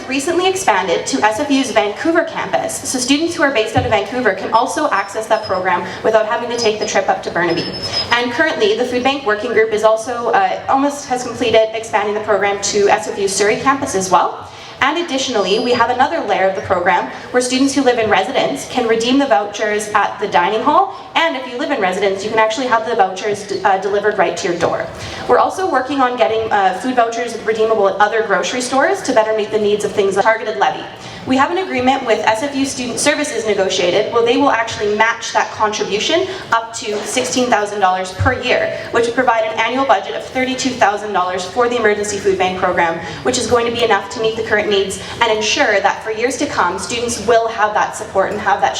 has recently expanded to SFU's Vancouver campus, so students who are based out of Vancouver can also access that program without having to take the trip up to Burnaby. And currently, the Food Bank Working Group is also almost has completed expanding the program to SFU Surrey campus as well. And additionally, we have another layer of the program where students who live in residence can redeem the vouchers at the dining hall, and if you live in residence, you can actually have the vouchers delivered right to your door. We're also working on getting food vouchers redeemable at other grocery stores to better meet the needs of things like targeted levy. We have an agreement with SFU Student Services negotiated where they will actually match that contribution up to $16,000 per year, which would provide an annual budget of $32,000 for the Emergency Food Bank program, which is going to be enough to meet the current needs and ensure that for years to come, students will have that support and have that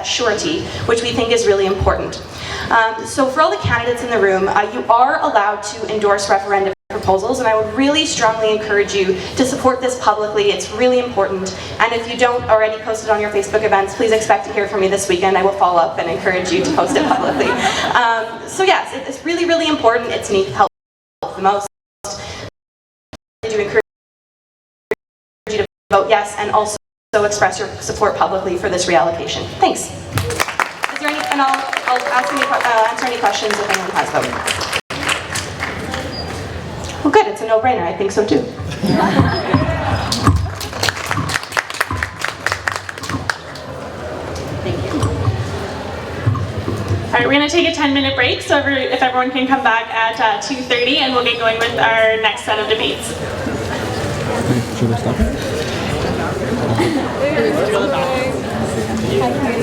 surety, which we think is really important. So for all the candidates in the room, you are allowed to endorse referendum proposals, and I would really strongly encourage you to support this publicly. It's really important, and if you don't already post it on your Facebook events, please expect to hear from me this weekend. I will follow up and encourage you to post it publicly. So yes, it's really, really important. It's needs help the most. I do encourage you to vote yes, and also express your support publicly for this reallocation. Thanks. Is there any, and I'll answer any questions if anyone has them. Well, good, it's a no-brainer. I think so too. Thank you. All right, we're going to take a 10-minute break, so if everyone can come back at 2:30, and we'll get going with our next set of debates. Should we stop?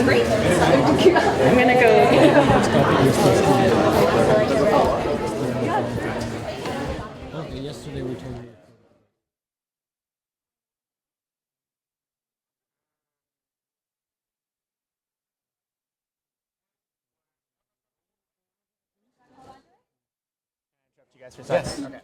Great. I'm going to go. Yesterday we told you. You guys for a second? Yes. Okay.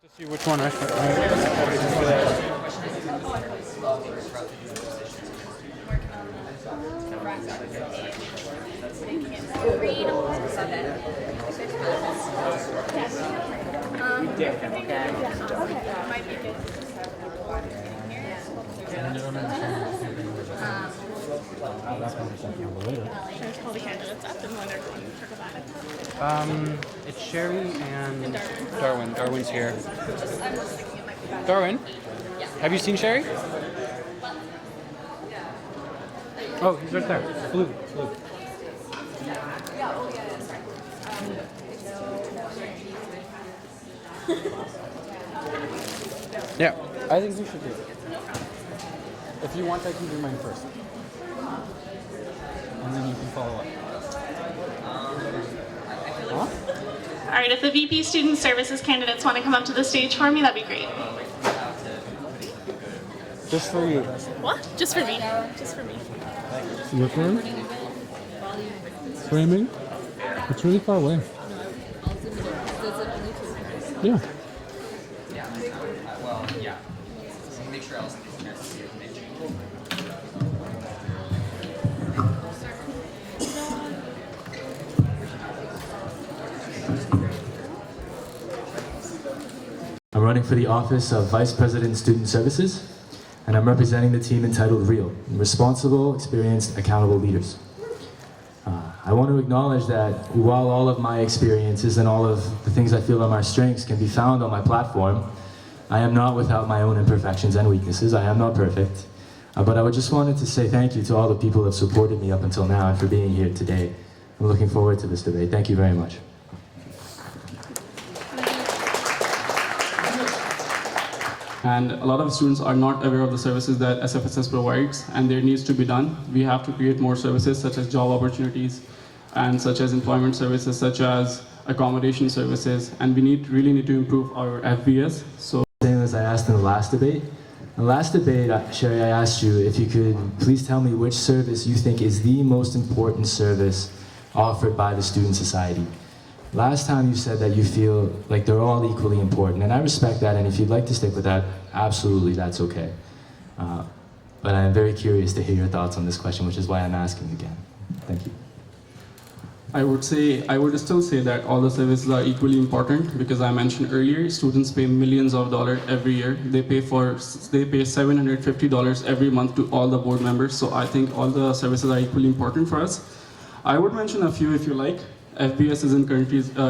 To see which one I should. All the candidates up and when everyone talk about it. It's Sherry and Darwin. Darwin's here. Darwin, have you seen Sherry? Oh, he's right there. Blue. Yeah, I think we should do it. If you want, I can do mine first. And then you can follow up. Huh? All right, if the VP Student Services candidates want to come up to the stage for me, that'd be great. Just for you. What? Just for me. Just for me. Your turn? Framing? It's really far away. Yeah. I'm running for the office of Vice President Student Services, and I'm representing the team entitled REAL, Responsible, Experienced, Accountable Leaders. I want to acknowledge that while all of my experiences and all of the things I feel are my strengths can be found on my platform, I am not without my own imperfections and weaknesses. I am not perfect. But I just wanted to say thank you to all the people who have supported me up until now and for being here today. I'm looking forward to this debate. Thank you very much. And a lot of students are not aware of the services that SFSS provides, and there needs to be done. We have to create more services such as job opportunities and such as employment services, such as accommodation services, and we really need to improve our FBS. So, Same as I asked in the last debate. In the last debate, Sherry, I asked you if you could please tell me which service you think is the most important service offered by the student society. Last time you said that you feel like they're all equally important, and I respect that, and if you'd like to stick with that, absolutely, that's okay. But I'm very curious to hear your thoughts on this question, which is why I'm asking again. Thank you. I would still say that all the services are equally important because I mentioned earlier, students pay millions of dollars every year. They pay $750 every month to all the board members. So I think all the services are equally important for us. I would mention a few if you like. FBS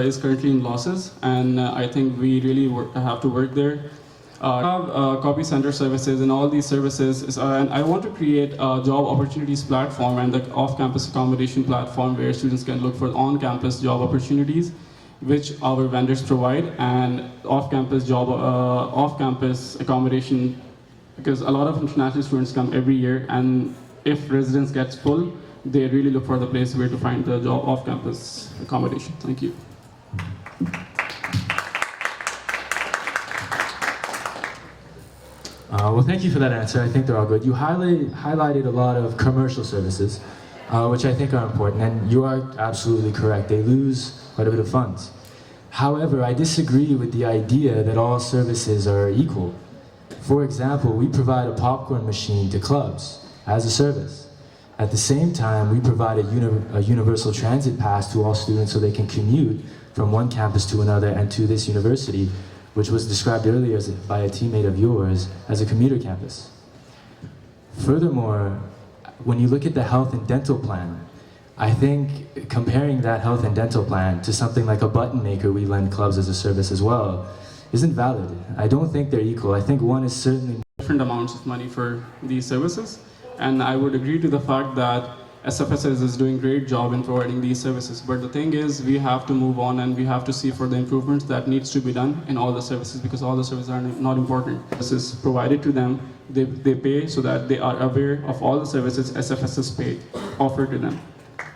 is currently in losses, and I think we really have to work there. Have copy center services and all these services, and I want to create a job opportunities platform and the off-campus accommodation platform where students can look for on-campus job opportunities, which our vendors provide, and off-campus accommodation, because a lot of international students come every year, and if residence gets full, they really look for the place where to find the job off-campus accommodation. Thank you. Well, thank you for that answer. I think they're all good. You highlighted a lot of commercial services, which I think are important, and you are absolutely correct. They lose quite a bit of funds. However, I disagree with the idea that all services are equal. For example, we provide a popcorn machine to clubs as a service. At the same time, we provide a universal transit pass to all students so they can commute from one campus to another and to this university, which was described earlier by a teammate of yours as a commuter campus. Furthermore, when you look at the health and dental plan, I think comparing that health and dental plan to something like a button maker we lend clubs as a service as well isn't valid. I don't think they're equal. I think one is certainly different amounts of money for these services, and I would agree to the fact that SFSS is doing a great job in providing these services, but the thing is we have to move on and we have to see for the improvements that needs to be done in all the services, because all the services are not important. This is provided to them, they pay so that they are aware of all the services SFSS offer to them.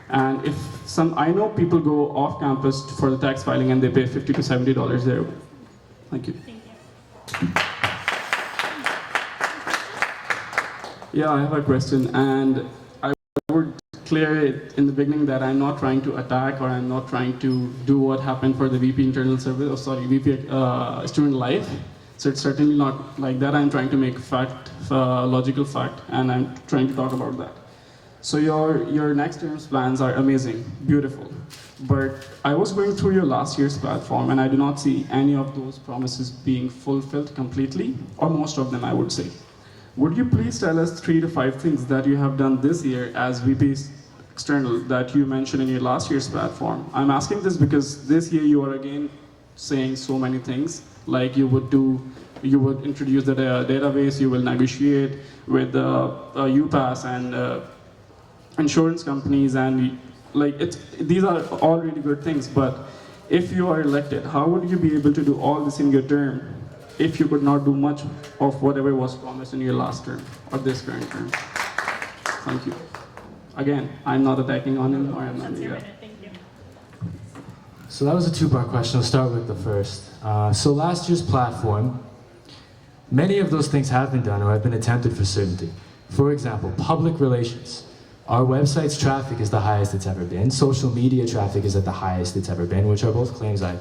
And if I know people go off campus for the tax filing and they pay $50 to $70 there. Thank you. Yeah, I have a question, and I would clear it in the beginning that I'm not trying to attack or I'm not trying to do what happened for the VP internal service, VP student life. So it's certainly not like that. I'm trying to make fact, logical fact, and I'm trying to talk about that. So your next term's plans are amazing, beautiful. But I was going through your last year's platform and I do not see any of those promises being fulfilled completely, or most of them I would say. Would you please tell us 3 to 5 things that you have done this year as VP External that you mentioned in your last year's platform? I'm asking this because this year you are again saying so many things, like you would introduce the database, you will negotiate with UPass and insurance companies, and these are all really good things, but if you are elected, how would you be able to do all this in your term if you could not do much of whatever was promised in your last term or this current term? Thank you. Again, I'm not attacking on him or I'm not. Thank you. So that was a two-part question. I'll start with the first. So last year's platform, many of those things have been done or have been attempted for certainty. For example, public relations. Our website's traffic is the highest it's ever been. Social media traffic is at the highest it's ever been, which are both claims I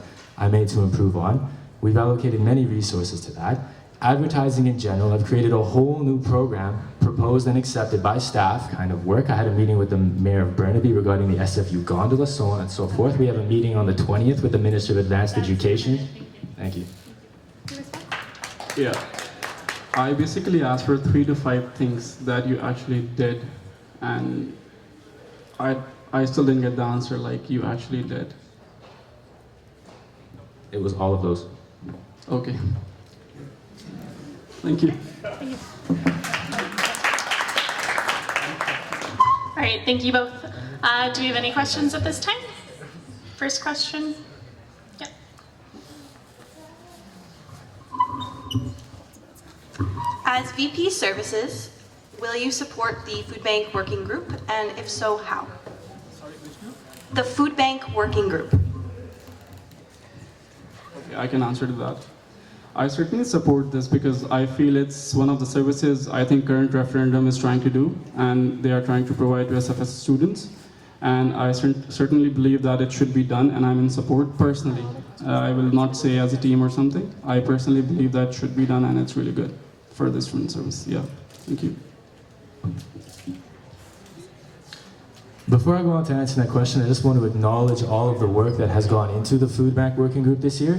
made to improve on. We've allocated many resources to that. Advertising in general, I've created a whole new program proposed and accepted by staff, kind of work. I had a meeting with the mayor of Burnaby regarding the SFU gondola, so on and so forth. We have a meeting on the 20th with the Minister of Advanced Education. Thank you. Yeah. I basically asked for 3 to 5 things that you actually did, and I still didn't get the answer like you actually did. It was all of those. Okay. Thank you. All right, thank you both. Do we have any questions at this time? First question. Yep. As VP Services, will you support the Food Bank Working Group, and if so, how? The Food Bank Working Group. Okay, I can answer to that. I certainly support this because I feel it's one of the services I think current referendum is trying to do, and they are trying to provide to SFS students. And I certainly believe that it should be done, and I'm in support personally. I will not say as a team or something. I personally believe that should be done, and it's really good for the student service. Yeah, thank you. Before I go on to answer that question, I just want to acknowledge all of the work that has gone into the Food Bank Working Group this year.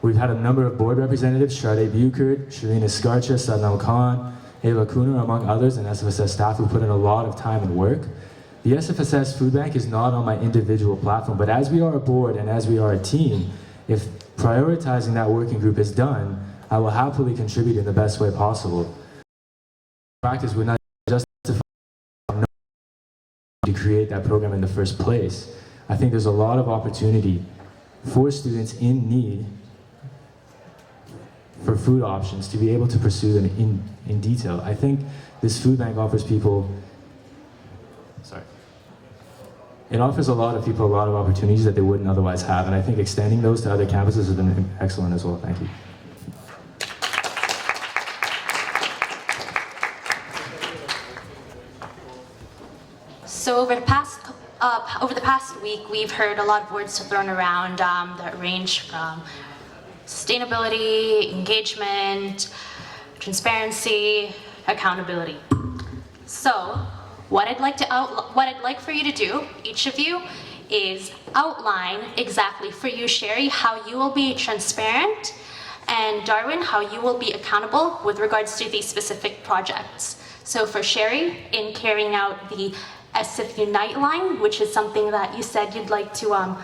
We've had a number of board representatives, Sade Bukert, Shalina Skarcha, Sadnam Khan, Ayla Kuner, among others, and SFSS staff who put in a lot of time and work. The SFSS Food Bank is not on my individual platform, but as we are a board and as we are a team, if prioritizing that working group is done, I will happily contribute in the best way possible. Practice would not justify to create that program in the first place. I think there's a lot of opportunity for students in need for food options to be able to pursue them in detail. I think this food bank offers people, it offers a lot of people a lot of opportunities that they wouldn't otherwise have, and I think extending those to other campuses has been excellent as well. Thank you. So over the past week, we've heard a lot of words thrown around that range from sustainability, engagement, transparency, accountability. So what I'd like for you to do, each of you, is outline exactly for you, Sherry, how you will be transparent, and Darwin, how you will be accountable with regards to these specific projects. So for Sherry, in carrying out the SFU Nightline, which is something that you said you'd like to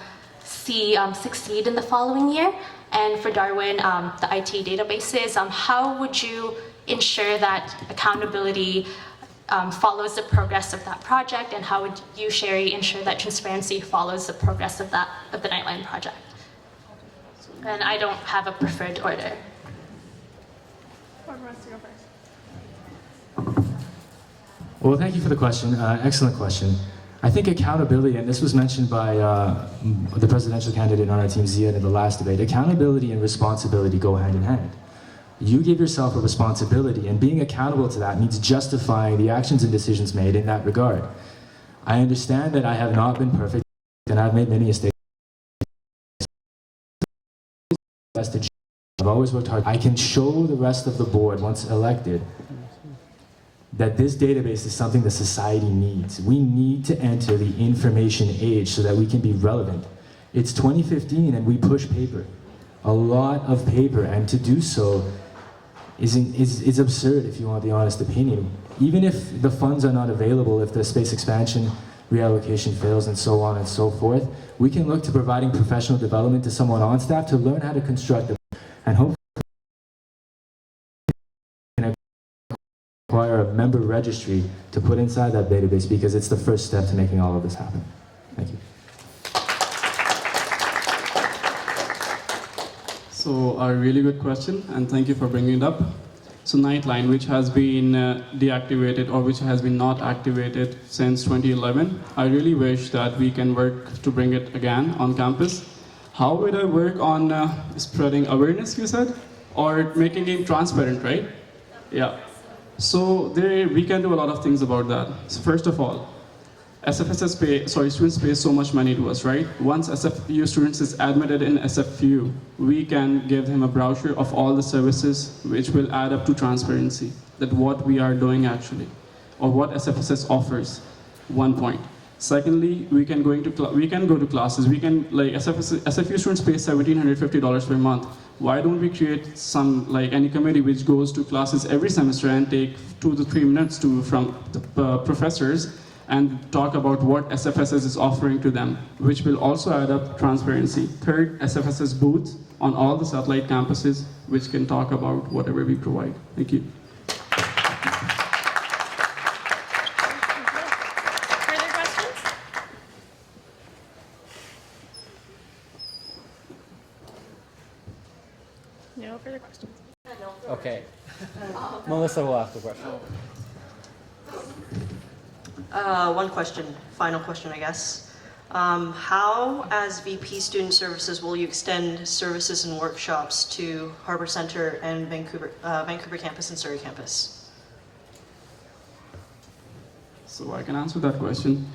see succeed in the following year, and for Darwin, the IT databases, how would you ensure that accountability follows the progress of that project, and how would you, Sherry, ensure that transparency follows the progress of the Nightline project? And I don't have a preferred order. Whoever wants to go first. Well, thank you for the question. Excellent question. I think accountability, and this was mentioned by the presidential candidate on our team, Ziad, in the last debate, accountability and responsibility go hand in hand. You give yourself a responsibility, and being accountable to that means justifying the actions and decisions made in that regard. I understand that I have not been perfect and I've made many mistakes. I've always worked hard. I can show the rest of the board, once elected, that this database is something that society needs. We need to enter the information age so that we can be relevant. It's 2015 and we push paper, a lot of paper, and to do so is absurd if you want the honest opinion. Even if the funds are not available, if the space expansion reallocation fails and so on and so forth, we can look to providing professional development to someone on staff to learn how to construct them and hopefully acquire a member registry to put inside that database, because it's the first step to making all of this happen. Thank you. So a really good question, and thank you for bringing it up. So Nightline, which has been deactivated or which has been not activated since 2011, I really wish that we can work to bring it again on campus. How would I work on spreading awareness, you said? Or making it transparent, right? Yeah. So we can do a lot of things about that. So first of all, students pay so much money to us, right? Once SFU students is admitted in SFU, we can give him a brochure of all the services which will add up to transparency, that what we are doing actually, or what SFSS offers, 1 point. Secondly, we can go to classes. We can, like, SFU students pay $1,750 per month. Why don't we create some, like, any committee which goes to classes every semester and take 2 to 3 minutes from the professors and talk about what SFSS is offering to them, which will also add up transparency. Third, SFSS booths on all the satellite campuses, which can talk about whatever we provide. Thank you. Further questions? No further questions. Okay. Melissa will ask the question. One question, final question, I guess. How, as VP Student Services, will you extend services and workshops to Harbour Centre and Vancouver campus and Surrey campus? So I can answer that question.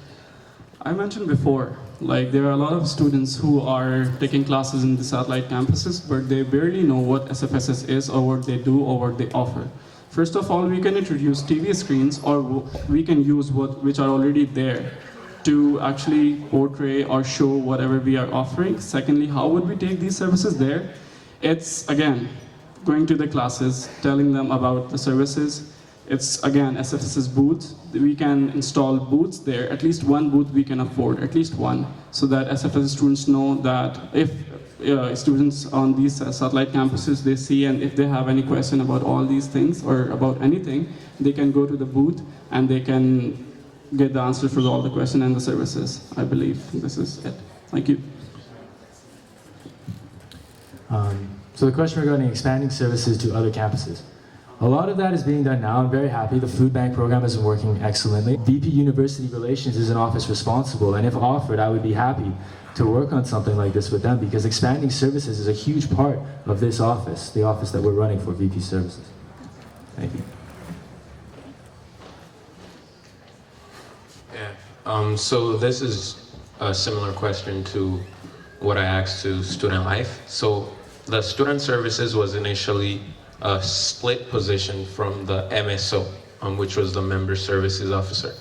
I mentioned before, like, there are a lot of students who are taking classes in the satellite campuses, but they barely know what SFSS is or what they do or what they offer. First of all, we can introduce TV screens, or we can use which are already there to actually portray or show whatever we are offering. Secondly, how would we take these services there? It's, again, going to the classes, telling them about the services. It's, again, SFSS booths. We can install booths there, at least one booth we can afford, at least one, so that SFSS students know that if students on these satellite campuses, they see, and if they have any question about all these things or about anything, they can go to the booth and they can get the answer for all the questions and the services. I believe this is it. Thank you. So the question regarding expanding services to other campuses. A lot of that is being done now. I'm very happy. The food bank program has been working excellently. VP University Relations is an office responsible, and if offered, I would be happy to work on something like this with them, because expanding services is a huge part of this office, the office that we're running for VP Services. Thank you. Yeah, so this is a similar question to what I asked to Student Life. So the Student Services was initially a split position from the MSO, which was the Member Services Officer.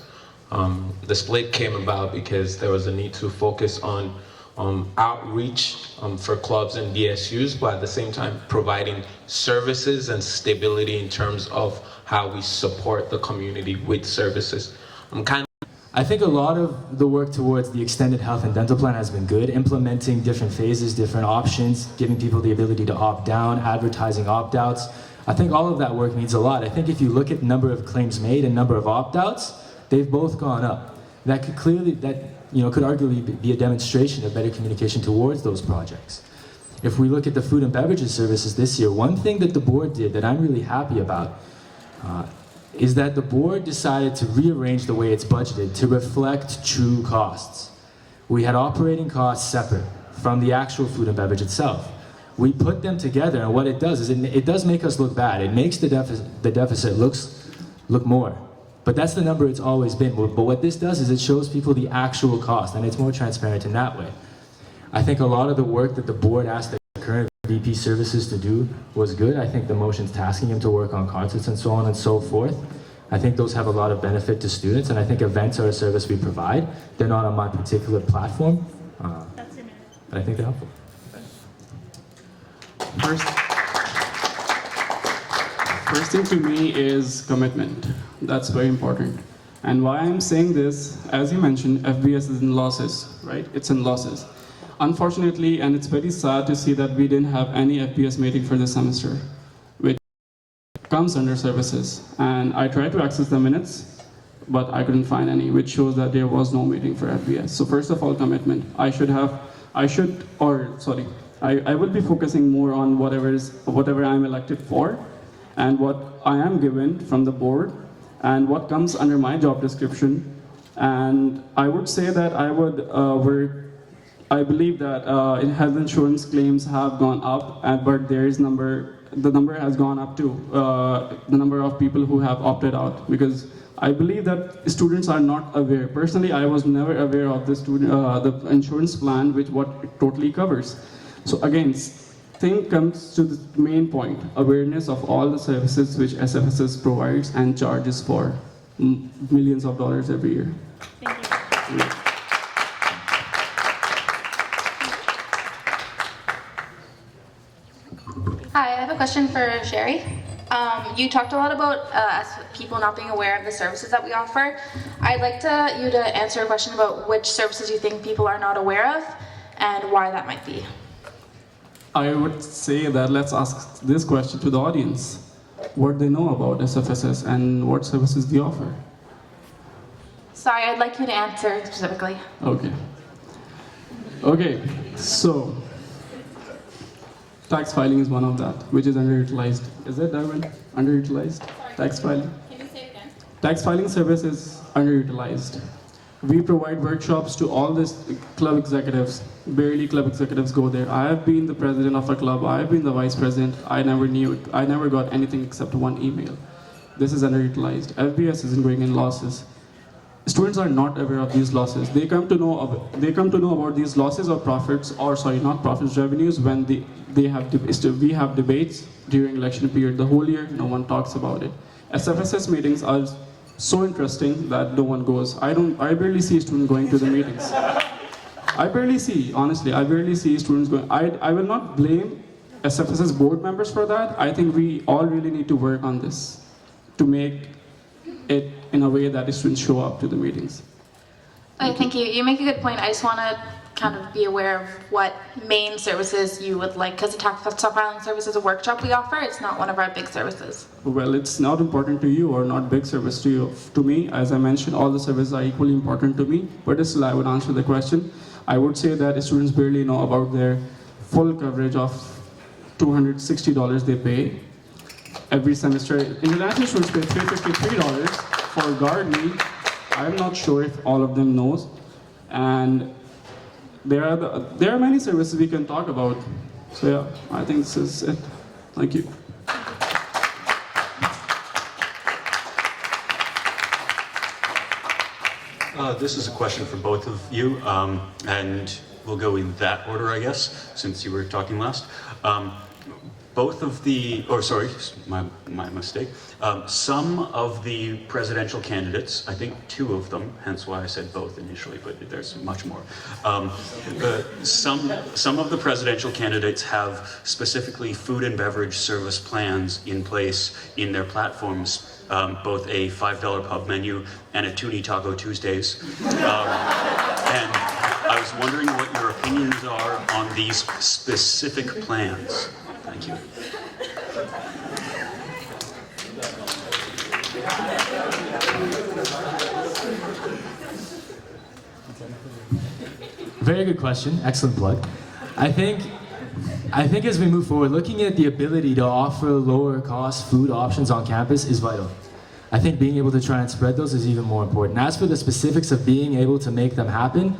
The split came about because there was a need to focus on outreach for clubs and DSUs, but at the same time providing services and stability in terms of how we support the community with services. I think a lot of the work towards the extended health and dental plan has been good, implementing different phases, different options, giving people the ability to opt down, advertising opt-outs. I think all of that work means a lot. I think if you look at number of claims made and number of opt-outs, they've both gone up. That could arguably be a demonstration of better communication towards those projects. If we look at the food and beverages services this year, one thing that the board did that I'm really happy about is that the board decided to rearrange the way it's budgeted to reflect true costs. We had operating costs separate from the actual food and beverage itself. We put them together, and what it does is it does make us look bad. It makes the deficit look more. But that's the number it's always been. But what this does is it shows people the actual cost, and it's more transparent in that way. I think a lot of the work that the board asked the current VP services to do was good. I think the motions tasking him to work on concerts and so on and so forth, I think those have a lot of benefit to students, and I think events are a service we provide. They're not on my particular platform, but I think they're helpful. First thing to me is commitment. That's very important. And why I'm saying this, as you mentioned, FBS is in losses, right? It's in losses. Unfortunately, and it's very sad to see that we didn't have any FBS meeting for this semester, which comes under services. And I tried to access the minutes, but I couldn't find any, which shows that there was no meeting for FBS. So first of all, commitment. I will be focusing more on whatever I'm elected for, and what I am given from the board, and what comes under my job description. And I would say that I believe that health insurance claims have gone up, but the number has gone up too, the number of people who have opted out, because I believe that students are not aware. Personally, I was never aware of the insurance plan, which what it totally covers. So again, thing comes to the main point, awareness of all the services which SFSS provides and charges for millions of dollars every year. Thank you. Hi, I have a question for Sherry. You talked a lot about people not being aware of the services that we offer. I'd like you to answer a question about which services you think people are not aware of and why that might be. I would say that let's ask this question to the audience. What they know about SFSS and what services we offer? Sorry, I'd like you to answer specifically. Okay, so tax filing is one of that, which is underutilized. Is it, Darwin? Underutilized? Tax filing? Can you say it again? Tax filing service is underutilized. We provide workshops to all these club executives. Barely club executives go there. I have been the president of a club. I have been the vice president. I never got anything except one email. This is underutilized. FBS isn't going in losses. Students are not aware of these losses. They come to know about these losses or profits, or sorry, not profits, revenues, when we have debates during election period. The whole year, no one talks about it. SFSS meetings are so interesting that no one goes. I barely see students going to the meetings. I barely see students going. I will not blame SFSS board members for that. I think we all really need to work on this to make it in a way that the students show up to the meetings. Thank you. You make a good point. I just want to kind of be aware of what main services you would like, because the tax filing service is a workshop we offer. It's not one of our big services. Well, it's not important to you or not big service to you. To me, as I mentioned, all the services are equally important to me, but still I would answer the question. I would say that students barely know about their full coverage of $260 they pay every semester. International students pay $353 for gardening. I'm not sure if all of them knows. And there are many services we can talk about. So yeah, I think this is it. Thank you. This is a question for both of you, and we'll go in that order, I guess, since you were talking last. My mistake. Some of the presidential candidates, I think 2 of them, hence why I said both initially, but there's much more. Some of the presidential candidates have specifically food and beverage service plans in place in their platforms, both a $5 pub menu and a Toonie Taco Tuesdays. And I was wondering what your opinions are on these specific plans. Thank you. Very good question. Excellent plug. I think as we move forward, looking at the ability to offer lower cost food options on campus is vital. I think being able to try and spread those is even more important. As for the specifics of being able to make them happen,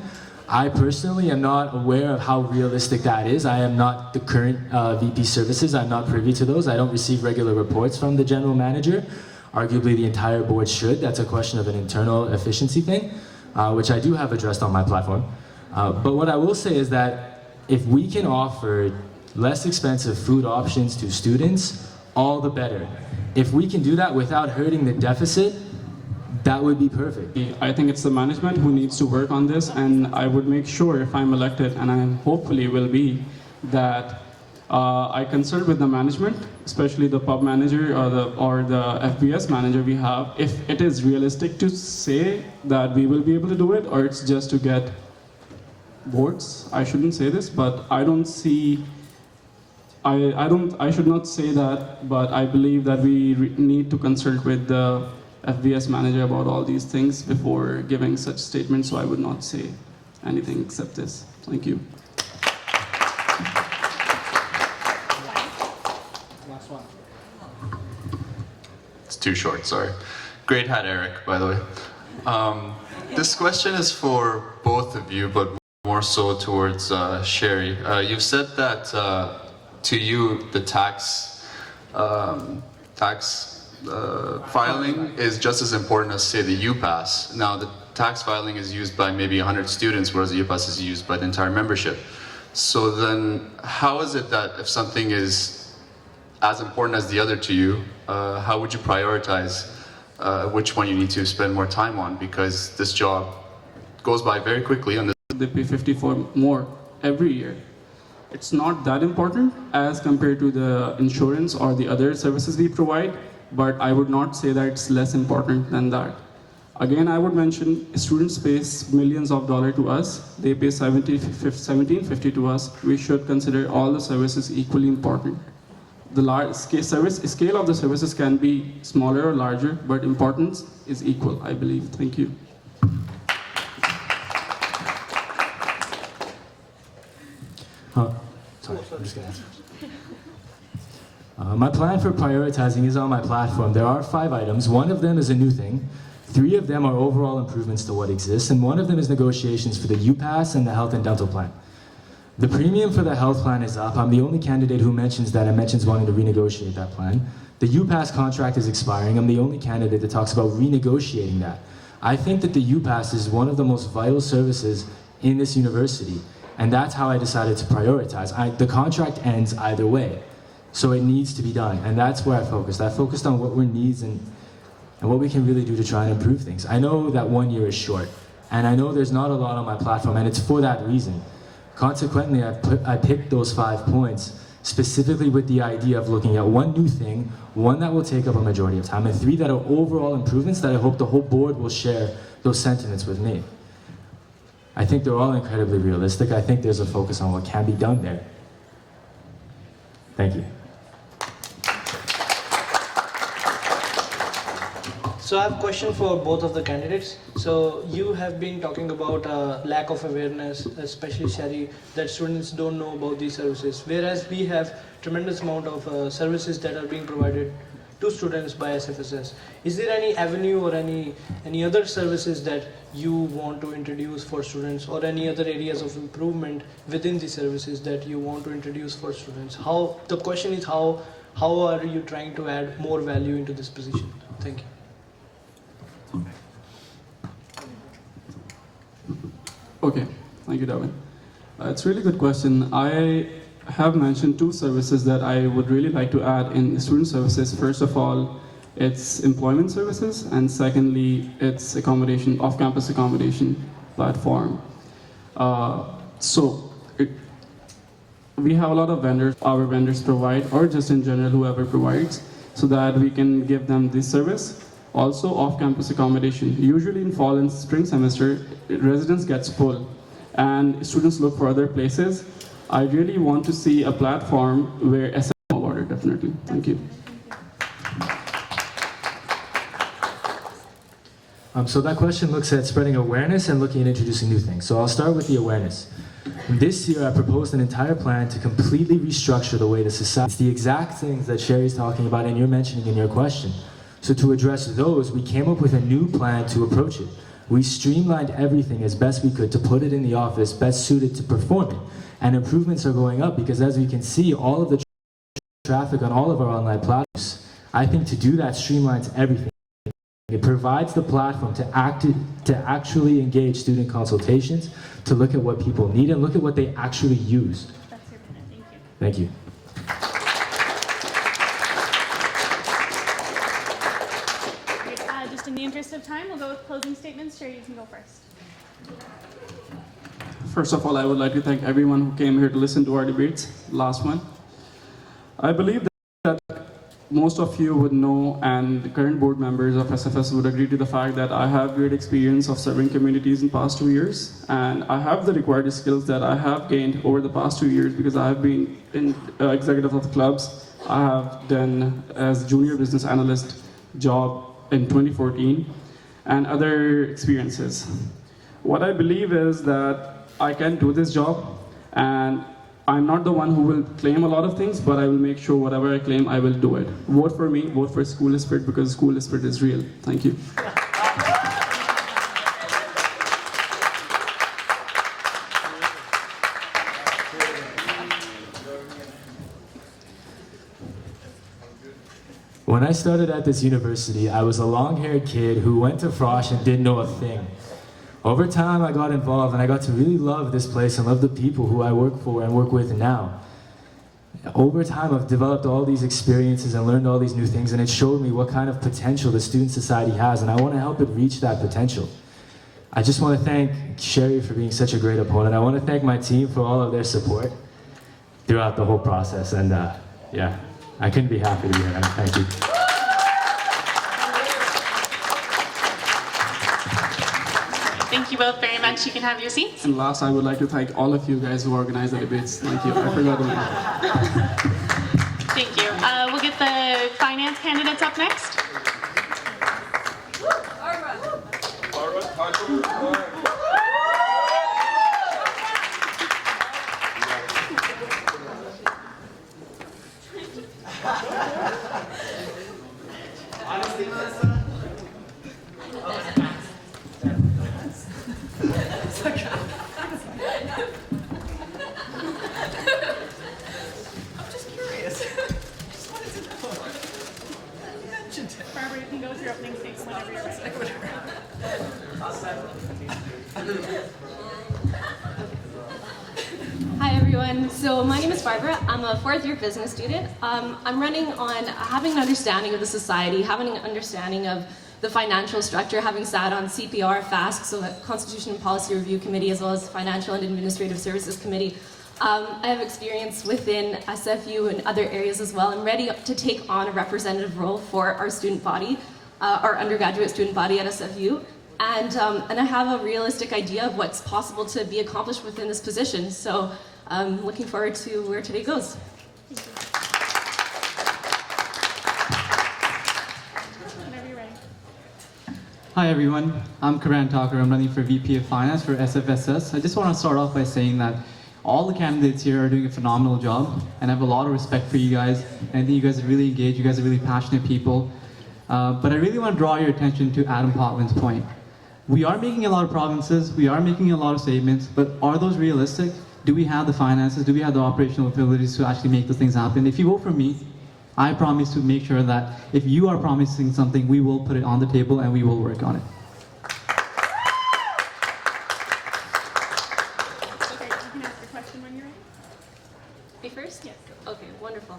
I personally am not aware of how realistic that is. I am not the current VP services. I'm not privy to those. I don't receive regular reports from the general manager. Arguably, the entire board should. That's a question of an internal efficiency thing, which I do have addressed on my platform. But what I will say is that if we can offer less expensive food options to students, all the better. If we can do that without hurting the deficit, that would be perfect. I think it's the management who needs to work on this, and I would make sure if I'm elected, and I hopefully will be, that I consult with the management, especially the pub manager or the FBS manager we have, if it is realistic to say that we will be able to do it, or it's just to get votes. I shouldn't say this, but I don't see. I should not say that, but I believe that we need to consult with the FBS manager about all these things before giving such statements, so I would not say anything except this. Thank you. Last one. It's too short, sorry. Great hat, Eric, by the way. This question is for both of you, but more so towards Sherry. You've said that to you, the tax filing is just as important as, say, the UPass. Now, the tax filing is used by maybe 100 students, whereas the UPass is used by the entire membership. So then, how is it that if something is as important as the other to you, how would you prioritize which one you need to spend more time on? Because this job goes by very quickly. And they pay 54 more every year. It's not that important as compared to the insurance or the other services we provide, but I would not say that it's less important than that. Again, I would mention students pay millions of dollars to us. They pay $17.50 to us. We should consider all the services equally important. The scale of the services can be smaller or larger, but importance is equal, I believe. Thank you. Sorry, I'm just gonna answer. My plan for prioritizing is on my platform. There are 5 items. One of them is a new thing. 3 of them are overall improvements to what exists, and 1 of them is negotiations for the UPass and the health and dental plan. The premium for the health plan is up. I'm the only candidate who mentions that and mentions wanting to renegotiate that plan. The UPass contract is expiring. I'm the only candidate that talks about renegotiating that. I think that the UPass is one of the most vital services in this university, and that's how I decided to prioritize. The contract ends either way, so it needs to be done, and that's where I focused. I focused on what were needs and what we can really do to try and improve things. I know that 1 year is short, and I know there's not a lot on my platform, and it's for that reason. Consequently, I picked those 5 points specifically with the idea of looking at 1 new thing, 1 that will take up a majority of time, and 3 that are overall improvements that I hope the whole board will share those sentiments with me. I think they're all incredibly realistic. I think there's a focus on what can be done there. Thank you. So I have a question for both of the candidates. So you have been talking about lack of awareness, especially Sherry, that students don't know about these services, whereas we have tremendous amount of services that are being provided to students by SFSS. Is there any avenue or any other services that you want to introduce for students, or any other areas of improvement within the services that you want to introduce for students? The question is how are you trying to add more value into this position? Thank you. Okay, thank you, Darwin. It's a really good question. I have mentioned 2 services that I would really like to add in student services. First of all, it's employment services, and secondly, it's accommodation, off-campus accommodation platform. We have a lot of vendors, our vendors provide, or just in general, whoever provides, so that we can give them this service. Also, off-campus accommodation. Usually in fall and spring semester, residence gets full, and students look for other places. I really want to see a platform where SM about it, definitely. Thank you. So that question looks at spreading awareness and looking at introducing new things. So I'll start with the awareness. This year I proposed an entire plan to completely restructure the way the society... It's the exact things that Sherry's talking about and you're mentioning in your question. So to address those, we came up with a new plan to approach it. We streamlined everything as best we could to put it in the office best suited to perform it. And improvements are going up because, as we can see, all of the traffic on all of our online platforms. I think to do that streamlines everything. It provides the platform to actually engage student consultations, to look at what people need and look at what they actually use. That's your minute. Thank you. Thank you. Great. Just in the interest of time, we'll go with closing statements. Sherry, you can go first. First of all, I would like to thank everyone who came here to listen to our debates, last one. I believe that most of you would know, and the current board members of SFS would agree to the fact that I have great experience of serving communities in the past 2 years, and I have the required skills that I have gained over the past 2 years because I have been in executive of clubs. I have done as junior business analyst job in 2014 and other experiences. What I believe is that I can do this job, and I'm not the one who will claim a lot of things, but I will make sure whatever I claim, I will do it. Vote for me, vote for School Spirit, because School Spirit is real. Thank you. When I started at this university, I was a long-haired kid who went to Frosh and didn't know a thing. Over time, I got involved and I got to really love this place and love the people who I work for and work with now. Over time, I've developed all these experiences and learned all these new things, and it showed me what kind of potential the student society has, and I want to help it reach that potential. I just want to thank Sherry for being such a great opponent. I want to thank my team for all of their support throughout the whole process, and yeah, I couldn't be happier to be here. Thank you. Thank you both very much. You can have your seats. And last, I would like to thank all of you guys who organized the debates. Thank you. I forgot to mention. Thank you. We'll get the finance candidates up next. Honestly, Melissa, I'm just curious. Just wanted to know. You mentioned it. Barbara, you can go with your opening statement whenever you're ready. Hi everyone, so my name is Barbara. I'm a fourth year business student. I'm running on having an understanding of the society, having an understanding of the financial structure, having sat on CPR, FASC, so the Constitution and Policy Review Committee, as well as Financial and Administrative Services Committee. I have experience within SFU and other areas as well. I'm ready to take on a representative role for our student body, our undergraduate student body at SFU. And I have a realistic idea of what's possible to be accomplished within this position. So I'm looking forward to where today goes. Whenever you're ready. Hi everyone, I'm Karan Thakur. I'm running for VP of Finance for SFSS. I just want to start off by saying that all the candidates here are doing a phenomenal job, and I have a lot of respect for you guys. And I think you guys are really engaged, you guys are really passionate people. But I really want to draw your attention to Adam Potlin's point. We are making a lot of promises, we are making a lot of statements, but are those realistic? Do we have the finances? Do we have the operational abilities to actually make those things happen? If you vote for me, I promise to make sure that if you are promising something, we will put it on the table and we will work on it. Okay, you can ask your question when you're ready. Me first? Yes. Okay, wonderful.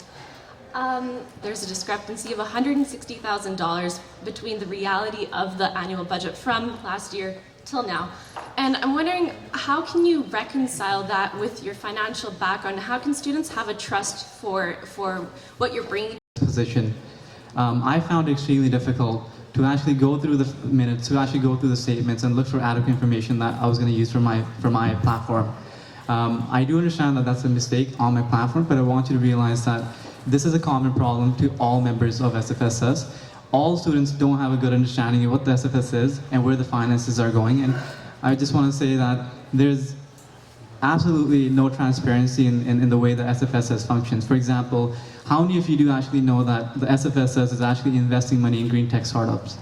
There's a discrepancy of $160,000 between the reality of the annual budget from last year till now. And I'm wondering, how can you reconcile that with your financial background? How can students have a trust for what you're bringing? Position. I found it extremely difficult to actually go through the minutes, to actually go through the statements and look for adequate information that I was going to use for my platform. I do understand that that's a mistake on my platform, but I want you to realize that this is a common problem to all members of SFSS. All students don't have a good understanding of what the SFS is and where the finances are going. And I just want to say that there's absolutely no transparency in the way the SFSS functions. For example, how many of you do actually know that the SFSS is actually investing money in green tech startups?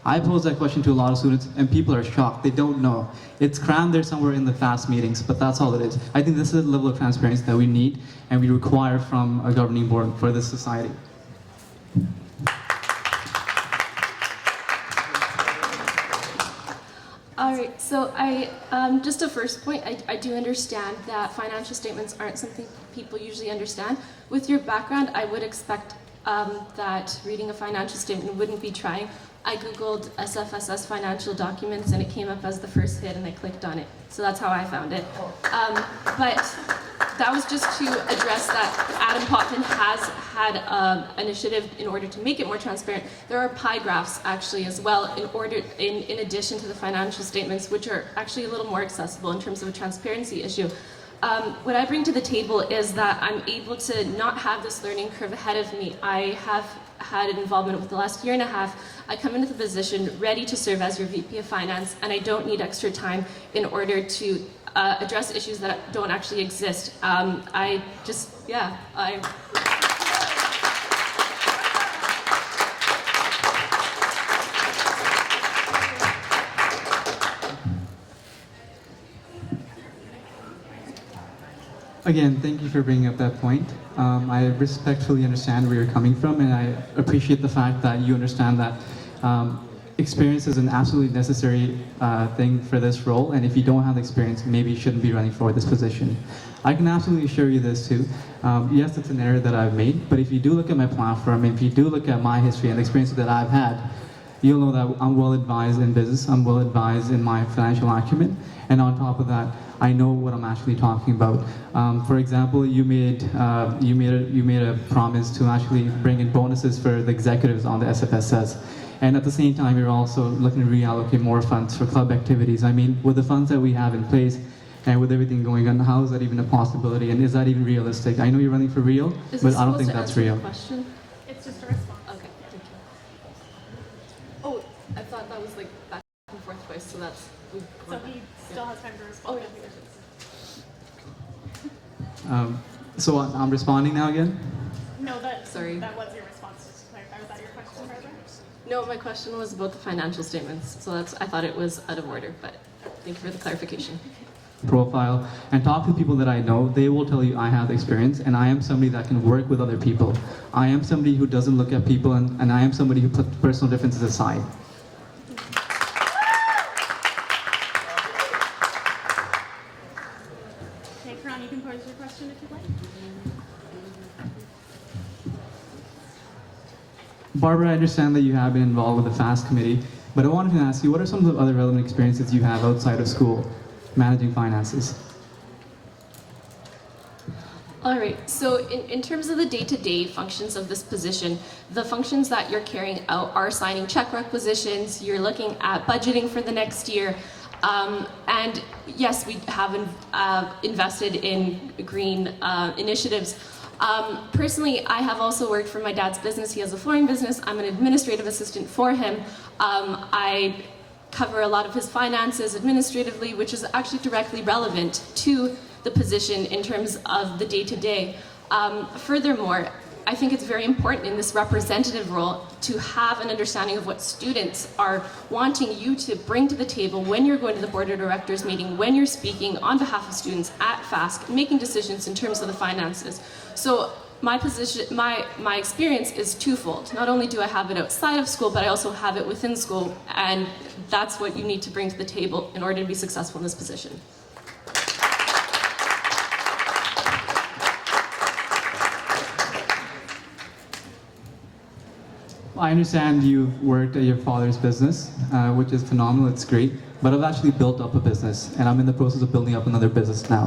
I pose that question to a lot of students and people are shocked. They don't know. It's crammed there somewhere in the FAST meetings, but that's all it is. I think this is the level of transparency that we need and we require from a governing board for this society. All right, so just a first point, I do understand that financial statements aren't something people usually understand. With your background, I would expect that reading a financial statement wouldn't be trying. I Googled SFSS financial documents and it came up as the first hit and I clicked on it. So that's how I found it. But that was just to address that Adam Potman has had an initiative in order to make it more transparent. There are pie graphs actually as well in addition to the financial statements, which are actually a little more accessible in terms of a transparency issue. What I bring to the table is that I'm able to not have this learning curve ahead of me. I have had an involvement with the last year and a half. I come into the position ready to serve as your VP of Finance, and I don't need extra time in order to address issues that don't actually exist. Again, thank you for bringing up that point. I respectfully understand where you're coming from, and I appreciate the fact that you understand that experience is an absolutely necessary thing for this role, and if you don't have experience, maybe you shouldn't be running for this position. I can absolutely assure you this too. Yes, it's an error that I've made, but if you do look at my platform, if you do look at my history and the experiences that I've had, you'll know that I'm well advised in business, I'm well advised in my financial acumen, and on top of that, I know what I'm actually talking about. For example, you made a promise to actually bring in bonuses for the executives on the SFSS. And at the same time, you're also looking to reallocate more funds for club activities. I mean, with the funds that we have in place and with everything going on, how is that even a possibility? And is that even realistic? I know you're running for real, but I don't think that's real. It's just a response. Okay, thank you. Oh, I thought that was like back and forth twice, so that's... So he still has time to respond. So I'm responding now again? No, Sorry. That was your response. Just to clarify, was that your question, Barbara? No, my question was about the financial statements, so I thought it was out of order, but thank you for the clarification. Profile and talk to people that I know, they will tell you I have experience and I am somebody that can work with other people. I am somebody who doesn't look at people and I am somebody who puts personal differences aside. Okay, Karan, you can pose your question if you'd like. Barbara, I understand that you have been involved with the FAST committee, but I wanted to ask you, what are some of the other relevant experiences you have outside of school managing finances? All right, so in terms of the day-to-day functions of this position, the functions that you're carrying out are signing check requisitions, you're looking at budgeting for the next year, and yes, we have invested in green initiatives. Personally, I have also worked for my dad's business. He has a flooring business. I'm an administrative assistant for him. I cover a lot of his finances administratively, which is actually directly relevant to the position in terms of the day-to-day. Furthermore, I think it's very important in this representative role to have an understanding of what students are wanting you to bring to the table when you're going to the board of directors meeting, when you're speaking on behalf of students at FASC, making decisions in terms of the finances. So my position, my experience is twofold. Not only do I have it outside of school, but I also have it within school, and that's what you need to bring to the table in order to be successful in this position. I understand you've worked at your father's business, which is phenomenal, it's great, but I've actually built up a business, and I'm in the process of building up another business now.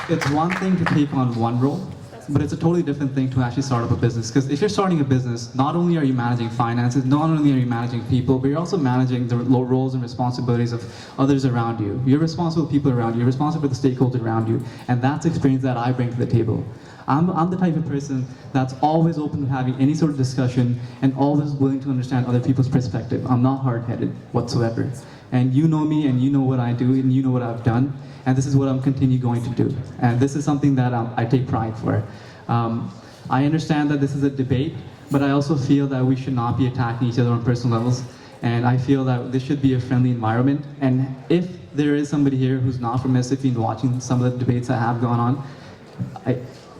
It's one thing to take on one role, but it's a totally different thing to actually start up a business. Because if you're starting a business, not only are you managing finances, not only are you managing people, but you're also managing the roles and responsibilities of others around you. You're responsible for people around you, you're responsible for the stakeholders around you, and that's experience that I bring to the table. I'm the type of person that's always open to having any sort of discussion and always willing to understand other people's perspective. I'm not hard-headed whatsoever. And you know me, and you know what I do, and you know what I've done, and this is what I'm continue going to do. And this is something that I take pride for. I understand that this is a debate, but I also feel that we should not be attacking each other on personal levels, and I feel that this should be a friendly environment. And if there is somebody here who's not from SFE and watching some of the debates that have gone on,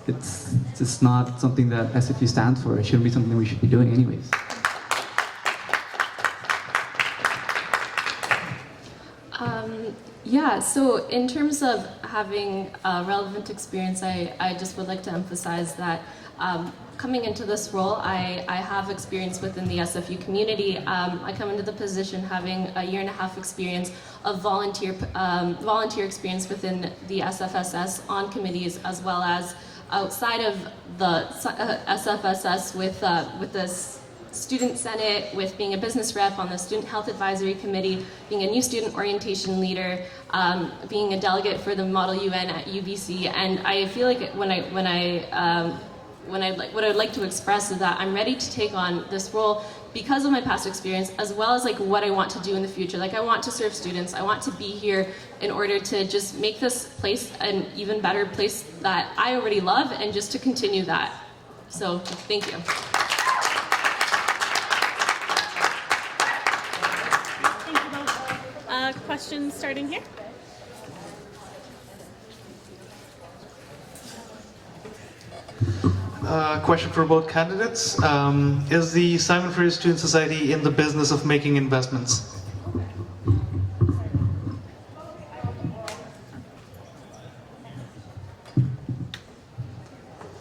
it's just not something that SFE stands for. It shouldn't be something we should be doing anyways. Yeah, so in terms of having a relevant experience, I just would like to emphasize that coming into this role, I have experience within the SFU community. I come into the position having a 1.5 year experience of volunteer experience within the SFSS on committees, as well as outside of the SFSS with this Student Senate, with being a business rep on the Student Health Advisory Committee, being a new student orientation leader, being a delegate for the Model UN at UBC, and I feel like what I'd like to express is that I'm ready to take on this role because of my past experience, as well as like what I want to do in the future. Like I want to serve students. I want to be here in order to just make this place an even better place that I already love, and just to continue that. So thank you. Questions starting here? Question for both candidates. Is the Simon Fraser Student Society in the business of making investments?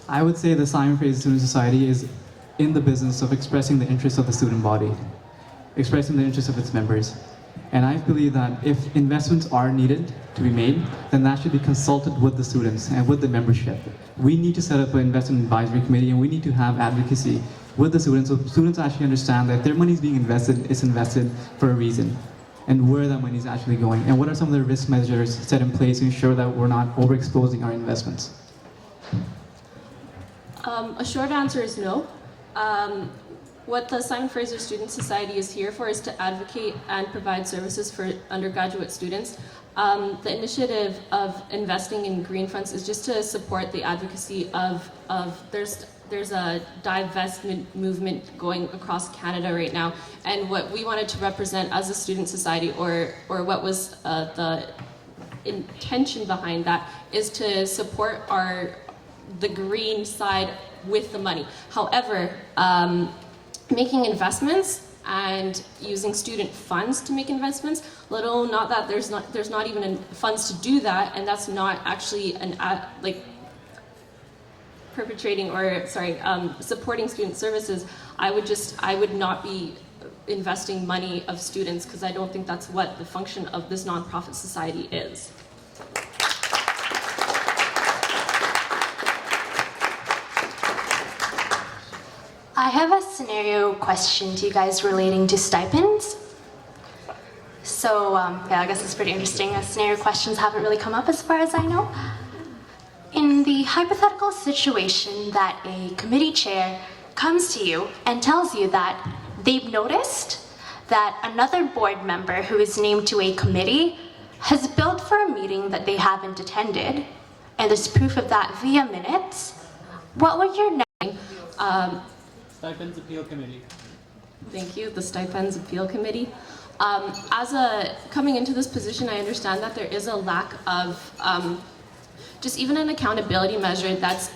I would say the Simon Fraser Student Society is in the business of expressing the interests of the student body, expressing the interests of its members. And I believe that if investments are needed to be made, then that should be consulted with the students and with the membership. We need to set up an investment advisory committee, and we need to have advocacy with the students so students actually understand that their money is being invested, it's invested for a reason, and where that money is actually going, and what are some of the risk measures set in place to ensure that we're not overexposing our investments. A short answer is no. What the Simon Fraser Student Society is here for is to advocate and provide services for undergraduate students. The initiative of investing in green funds is just to support the advocacy of there's a divestment movement going across Canada right now, and what we wanted to represent as a student society, or what was the intention behind that, is to support the green side with the money. However, making investments and using student funds to make investments, let alone not that there's not even funds to do that, and that's not actually supporting student services. I would not be investing money of students, because I don't think that's what the function of this nonprofit society is. I have a scenario question to you guys relating to stipends. So, yeah, I guess it's pretty interesting. Scenario questions haven't really come up as far as I know. In the hypothetical situation that a committee chair comes to you and tells you that they've noticed that another board member who is named to a committee has billed for a meeting that they haven't attended, and there's proof of that via minutes, what would your next... Stipends Appeal Committee. Thank you, the Stipends Appeal Committee. Coming into this position, I understand that there is a lack of just even an accountability measure that's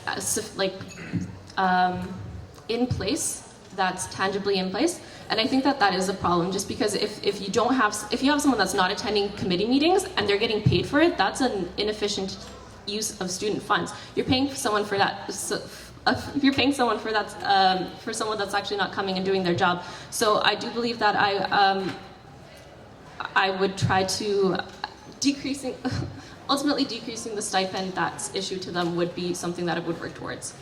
in place, that's tangibly in place, and I think that is a problem. Just because if you have someone that's not attending committee meetings and they're getting paid for it, that's an inefficient use of student funds. You're paying someone for that. You're paying someone for that for someone that's actually not coming and doing their job. So I do believe that I would try to ultimately decreasing the stipend that's issued to them would be something that I would work towards.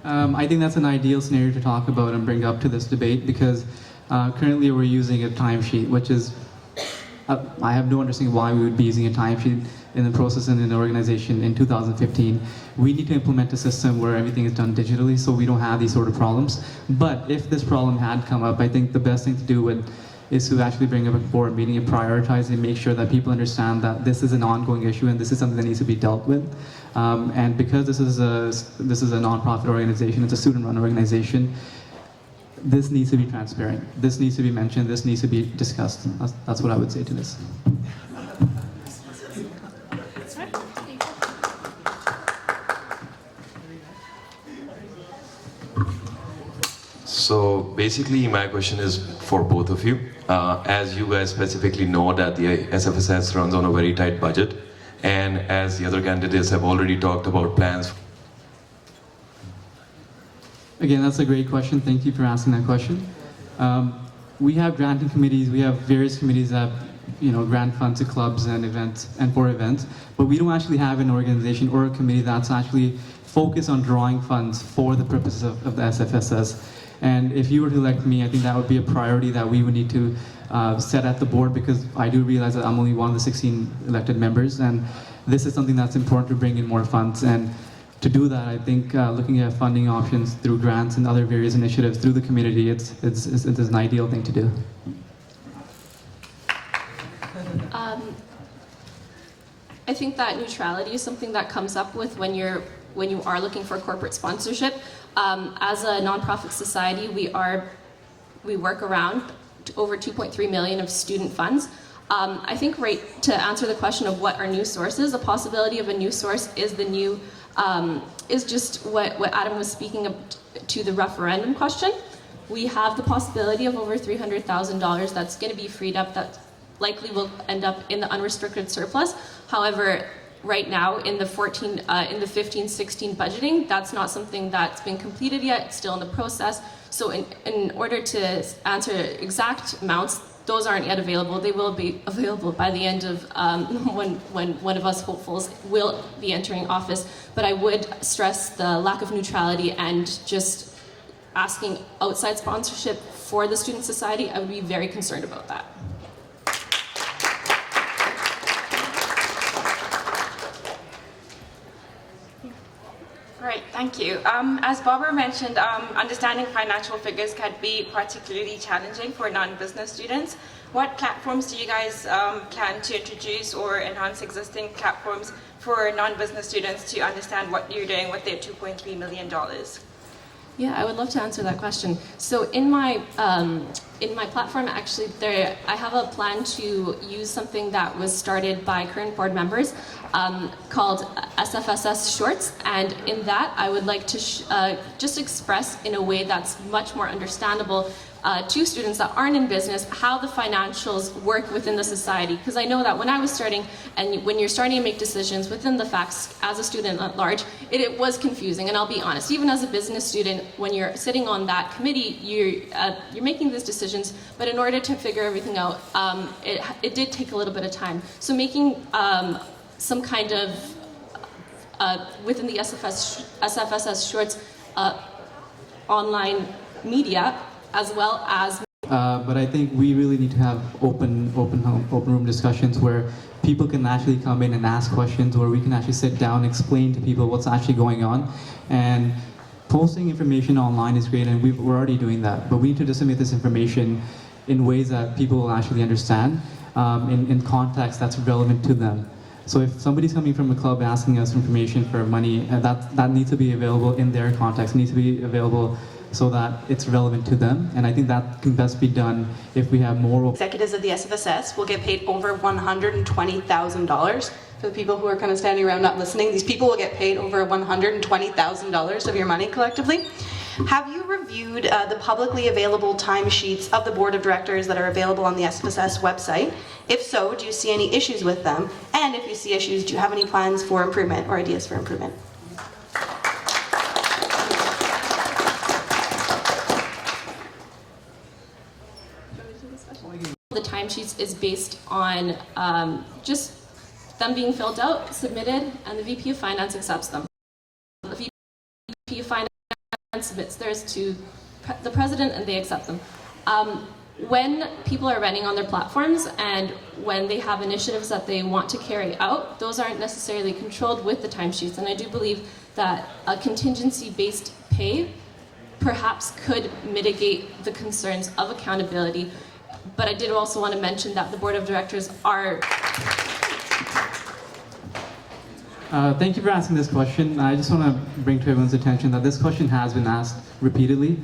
I think that's an ideal scenario to talk about and bring up to this debate, because currently we're using a timesheet, which is I have no understanding why we would be using a timesheet in the process and in the organization in 2015. We need to implement a system where everything is done digitally so we don't have these sort of problems. But if this problem had come up, I think the best thing to do is to actually bring up a board meeting and prioritize and make sure that people understand that this is an ongoing issue and this is something that needs to be dealt with. And because this is a non-profit organization, it's a student-run organization, this needs to be transparent. This needs to be mentioned. This needs to be discussed. That's what I would say to this. So basically my question is for both of you. As you guys specifically know that the SFSS runs on a very tight budget, and as the other candidates have already talked about plans. Again, that's a great question. Thank you for asking that question. We have granting committees. We have various committees that grant funds to clubs and events and for events, but we don't actually have an organization or a committee that's actually focused on drawing funds for the purposes of the SFSS. And if you were to elect me, I think that would be a priority that we would need to set at the board, because I do realize that I'm only one of the 16 elected members, and this is something that's important to bring in more funds. And to do that, I think looking at funding options through grants and other various initiatives through the community, it's an ideal thing to do. I think that neutrality is something that comes up with when you are looking for corporate sponsorship. As a nonprofit society, we work around over 2.3 million of student funds. I think to answer the question of what are new sources, a possibility of a new source is the new is just what Adam was speaking of to the referendum question. We have the possibility of over $300,000 that's going to be freed up that likely will end up in the unrestricted surplus. However, right now in the 15-16 budgeting, that's not something that's been completed yet. It's still in the process. So in order to answer exact amounts, those aren't yet available. They will be available by the end of when one of us hopefuls will be entering office. But I would stress the lack of neutrality and just asking outside sponsorship for the student society. I would be very concerned about that. Great, thank you. As Barbara mentioned, understanding financial figures can be particularly challenging for non-business students. What platforms do you guys plan to introduce or enhance existing platforms for non-business students to understand what you're doing with their $2.3 million? Yeah, I would love to answer that question. So in my platform, actually, I have a plan to use something that was started by current board members called SFSS Shorts, and in that I would like to just express in a way that's much more understandable to students that aren't in business how the financials work within the society. Because I know that when I was starting, and when you're starting to make decisions within the facts as a student at large, it was confusing. And I'll be honest, even as a business student, when you're sitting on that committee, you're making these decisions, but in order to figure everything out, it did take a little bit of time. So making some kind of within the SFSS Shorts online media, as well as. But I think we really need to have open room discussions where people can actually come in and ask questions, where we can actually sit down, explain to people what's actually going on. And posting information online is great, and we're already doing that. But we need to disseminate this information in ways that people will actually understand, in context that's relevant to them. So if somebody's coming from a club asking us information for money, that needs to be available in their context, needs to be available so that it's relevant to them. And I think that can best be done if we have more. Executives of the SFSS will get paid over $120,000. For the people who are kind of standing around not listening, these people will get paid over $120,000 of your money collectively. Have you reviewed the publicly available timesheets of the board of directors that are available on the SFSS website? If so, do you see any issues with them? And if you see issues, do you have any plans for improvement or ideas for improvement? The timesheets is based on just them being filled out, submitted, and the VP of Finance accepts them. The VP of Finance submits theirs to the president, and they accept them. When people are running on their platforms and when they have initiatives that they want to carry out, those aren't necessarily controlled with the timesheets. And I do believe that a contingency-based pay perhaps could mitigate the concerns of accountability. But I did also want to mention that the board of directors are. Thank you for asking this question. I just want to bring to everyone's attention that this question has been asked repeatedly.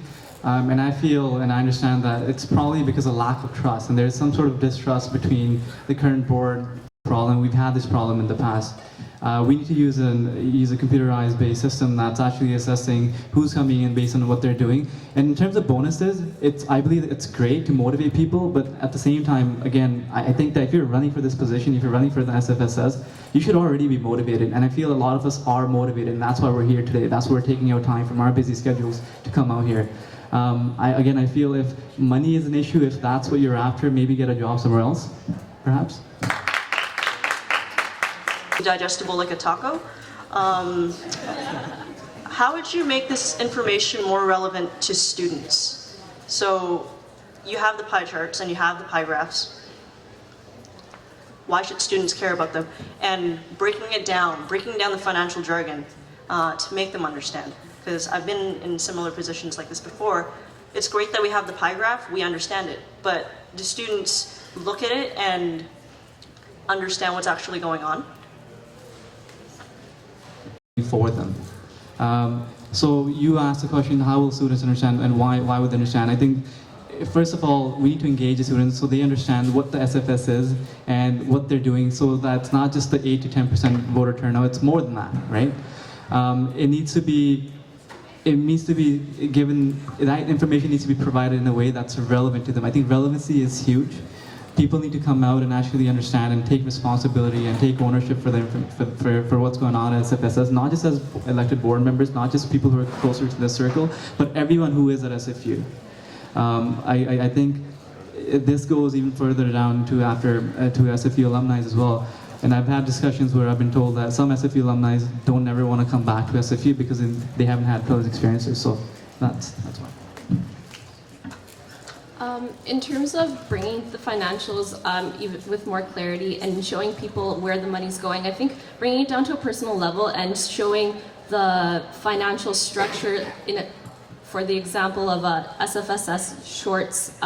And I feel and I understand that it's probably because of lack of trust, and there's some sort of distrust between the current board problem. We've had this problem in the past. We need to use a computerized based system that's actually assessing who's coming in based on what they're doing. And in terms of bonuses, I believe it's great to motivate people, but at the same time, again, I think that if you're running for this position, if you're running for the SFSS, you should already be motivated. And I feel a lot of us are motivated, and that's why we're here today. That's why we're taking our time from our busy schedules to come out here. I feel if money is an issue, if that's what you're after, maybe get a job somewhere else, perhaps. Digestible like a taco. How would you make this information more relevant to students? So you have the pie charts and you have the pie graphs. Why should students care about them? And breaking down the financial jargon to make them understand. Because I've been in similar positions like this before. It's great that we have the pie graph, we understand it, but do students look at it and understand what's actually going on? For them. So you asked the question, how will students understand and why would they understand? I think, first of all, we need to engage the students so they understand what the SFS is and what they're doing, so that's not just the 8 to 10% voter turnout, it's more than that, right? It needs to be given, that information needs to be provided in a way that's relevant to them. I think relevancy is huge. People need to come out and actually understand and take responsibility and take ownership for what's going on at SFSS, not just as elected board members, not just people who are closer to the circle, but everyone who is at SFU. I think this goes even further down to SFU alumni as well. And I've had discussions where I've been told that some SFU alumni don't ever want to come back to SFU because they haven't had those experiences. So that's why. In terms of bringing the financials even with more clarity and showing people where the money's going, I think bringing it down to a personal level and showing the financial structure for the example of a SFSS shorts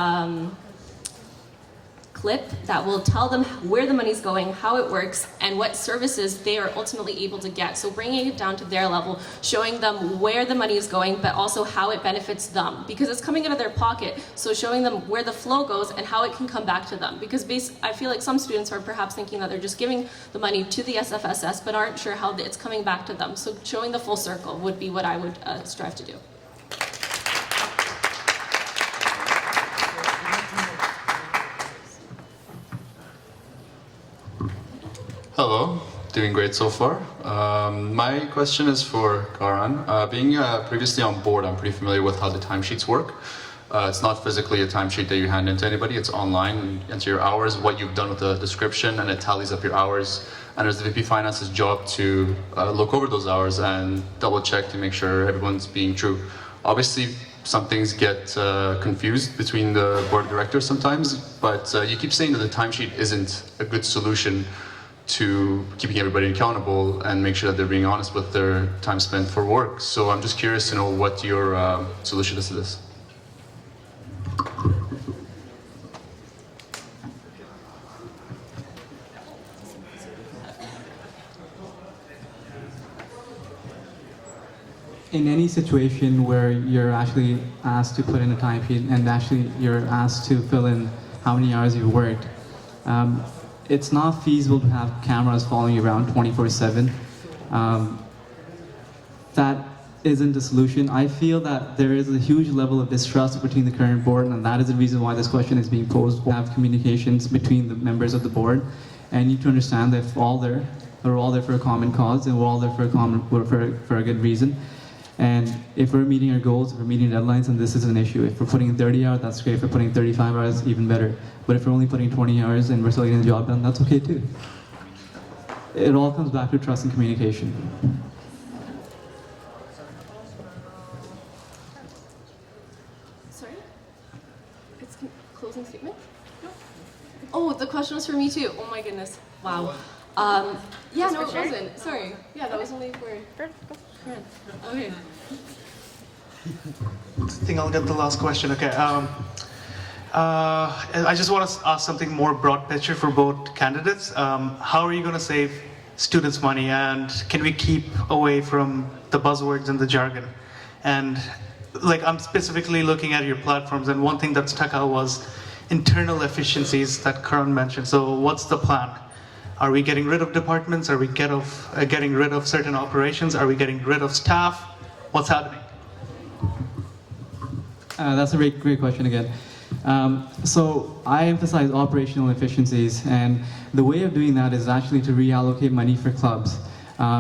clip that will tell them where the money's going, how it works, and what services they are ultimately able to get. So bringing it down to their level, showing them where the money is going, but also how it benefits them, because it's coming out of their pocket. So showing them where the flow goes and how it can come back to them. Because I feel like some students are perhaps thinking that they're just giving the money to the SFSS, but aren't sure how it's coming back to them. So showing the full circle would be what I would strive to do. Hello, doing great so far. My question is for Karan. Being previously on board, I'm pretty familiar with how the timesheets work. It's not physically a timesheet that you hand in to anybody, it's online, you enter your hours, what you've done with the description, and it tallies up your hours. And it's the VP Finance's job to look over those hours and double check to make sure everyone's being true. Obviously, some things get confused between the board of directors sometimes, but you keep saying that the timesheet isn't a good solution to keeping everybody accountable and make sure that they're being honest with their time spent for work. So I'm just curious to know what your solution is to this. In any situation where you're actually asked to put in a timesheet and actually you're asked to fill in how many hours you've worked, it's not feasible to have cameras following you around 24/7. That isn't a solution. I feel that there is a huge level of distrust between the current board, and that is the reason why this question is being posed. We have communications between the members of the board, and you need to understand that we're all there for a common cause, and we're all there for a good reason. And if we're meeting our goals, if we're meeting deadlines, and this is an issue. If we're putting in 30 hours, that's great. If we're putting 35 hours, even better. But if we're only putting 20 hours and we're still getting the job done, that's okay too. It all comes back to trust and communication. Sorry? It's closing statement? No. Oh, the question was for me too. Oh my goodness. Wow. Yeah, no, it wasn't. Sorry. Yeah, that was only for... Okay. I think I'll get the last question. Okay. I just want to ask something more broad picture for both candidates. How are you going to save students money, and can we keep away from the buzzwords and the jargon? And like, I'm specifically looking at your platforms, and one thing that stuck out was internal efficiencies that Karan mentioned. So what's the plan? Are we getting rid of departments? Are we getting rid of certain operations? Are we getting rid of staff? What's happening? That's a great question again. So I emphasize operational efficiencies, and the way of doing that is actually to reallocate money for clubs.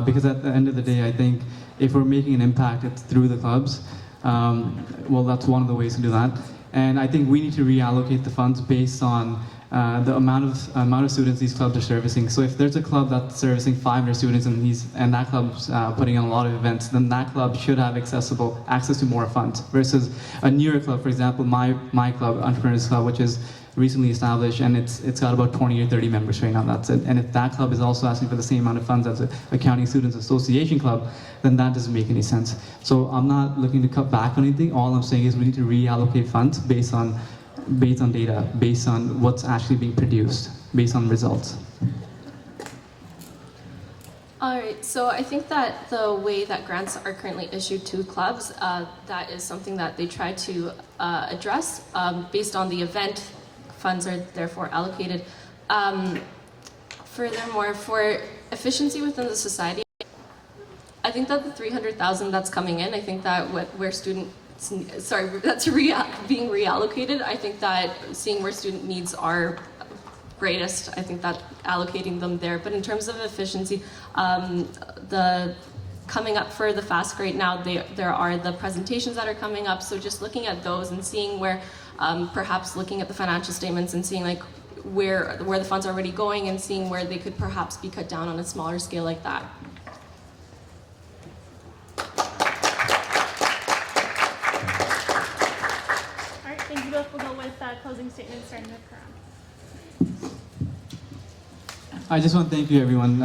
Because at the end of the day, I think if we're making an impact, it's through the clubs. Well, that's one of the ways to do that. And I think we need to reallocate the funds based on the amount of students these clubs are servicing. So if there's a club that's servicing 500 students and that club's putting on a lot of events, then that club should have access to more funds. Versus a newer club, for example, my club, Entrepreneurs Club, which is recently established, and it's got about 20 or 30 members right now. That's it. And if that club is also asking for the same amount of funds as a Accounting Students Association club, then that doesn't make any sense. So I'm not looking to cut back on anything. All I'm saying is we need to reallocate funds based on data, based on what's actually being produced, based on results. All right, so I think that the way that grants are currently issued to clubs, that is something that they try to address based on the event. Funds are therefore allocated. Furthermore, for efficiency within the society, I think that the 300,000 that's coming in, I think that that's being reallocated. I think that seeing where student needs are greatest, I think that allocating them there. But in terms of efficiency, the coming up for the FASC right now, there are the presentations that are coming up. So just looking at those and seeing where, perhaps looking at the financial statements and seeing like where the funds are already going and seeing where they could perhaps be cut down on a smaller scale like that. Thank you both. We'll go with closing statements starting with Karan. I just want to thank you everyone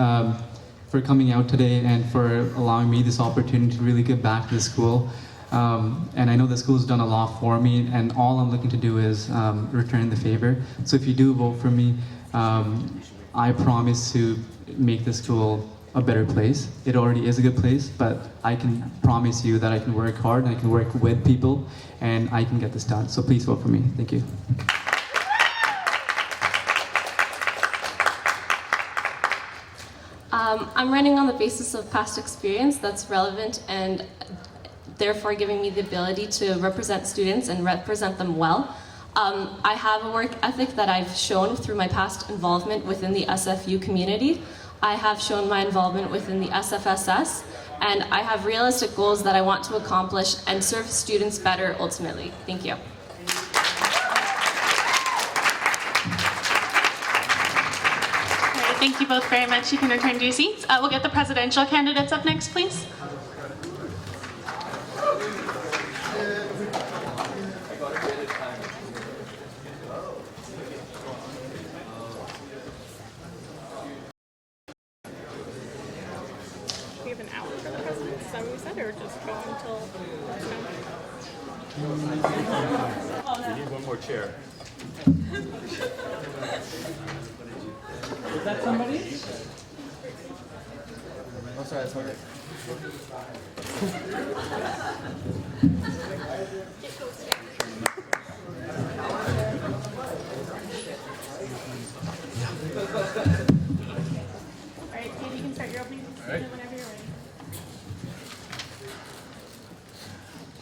for coming out today and for allowing me this opportunity to really give back to the school. And I know the school's done a lot for me, and all I'm looking to do is return the favor. So if you do vote for me, I promise to make the school a better place. It already is a good place, but I can promise you that I can work hard and I can work with people and I can get this done. So please vote for me. Thank you. I'm running on the basis of past experience that's relevant and therefore giving me the ability to represent students and represent them well. I have a work ethic that I've shown through my past involvement within the SFU community. I have shown my involvement within the SFSS, and I have realistic goals that I want to accomplish and serve students better ultimately. Thank you. Thank you both very much. You can return to your seats. We'll get the presidential candidates up next, please. We have an hour for the president. Is that what we said, or just go until? We need one more chair. Is that somebody? Oh, sorry, that's okay. All right, Katie, you can start your opening statement whenever you're ready.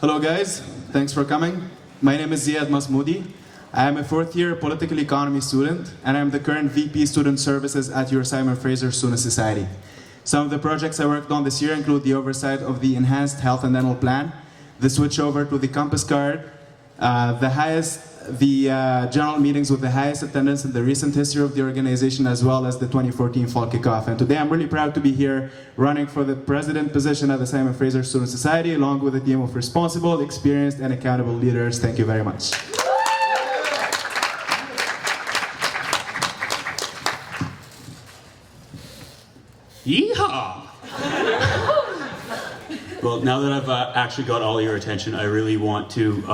Hello guys, thanks for coming. My name is Ziad Masmoudi. I am a fourth-year political economy student, and I am the current VP Student Services at your Simon Fraser Student Society. Some of the projects I worked on this year include the oversight of the Enhanced Health and Dental Plan, the switch over to the Campus Card, the general meetings with the highest attendance in the recent history of the organization, as well as the 2014 Fall Kickoff. And today I'm really proud to be here running for the president position at the Simon Fraser Student Society, along with a team of responsible, experienced, and accountable leaders. Thank you very much. Yeehaw! Well, now that I've actually got all your attention, I really want to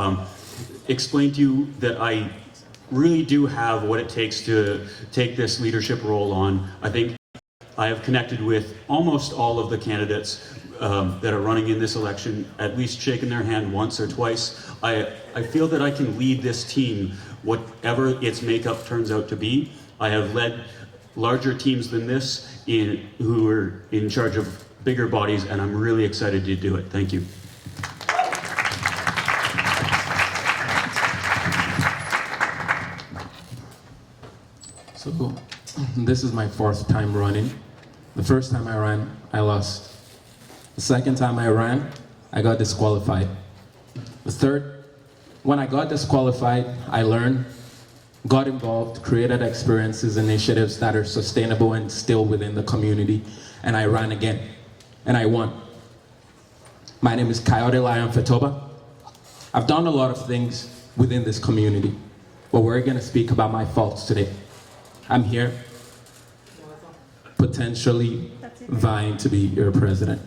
explain to you that I really do have what it takes to take this leadership role on. I think I have connected with almost all of the candidates that are running in this election, at least shaken their hand once or twice. I feel that I can lead this team, whatever its makeup turns out to be. I have led larger teams than this who are in charge of bigger bodies, and I'm really excited to do it. Thank you. So this is my 4th time running. The first time I ran, I lost. The second time I ran, I got disqualified. The third, when I got disqualified, I learned, got involved, created experiences, initiatives that are sustainable and still within the community, and I ran again, and I won. My name is Coyote Lion Fetoba. I've done a lot of things within this community, but we're gonna speak about my faults today. I'm here, potentially vying to be your president.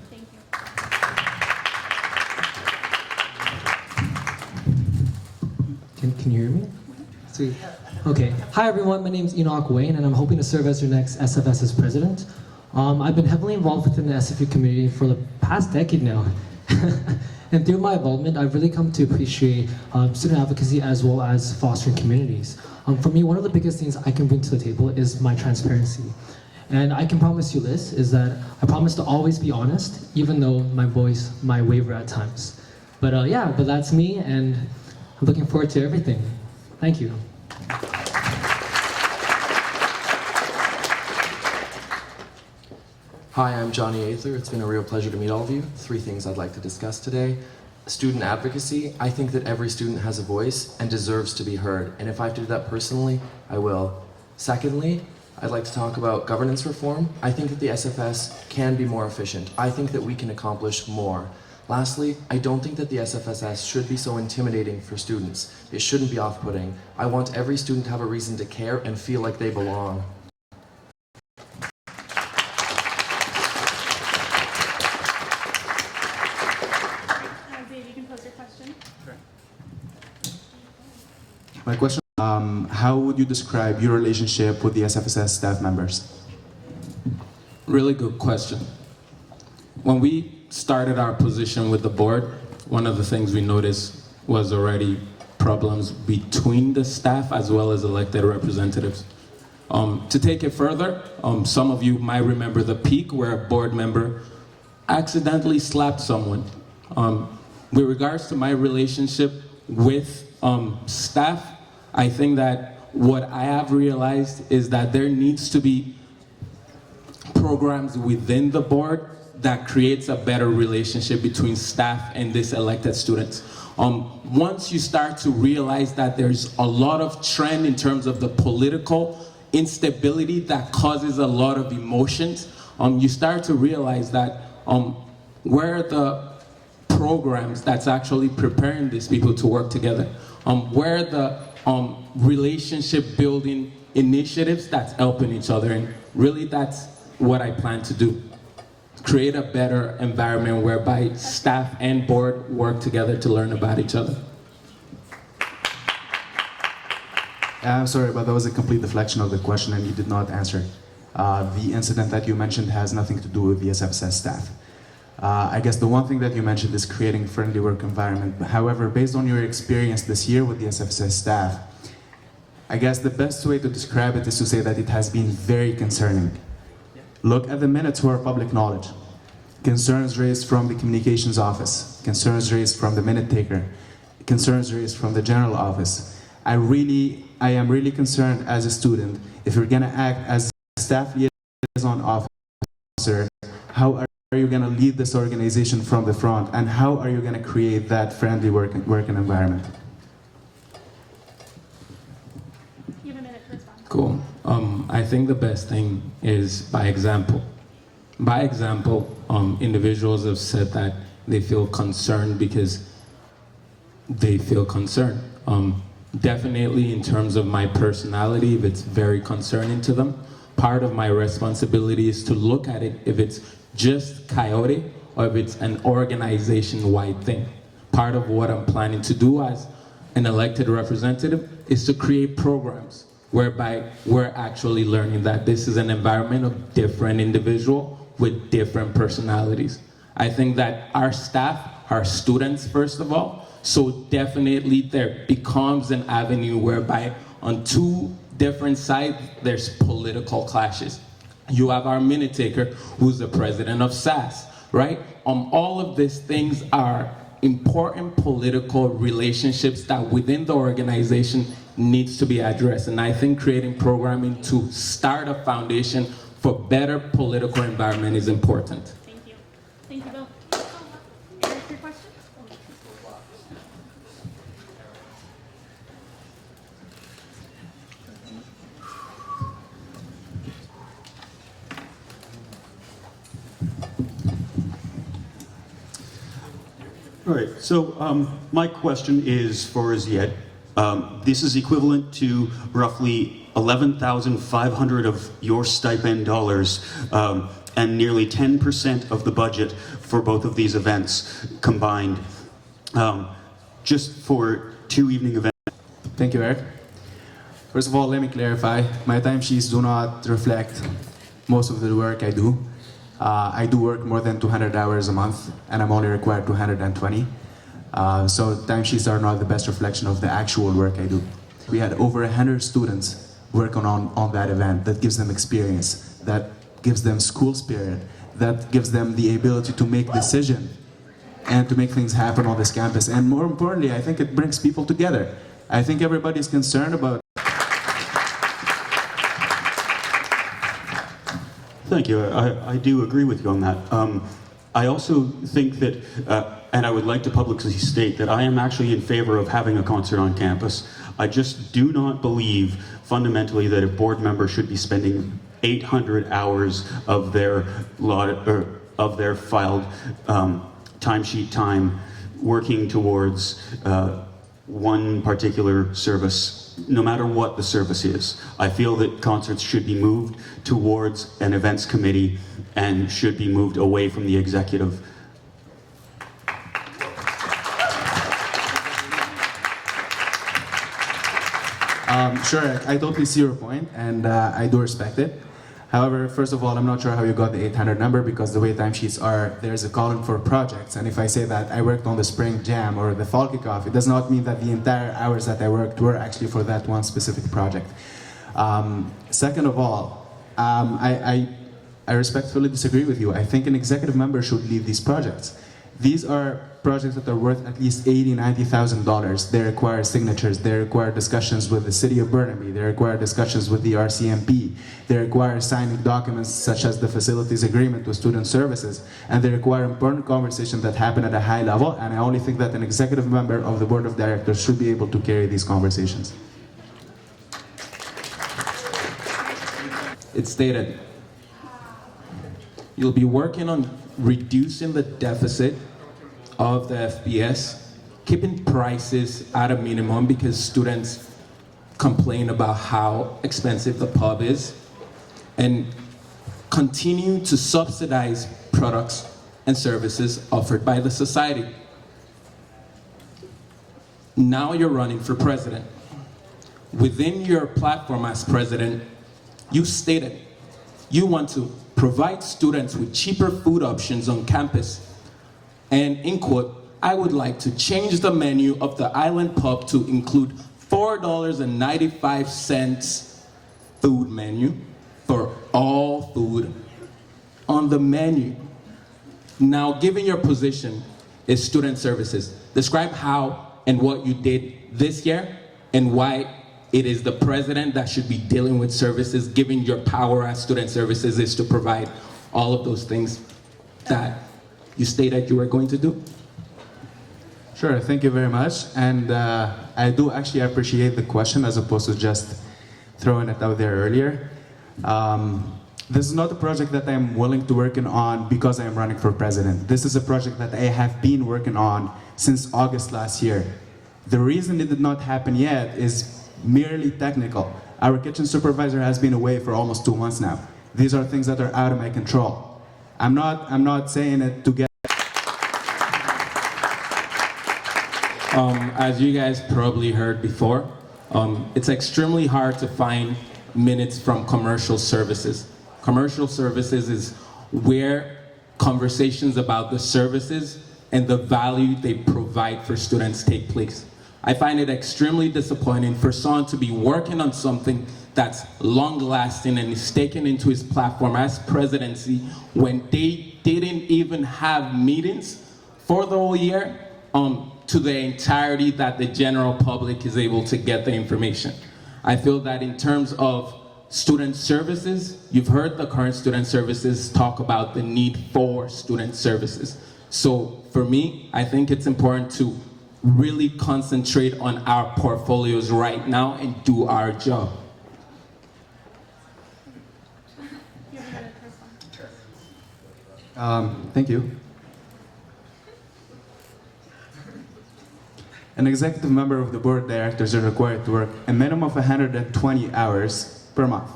Can you hear me? Sweet. Okay. Hi everyone, my name is Enoch Wayne and I'm hoping to serve as your next SFSS president. I've been heavily involved within the SFU community for the past decade now. And through my involvement, I've really come to appreciate student advocacy as well as fostering communities. For me, one of the biggest things I can bring to the table is my transparency. And I can promise you this, is that I promise to always be honest, even though my voice might waver at times. But yeah, but that's me, and I'm looking forward to everything. Thank you. Hi, I'm Johnny Aether. It's been a real pleasure to meet all of you. 3 things I'd like to discuss today. Student advocacy. I think that every student has a voice and deserves to be heard. And if I have to do that personally, I will. Secondly, I'd like to talk about governance reform. I think that the SFS can be more efficient. I think that we can accomplish more. Lastly, I don't think that the SFSS should be so intimidating for students. It shouldn't be off-putting. I want every student to have a reason to care and feel like they belong. Dave, you can pose your question. My question, how would you describe your relationship with the SFSS staff members? Really good question. When we started our position with the board, one of the things we noticed was already problems between the staff as well as elected representatives. To take it further, some of you might remember the peak where a board member accidentally slapped someone. With regards to my relationship with staff, I think that what I have realized is that there needs to be programs within the board that creates a better relationship between staff and these elected students. Once you start to realize that there's a lot of trend in terms of the political instability that causes a lot of emotions, you start to realize that where are the programs that's actually preparing these people to work together? Where are the relationship building initiatives that's helping each other? And really that's what I plan to do. Create a better environment whereby staff and board work together to learn about each other. I'm sorry, but that was a complete deflection of the question and you did not answer. The incident that you mentioned has nothing to do with the SFSS staff. I guess the one thing that you mentioned is creating a friendly work environment. However, based on your experience this year with the SFSS staff, I guess the best way to describe it is to say that it has been very concerning. Look at the minutes for public knowledge. Concerns raised from the communications office, concerns raised from the minute taker, concerns raised from the general office. I am really concerned as a student, if you're gonna act as staff liaison officer, how are you gonna lead this organization from the front, and how are you gonna create that friendly working environment? You have a minute to respond. Cool. I think the best thing is by example. By example, individuals have said that they feel concerned because they feel concerned. Definitely in terms of my personality, if it's very concerning to them, part of my responsibility is to look at it if it's just Coyote or if it's an organization-wide thing. Part of what I'm planning to do as an elected representative is to create programs whereby we're actually learning that this is an environment of different individuals with different personalities. I think that our staff, our students, first of all, so definitely there becomes an avenue whereby on 2 different sides, there's political clashes. You have our minute taker, who's the president of SAS, right? All of these things are important political relationships that within the organization needs to be addressed. And I think creating programming to start a foundation for better political environment is important. Thank you. Thank you, Bill. Eric, your question? All right, so my question is for Ziad. This is equivalent to roughly 11,500 of your stipend dollars and nearly 10% of the budget for both of these events combined, just for 2 evening events. Thank you, Eric. First of all, let me clarify. My timesheets do not reflect most of the work I do. I do work more than 200 hours a month, and I'm only required 220. So timesheets are not the best reflection of the actual work I do. We had over 100 students working on that event. That gives them experience, that gives them school spirit, that gives them the ability to make decisions and to make things happen on this campus. And more importantly, I think it brings people together. I think everybody's concerned about. Thank you. I do agree with you on that. I also think that, and I would like to publicly state that I am actually in favor of having a concert on campus. I just do not believe fundamentally that a board member should be spending 800 hours of their filed timesheet time working towards one particular service, no matter what the service is. I feel that concerts should be moved towards an events committee and should be moved away from the executive. Sure, I totally see your point, and I do respect it. However, first of all, I'm not sure how you got the 800 number, because the way timesheets are, there's a column for projects, and if I say that I worked on the spring jam or the fall kickoff, it does not mean that the entire hours that I worked were actually for that one specific project. Second of all, I respectfully disagree with you. I think an executive member should lead these projects. These are projects that are worth at least $80,000, $90,000. They require signatures, they require discussions with the city of Burnaby, they require discussions with the RCMP, they require signing documents such as the facilities agreement with student services, and they require important conversations that happen at a high level, and I only think that an executive member of the board of directors should be able to carry these conversations. It's stated, you'll be working on reducing the deficit of the FBS, keeping prices at a minimum because students complain about how expensive the pub is, and continue to subsidize products and services offered by the society. Now you're running for president. Within your platform as president, you stated you want to provide students with cheaper food options on campus. And in quote, I would like to change the menu of the Island Pub to include $4.95 food menu for all food on the menu. Now, given your position is student services, describe how and what you did this year and why it is the president that should be dealing with services, given your power as student services is to provide all of those things that you stated you were going to do. Sure, thank you very much. And I do actually appreciate the question as opposed to just throwing it out there earlier. This is not a project that I'm willing to work on because I am running for president. This is a project that I have been working on since August last year. The reason it did not happen yet is merely technical. Our kitchen supervisor has been away for almost 2 months now. These are things that are out of my control. I'm not saying it to get. As you guys probably heard before, it's extremely hard to find minutes from commercial services. Commercial services is where conversations about the services and the value they provide for students take place. I find it extremely disappointing for someone to be working on something that's long-lasting and is taken into his platform as presidency when they didn't even have meetings for the whole year to the entirety that the general public is able to get the information. I feel that in terms of student services, you've heard the current student services talk about the need for student services. So for me, I think it's important to really concentrate on our portfolios right now and do our job. Thank you. An executive member of the board of directors is required to work a minimum of 120 hours per month.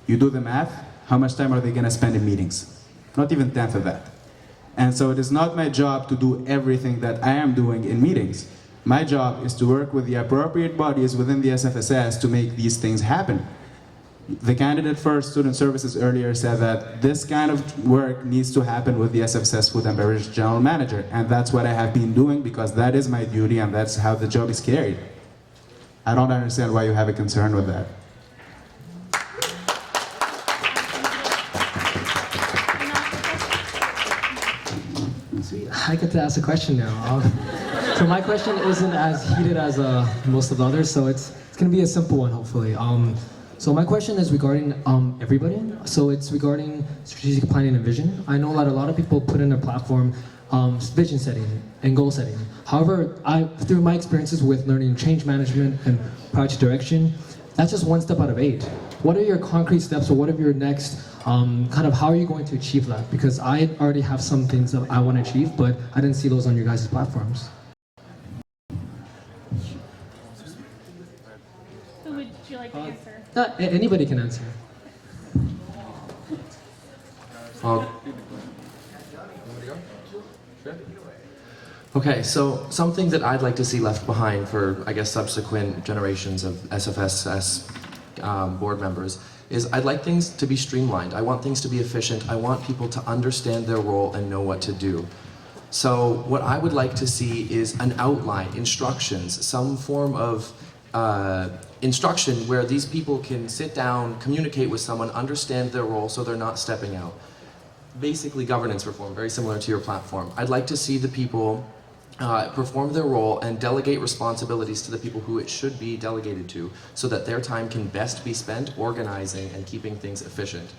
You do the math, how much time are they going to spend in meetings? Not even 1/10 of that. And so it is not my job to do everything that I am doing in meetings. My job is to work with the appropriate bodies within the SFSS to make these things happen. The candidate for student services earlier said that this kind of work needs to happen with the SFSS Food and Beverage General Manager, and that's what I have been doing because that is my duty and that's how the job is carried. I don't understand why you have a concern with that. Sweet. I get to ask a question now. So my question isn't as heated as most of the others, so it's going to be a simple one, hopefully. So my question is regarding everybody. So it's regarding strategic planning and vision. I know that a lot of people put in their platform vision setting and goal setting. However, through my experiences with learning change management and project direction, that's just one step out of 8. What are your concrete steps, or what are your next kind of how are you going to achieve that? Because I already have some things that I want to achieve, but I didn't see those on your guys' platforms. Who would you like to answer? Anybody can answer. Okay, so something that I'd like to see left behind for, I guess, subsequent generations of SFSS board members is I'd like things to be streamlined. I want things to be efficient. I want people to understand their role and know what to do. So what I would like to see is an outline, instructions, some form of instruction where these people can sit down, communicate with someone, understand their role so they're not stepping out. Basically governance reform, very similar to your platform. I'd like to see the people perform their role and delegate responsibilities to the people who it should be delegated to so that their time can best be spent organizing and keeping things efficient.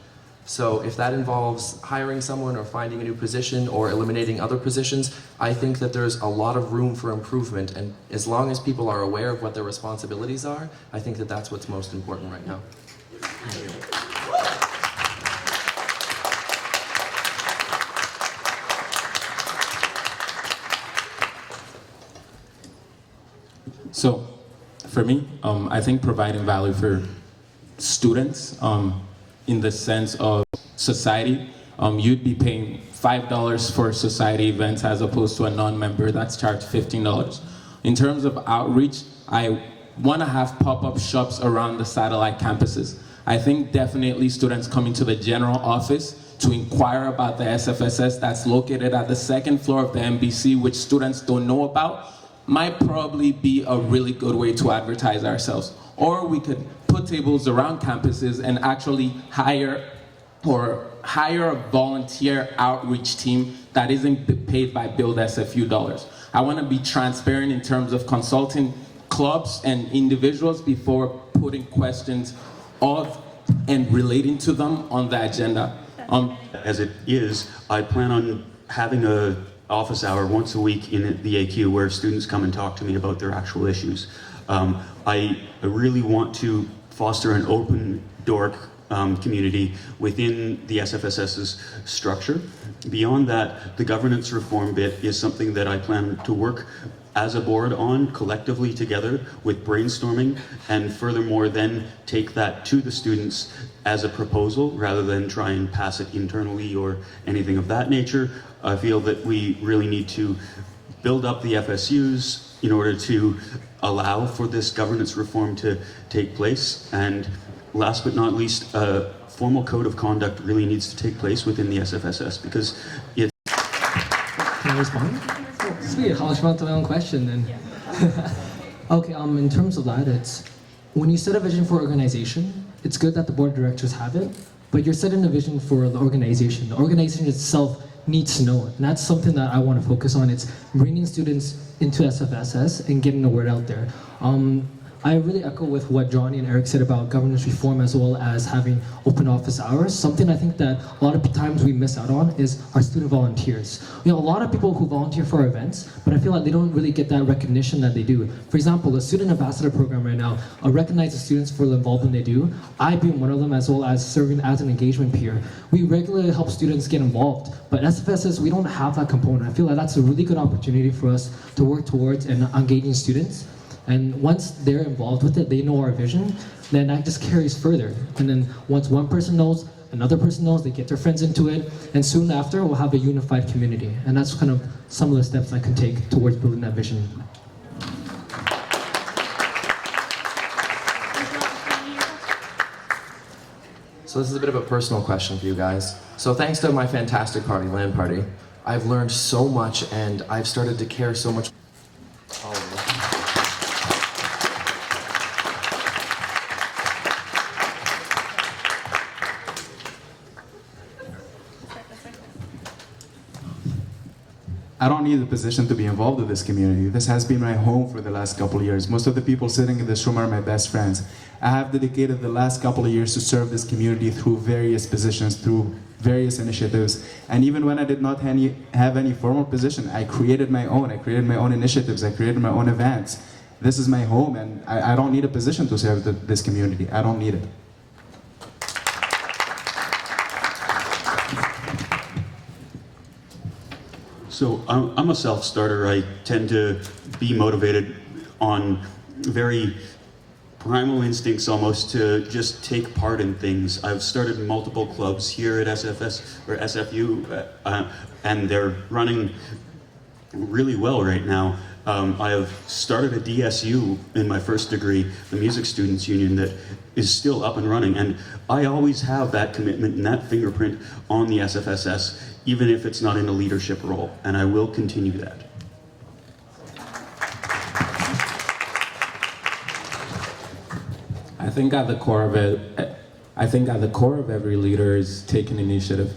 So if that involves hiring someone or finding a new position or eliminating other positions, I think that there's a lot of room for improvement, and as long as people are aware of what their responsibilities are, I think that that's what's most important right now. So, for me, I think providing value for students in the sense of society, you'd be paying $5 for society events as opposed to a non-member that's charged $15. In terms of outreach, I want to have pop-up shops around the satellite campuses. I think definitely students coming to the general office to inquire about the SFSS that's located at the 2nd floor of the MBC, which students don't know about, might probably be a really good way to advertise ourselves. Or we could put tables around campuses and actually hire a volunteer outreach team that isn't paid by billed SFU dollars. I want to be transparent in terms of consulting clubs and individuals before putting questions of and relating to them on the agenda. As it is, I plan on having a office hour once a week in the AQ where students come and talk to me about their actual issues. I really want to foster an open door community within the SFSS's structure. Beyond that, the governance reform bit is something that I plan to work as a board on collectively together with brainstorming, and furthermore then take that to the students as a proposal rather than try and pass it internally or anything of that nature. I feel that we really need to build up the FSUs in order to allow for this governance reform to take place. And last but not least, a formal code of conduct really needs to take place within the SFSS because it... Can I respond? Sweet, I'll respond to my own question then. Okay, in terms of that, when you set a vision for organization, it's good that the board of directors have it, but you're setting a vision for the organization. The organization itself needs to know it, and that's something that I want to focus on. It's bringing students into SFSS and getting the word out there. I really echo with what Johnny and Eric said about governance reform, as well as having open office hours. Something I think that a lot of times we miss out on is our student volunteers. We have a lot of people who volunteer for our events, but I feel like they don't really get that recognition that they do. For example, the student ambassador program right now recognizes students for the involvement they do. I being one of them, as well as serving as an engagement peer. We regularly help students get involved, but SFSS, we don't have that component. I feel like that's a really good opportunity for us to work towards and engaging students. And once they're involved with it, they know our vision, then that just carries further. And then once one person knows, another person knows, they get their friends into it, and soon after we'll have a unified community. And that's kind of some of the steps I can take towards building that vision. So this is a bit of a personal question for you guys. So thanks to my fantastic party, LAN party, I've learned so much and I've started to care so much. I don't need a position to be involved with this community. This has been my home for the last couple of years. Most of the people sitting in this room are my best friends. I have dedicated the last couple of years to serve this community through various positions, through various initiatives. And even when I did not have any formal position, I created my own. I created my own initiatives. I created my own events. This is my home, and I don't need a position to serve this community. I don't need it. So I'm a self-starter. I tend to be motivated on very primal instincts almost to just take part in things. I've started multiple clubs here at SFS or SFU, and they're running really well right now. I have started a DSU in my first degree, the Music Students Union, that is still up and running. And I always have that commitment and that fingerprint on the SFSS, even if it's not in a leadership role, and I will continue that. I think at the core of it, every leader is taking initiative.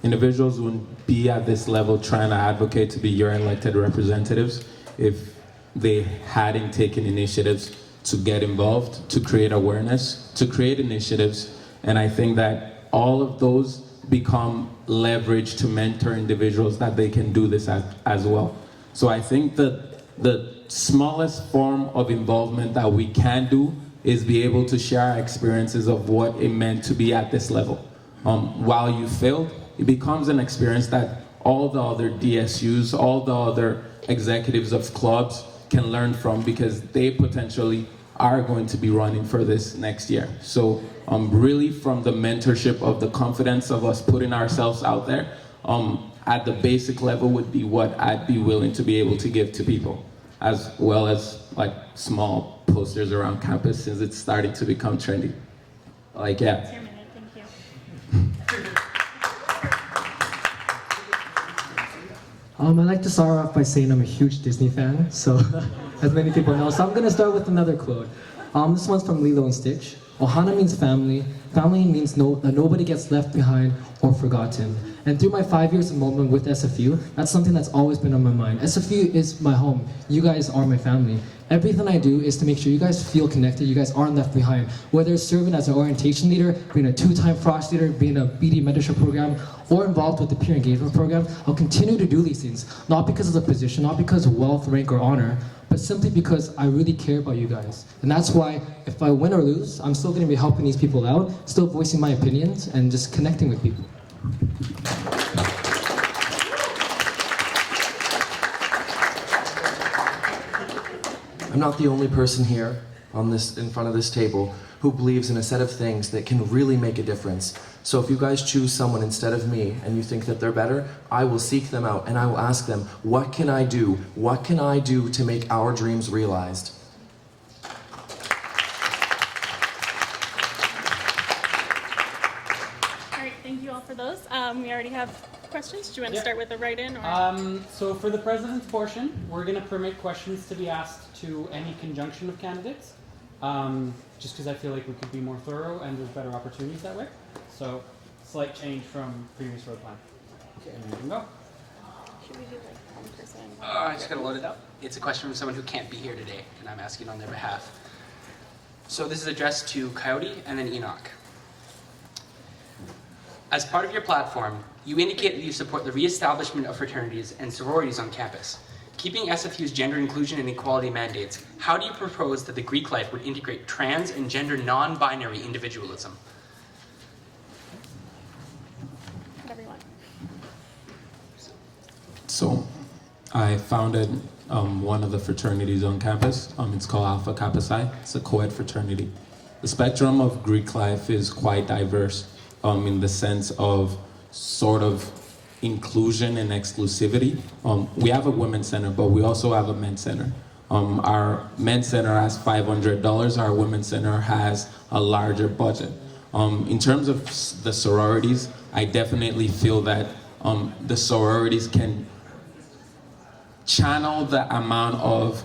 Individuals wouldn't be at this level trying to advocate to be your elected representatives if they hadn't taken initiatives to get involved, to create awareness, to create initiatives. And I think that all of those become leverage to mentor individuals that they can do this as well. So I think that the smallest form of involvement that we can do is be able to share our experiences of what it meant to be at this level. While you failed, it becomes an experience that all the other DSUs, all the other executives of clubs can learn from, because they potentially are going to be running for this next year. So really from the mentorship of the confidence of us putting ourselves out there, at the basic level would be what I'd be willing to be able to give to people, as well as like small posters around campus, since it's starting to become trendy. Like, yeah. I'd like to start off by saying I'm a huge Disney fan, so as many people know. So I'm going to start with another quote. This one's from Lilo and Stitch. Ohana means family. Family means that nobody gets left behind or forgotten. And through my 5 years involvement with SFU, that's something that's always been on my mind. SFU is my home. You guys are my family. Everything I do is to make sure you guys feel connected, you guys aren't left behind. Whether it's serving as an orientation leader, being a 2-time Frost leader, being a BD mentorship program, or involved with the peer engagement program, I'll continue to do these things. Not because of the position, not because of wealth, rank, or honor, but simply because I really care about you guys. And that's why, if I win or lose, I'm still gonna be helping these people out, still voicing my opinions, and just connecting with people. I'm not the only person here in front of this table who believes in a set of things that can really make a difference. So if you guys choose someone instead of me and you think that they're better, I will seek them out and I will ask them, what can I do? What can I do to make our dreams realized? All right, thank you all for those. We already have questions. Do you want to start with the write-in? So for the president's portion, we're going to permit questions to be asked to any conjunction of candidates. just because I feel like we could be more thorough and there's better opportunities that way. So, slight change from previous road plan. Okay, and you can go. Should we do like one person? I just gotta load it up. It's a question from someone who can't be here today, and I'm asking on their behalf. So this is addressed to Coyote and then Enoch. As part of your platform, you indicate that you support the re-establishment of fraternities and sororities on campus. Keeping SFU's gender inclusion and equality mandates, how do you propose that the Greek life would integrate trans and gender non-binary individualism? Everyone. So, I founded one of the fraternities on campus. It's called Alpha Kappa Psi. It's a co-ed fraternity. The spectrum of Greek life is quite diverse in the sense of sort of inclusion and exclusivity. We have a women's center, but we also have a men's center. Our men's center has $500. Our women's center has a larger budget. In terms of the sororities, I definitely feel that the sororities can channel the amount of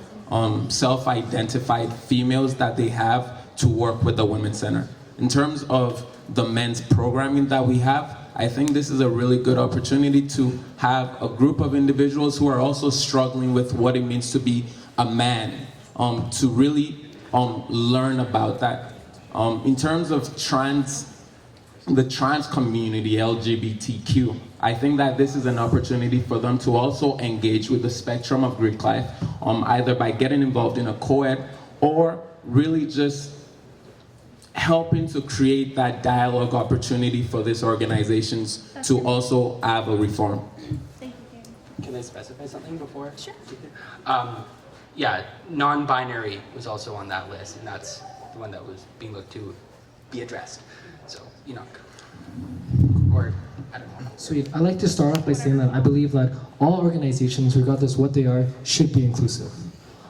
self-identified females that they have to work with the women's center. In terms of the men's programming that we have, I think this is a really good opportunity to have a group of individuals who are also struggling with what it means to be a man, to really learn about that. In terms of the trans community, LGBTQ, I think that this is an opportunity for them to also engage with the spectrum of Greek life, either by getting involved in a co-ed or really just helping to create that dialogue opportunity for these organizations to also have a reform. Thank you. Can I specify something before? Sure. Yeah, non-binary was also on that list, and that's the one that was being looked to be addressed. So, Enoch. Or, I don't know. Sweet. I'd like to start off by saying that I believe that all organizations, regardless what they are, should be inclusive.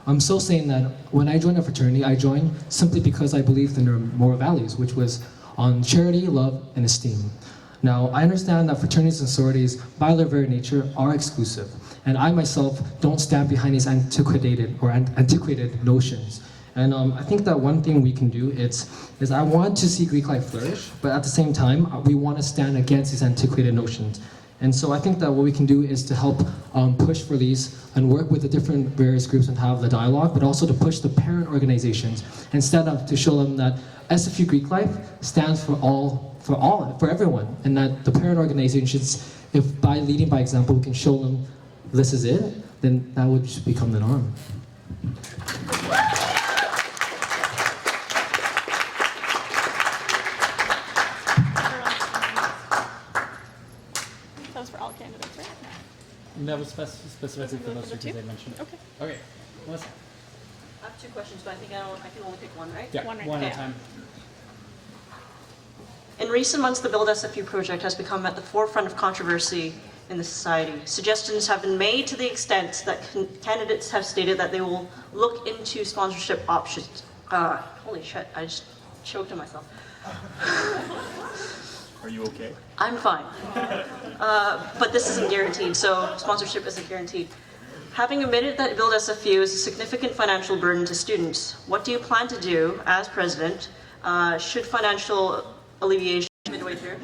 I'm so saying that when I joined a fraternity, I joined simply because I believed in their moral values, which was on charity, love, and esteem. Now, I understand that fraternities and sororities, by their very nature, are exclusive. And I myself don't stand behind these antiquated notions. And I think that one thing we can do is I want to see Greek life flourish, but at the same time, we want to stand against these antiquated notions. And so I think that what we can do is to help push for these and work with the different various groups and have the dialogue, but also to push the parent organizations instead of to show them that SFU Greek Life stands for everyone, and that the parent organizations, if by leading by example, we can show them this is it, then that would just become the norm. That was for all candidates, right? That was specifically for those two because I mentioned it. Okay. Okay, Melissa. I have two questions, but I think I can only pick one, right? Yeah, one at a time. In recent months, the Build SFU project has become at the forefront of controversy in the society. Suggestions have been made to the extent that candidates have stated that they will look into sponsorship options. Holy shit, I just choked on myself. Are you okay? I'm fine. But this isn't guaranteed, so sponsorship isn't guaranteed. Having admitted that Build SFU is a significant financial burden to students, what do you plan to do as president should financial alleviation midway through?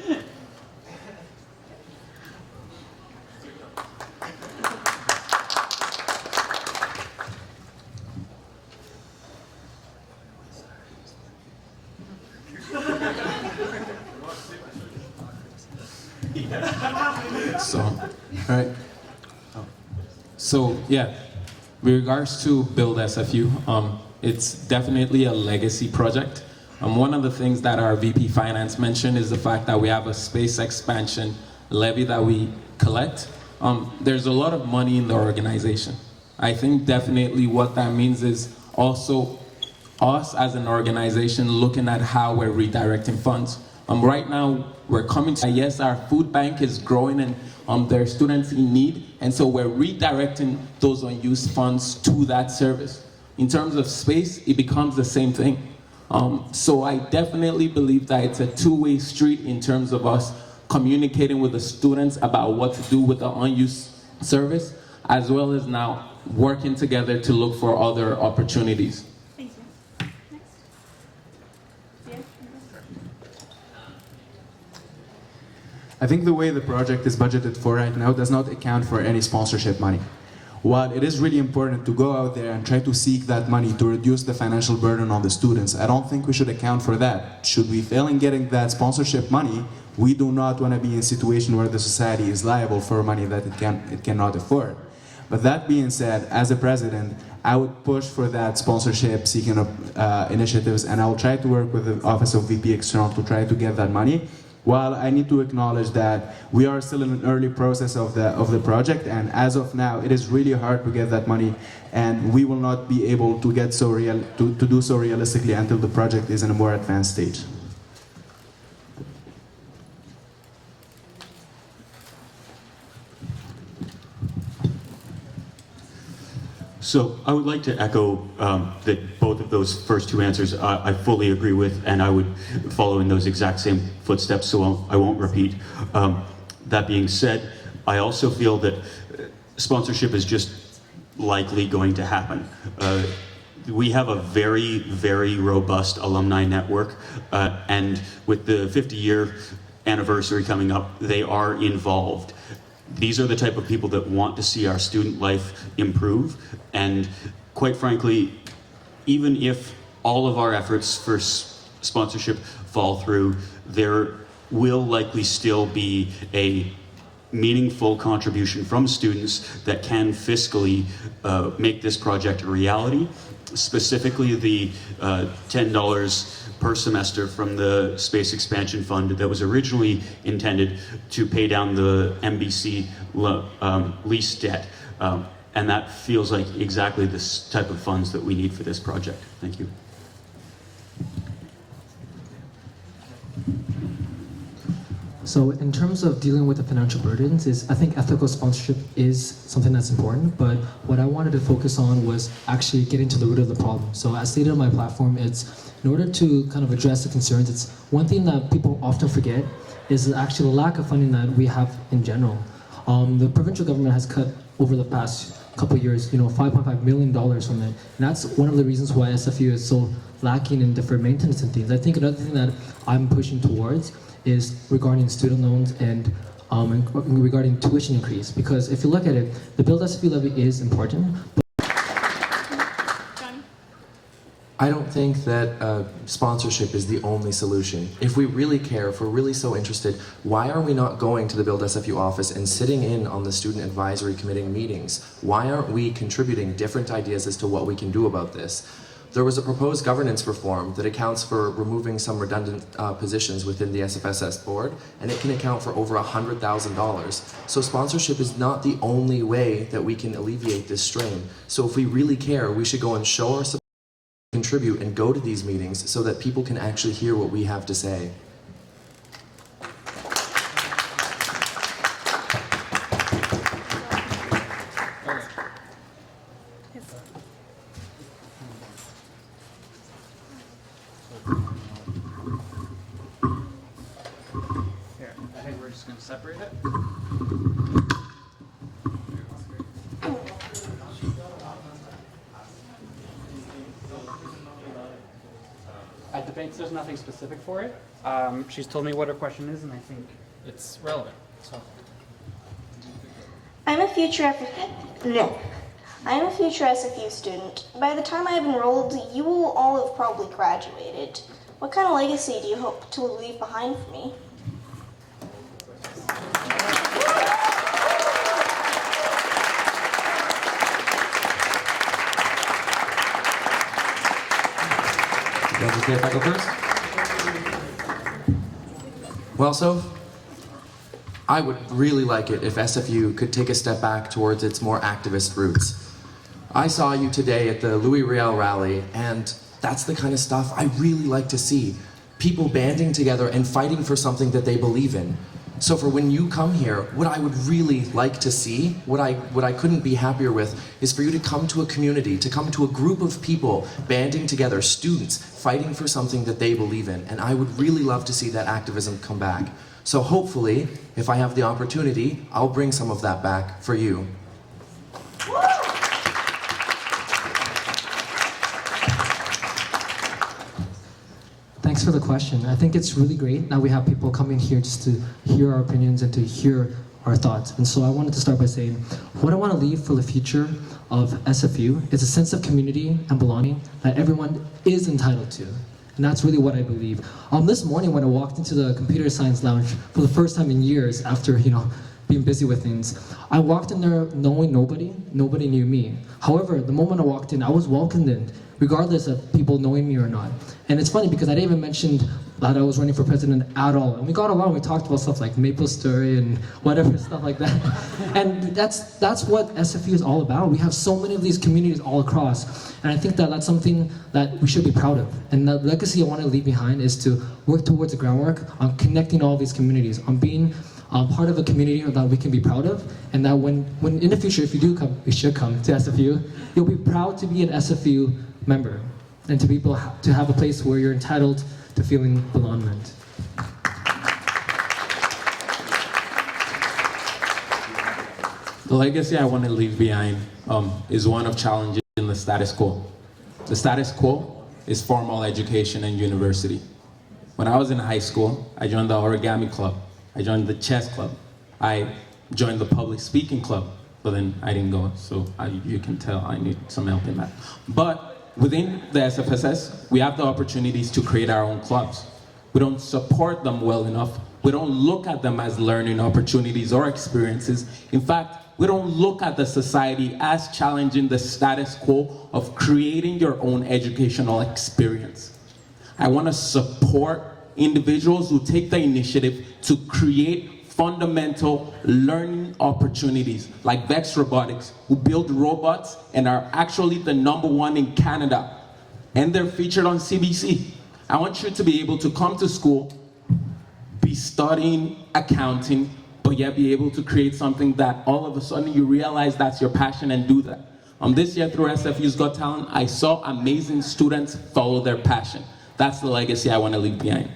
So, all right. So, yeah, with regards to Build SFU, it's definitely a legacy project. One of the things that our VP Finance mentioned is the fact that we have a space expansion levy that we collect. There's a lot of money in the organization. I think definitely what that means is also us as an organization looking at how we're redirecting funds. Right now, we're coming to, yes, our food bank is growing and there are students in need, and so we're redirecting those unused funds to that service. In terms of space, it becomes the same thing. So I definitely believe that it's a two-way street in terms of us communicating with the students about what to do with the unused service, as well as now working together to look for other opportunities. Thank you. Next. I think the way the project is budgeted for right now does not account for any sponsorship money. While it is really important to go out there and try to seek that money to reduce the financial burden on the students, I don't think we should account for that. Should we fail in getting that sponsorship money, we do not want to be in a situation where the society is liable for money that it cannot afford. But that being said, as a president, I would push for that sponsorship seeking initiatives, and I will try to work with the Office of VP External to try to get that money. While I need to acknowledge that we are still in an early process of the project, and as of now, it is really hard to get that money, and we will not be able to get to do so realistically until the project is in a more advanced stage. So I would like to echo that both of those first two answers I fully agree with, and I would follow in those exact same footsteps, so I won't repeat. That being said, I also feel that sponsorship is just likely going to happen. We have a very, very robust alumni network, and with the 50-year anniversary coming up, they are involved. These are the type of people that want to see our student life improve, and quite frankly, even if all of our efforts for sponsorship fall through, there will likely still be a meaningful contribution from students that can fiscally make this project a reality. Specifically, the $10 per semester from the Space Expansion Fund that was originally intended to pay down the MBC lease debt. And that feels like exactly this type of funds that we need for this project. Thank you. So in terms of dealing with the financial burdens, I think ethical sponsorship is something that's important, but what I wanted to focus on was actually getting to the root of the problem. So as stated on my platform, it's in order to kind of address the concerns, it's one thing that people often forget is actually the lack of funding that we have in general. The provincial government has cut over the past couple of years, $5.5 million from it. And that's one of the reasons why SFU is so lacking in deferred maintenance and things. I think another thing that I'm pushing towards is regarding student loans and regarding tuition increase. Because if you look at it, the build SFU levy is important. I don't think that sponsorship is the only solution. If we really care, if we're really so interested, why are we not going to the Build SFU office and sitting in on the Student Advisory Committee meetings? Why aren't we contributing different ideas as to what we can do about this? There was a proposed governance reform that accounts for removing some redundant positions within the SFSS board, and it can account for over $100,000. So sponsorship is not the only way that we can alleviate this strain. So if we really care, we should go and show our support, contribute, and go to these meetings so that people can actually hear what we have to say. Here, I think we're just going to separate it. At debates, there's nothing specific for it. She's told me what her question is, and I think it's relevant. So. I'm a future SFU student. By the time I have enrolled, you will all have probably graduated. What kind of legacy do you hope to leave behind for me? That's okay if I go first? Well, so I would really like it if SFU could take a step back towards its more activist roots. I saw you today at the Louis Riel rally, and that's the kind of stuff I really like to see. People banding together and fighting for something that they believe in. So for when you come here, what I would really like to see, what I couldn't be happier with, is for you to come to a community, to come to a group of people banding together, students, fighting for something that they believe in. And I would really love to see that activism come back. So hopefully, if I have the opportunity, I'll bring some of that back for you. thanks for the question. I think it's really great that we have people coming here just to hear our opinions and to hear our thoughts. And so I wanted to start by saying, what I want to leave for the future of SFU is a sense of community and belonging that everyone is entitled to. And that's really what I believe. This morning when I walked into the computer science lounge for the first time in years after, being busy with things, I walked in there knowing nobody knew me. However, the moment I walked in, I was welcomed in, regardless of people knowing me or not. And it's funny because I didn't even mention that I was running for president at all. And we got along, we talked about stuff like Maple Story and whatever, stuff like that. And that's what SFU is all about. We have so many of these communities all across. And I think that that's something that we should be proud of. And the legacy I want to leave behind is to work towards the groundwork on connecting all these communities, on being part of a community that we can be proud of, and that when in the future, if you do come, you should come to SFU, you'll be proud to be an SFU member, and to be able to have a place where you're entitled to feeling belongment. The legacy I want to leave behind is one of challenging the status quo. The status quo is formal education and university. When I was in high school, I joined the origami club. I joined the chess club. I joined the public speaking club, but then I didn't go, so you can tell I need some help in that. But within the SFSS, we have the opportunities to create our own clubs. We don't support them well enough. We don't look at them as learning opportunities or experiences. In fact, we don't look at the society as challenging the status quo of creating your own educational experience. I want to support individuals who take the initiative to create fundamental learning opportunities, like Vex Robotics, who build robots and are actually the #1 in Canada. And they're featured on CBC. I want you to be able to come to school, be studying accounting, but yet be able to create something that all of a sudden you realize that's your passion and do that. This year through SFU's Got Talent, I saw amazing students follow their passion. That's the legacy I want to leave behind.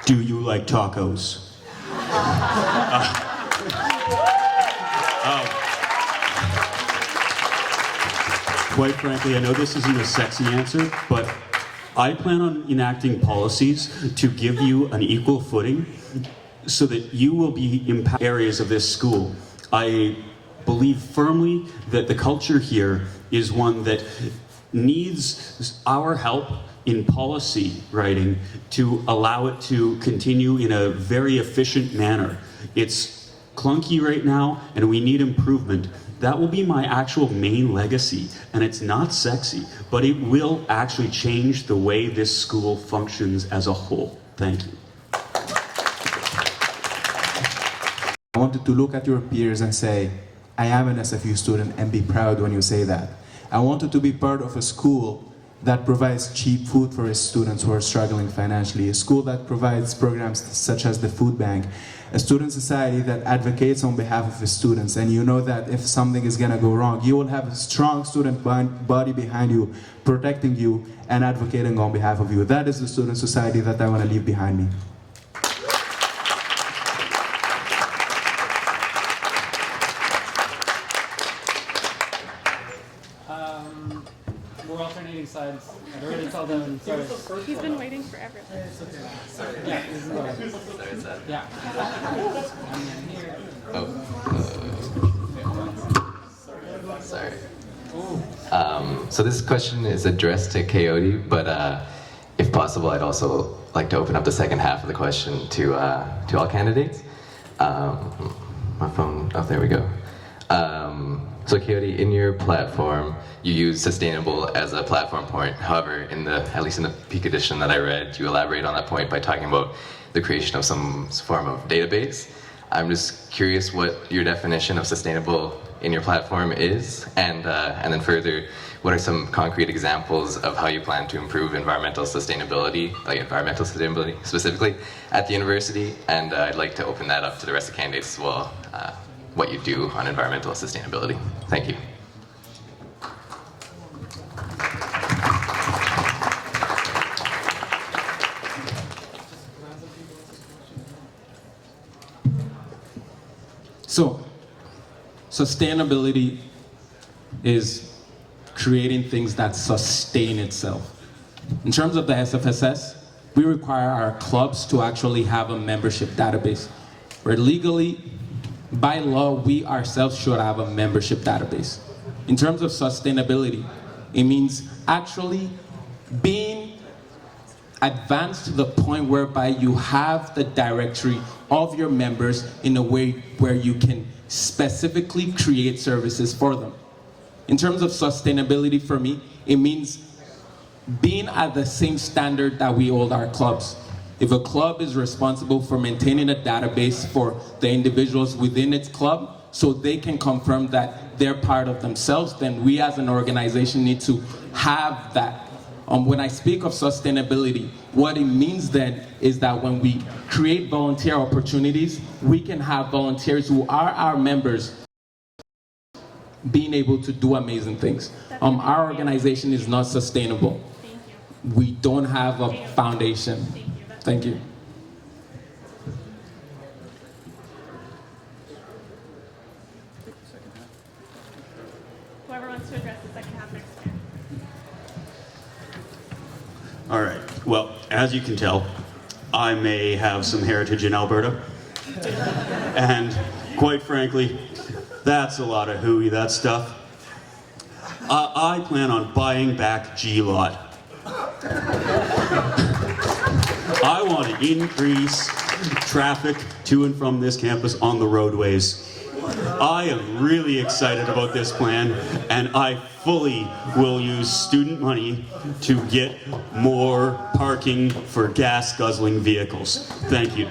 Do you like tacos? Quite frankly, I know this isn't a sexy answer, but I plan on enacting policies to give you an equal footing so that you will be impacted areas of this school. I believe firmly that the culture here is one that needs our help in policy writing to allow it to continue in a very efficient manner. It's clunky right now and we need improvement. That will be my actual main legacy, and it's not sexy, but it will actually change the way this school functions as a whole. Thank you. I wanted to look at your peers and say, I am an SFU student, and be proud when you say that. I wanted to be part of a school that provides cheap food for its students who are struggling financially, a school that provides programs such as the food bank, a student society that advocates on behalf of its students, and you know that if something is gonna go wrong, you will have a strong student body behind you, protecting you and advocating on behalf of you. That is the student society that I want to leave behind me. We're alternating sides. I'd already told them. Sorry. He's been waiting forever. Sorry. Yeah. Yeah. Sorry. So this question is addressed to Coyote, but if possible, I'd also like to open up the second half of the question to all candidates. My phone. Oh, there we go. So Coyote, in your platform, you use sustainable as a platform point. However, at least in the peak edition that I read, you elaborate on that point by talking about the creation of some form of database. I'm just curious what your definition of sustainable in your platform is, and then further, what are some concrete examples of how you plan to improve environmental sustainability specifically at the university? And I'd like to open that up to the rest of the candidates as well. What you do on environmental sustainability. Thank you. So, sustainability is creating things that sustain itself. In terms of the SFSS, we require our clubs to actually have a membership database, where legally, by law, we ourselves should have a membership database. In terms of sustainability, it means actually being advanced to the point whereby you have the directory of your members in a way where you can specifically create services for them. In terms of sustainability for me, it means being at the same standard that we hold our clubs. If a club is responsible for maintaining a database for the individuals within its club so they can confirm that they're part of themselves, then we as an organization need to have that. When I speak of sustainability, what it means then is that when we create volunteer opportunities, we can have volunteers who are our members being able to do amazing things. Our organization is not sustainable. We don't have a foundation. Thank you. Whoever wants to address the second half next. All right. Well, as you can tell, I may have some heritage in Alberta. And quite frankly, that's a lot of hooey, that stuff. I plan on buying back G-Lot. I want to increase traffic to and from this campus on the roadways. I am really excited about this plan, and I fully will use student money to get more parking for gas-guzzling vehicles. Thank you.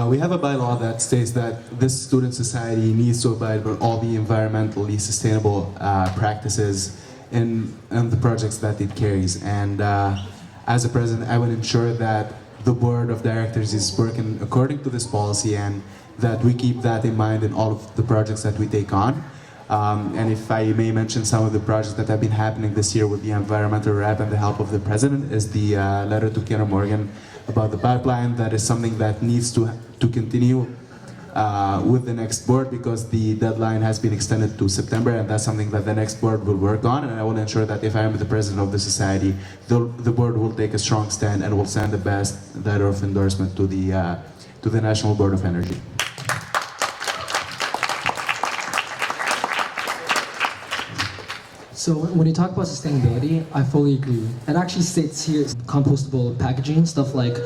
We have a bylaw that states that this student society needs to abide by all the environmentally sustainable practices in the projects that it carries. And as a president, I will ensure that the board of directors is working according to this policy and that we keep that in mind in all of the projects that we take on. And if I may mention some of the projects that have been happening this year with the environmental rep and the help of the president is the letter to Kenner Morgan about the pipeline. That is something that needs to continue with the next board because the deadline has been extended to September, and that's something that the next board will work on. And I will ensure that if I am the president of the society, the board will take a strong stand and will send the best letter of endorsement to the National Board of Energy. So when you talk about sustainability, I fully agree. It actually states here compostable packaging, stuff like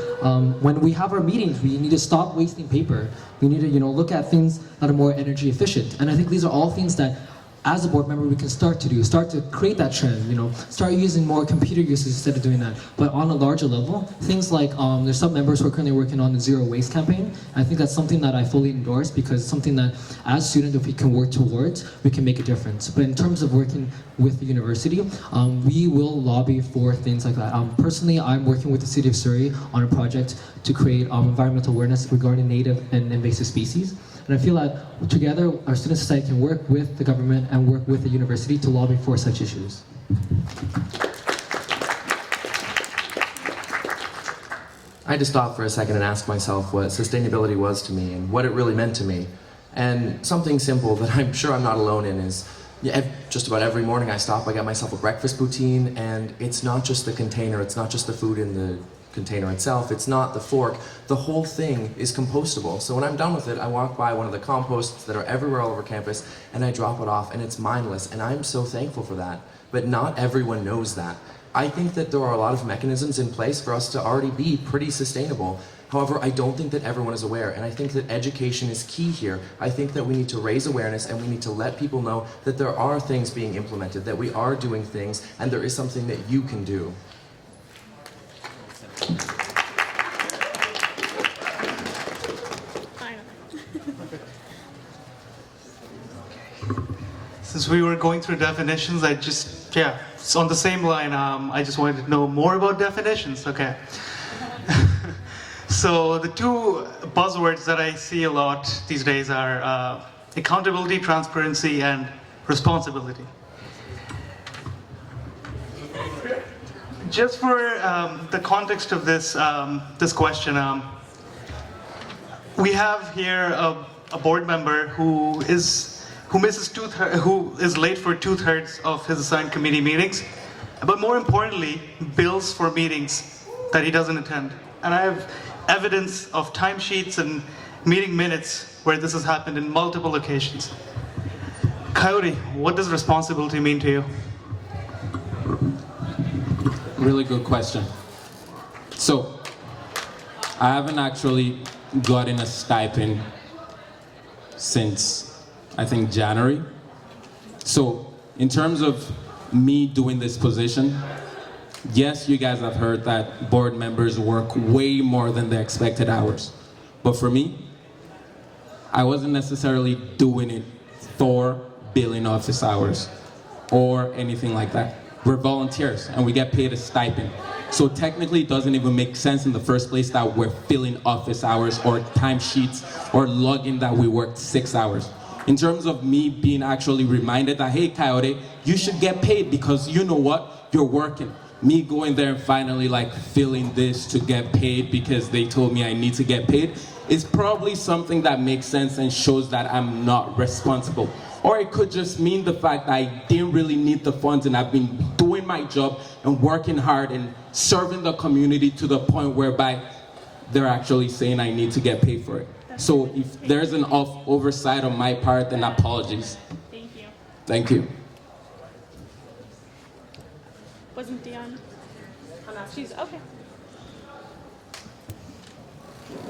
when we have our meetings, we need to stop wasting paper. We need to, look at things that are more energy efficient. And I think these are all things that, as a board member, we can start to create that trend, start using more computer usage instead of doing that. But on a larger level, things like, there's some members who are currently working on the zero waste campaign. I think that's something that I fully endorse because it's something that, as students, if we can work towards, we can make a difference. But in terms of working with the university, we will lobby for things like that. Personally, I'm working with the City of Surrey on a project to create environmental awareness regarding native and invasive species. And I feel that together, our student society can work with the government and work with the university to lobby for such issues. I had to stop for a second and ask myself what sustainability was to me and what it really meant to me. And something simple that I'm sure I'm not alone in is, just about every morning I stop, I get myself a breakfast poutine, and it's not just the container, it's not just the food in the container itself, it's not the fork, the whole thing is compostable. So when I'm done with it, I walk by one of the composts that are everywhere all over campus and I drop it off and it's mindless, and I'm so thankful for that. But not everyone knows that. I think that there are a lot of mechanisms in place for us to already be pretty sustainable. However, I don't think that everyone is aware, and I think that education is key here. I think that we need to raise awareness and we need to let people know that there are things being implemented, that we are doing things, and there is something that you can do. Since we were going through definitions, it's on the same line, I just wanted to know more about definitions, okay. So the two buzzwords that I see a lot these days are accountability, transparency, and responsibility. just for the context of this this question, we have here a board member who is late for 2/3 of his assigned committee meetings, but more importantly, bills for meetings that he doesn't attend. And I have evidence of timesheets and meeting minutes where this has happened in multiple occasions. Coyote, what does responsibility mean to you? Really good question. So, I haven't actually gotten a stipend since, I think, January. So, in terms of me doing this position, yes, you guys have heard that board members work way more than the expected hours. But for me, I wasn't necessarily doing it for billing office hours or anything like that. We're volunteers and we get paid a stipend. So technically it doesn't even make sense in the first place that we're filling office hours or timesheets or logging that we worked 6 hours. In terms of me being actually reminded that, hey Coyote, you should get paid because you know what, you're working. Me going there and finally like filling this to get paid because they told me I need to get paid is probably something that makes sense and shows that I'm not responsible. Or it could just mean the fact that I didn't really need the funds and I've been doing my job and working hard and serving the community to the point whereby they're actually saying I need to get paid for it. So if there's an oversight on my part, then apologies. Thank you. Thank you. Wasn't Dion? Oh no, she's okay.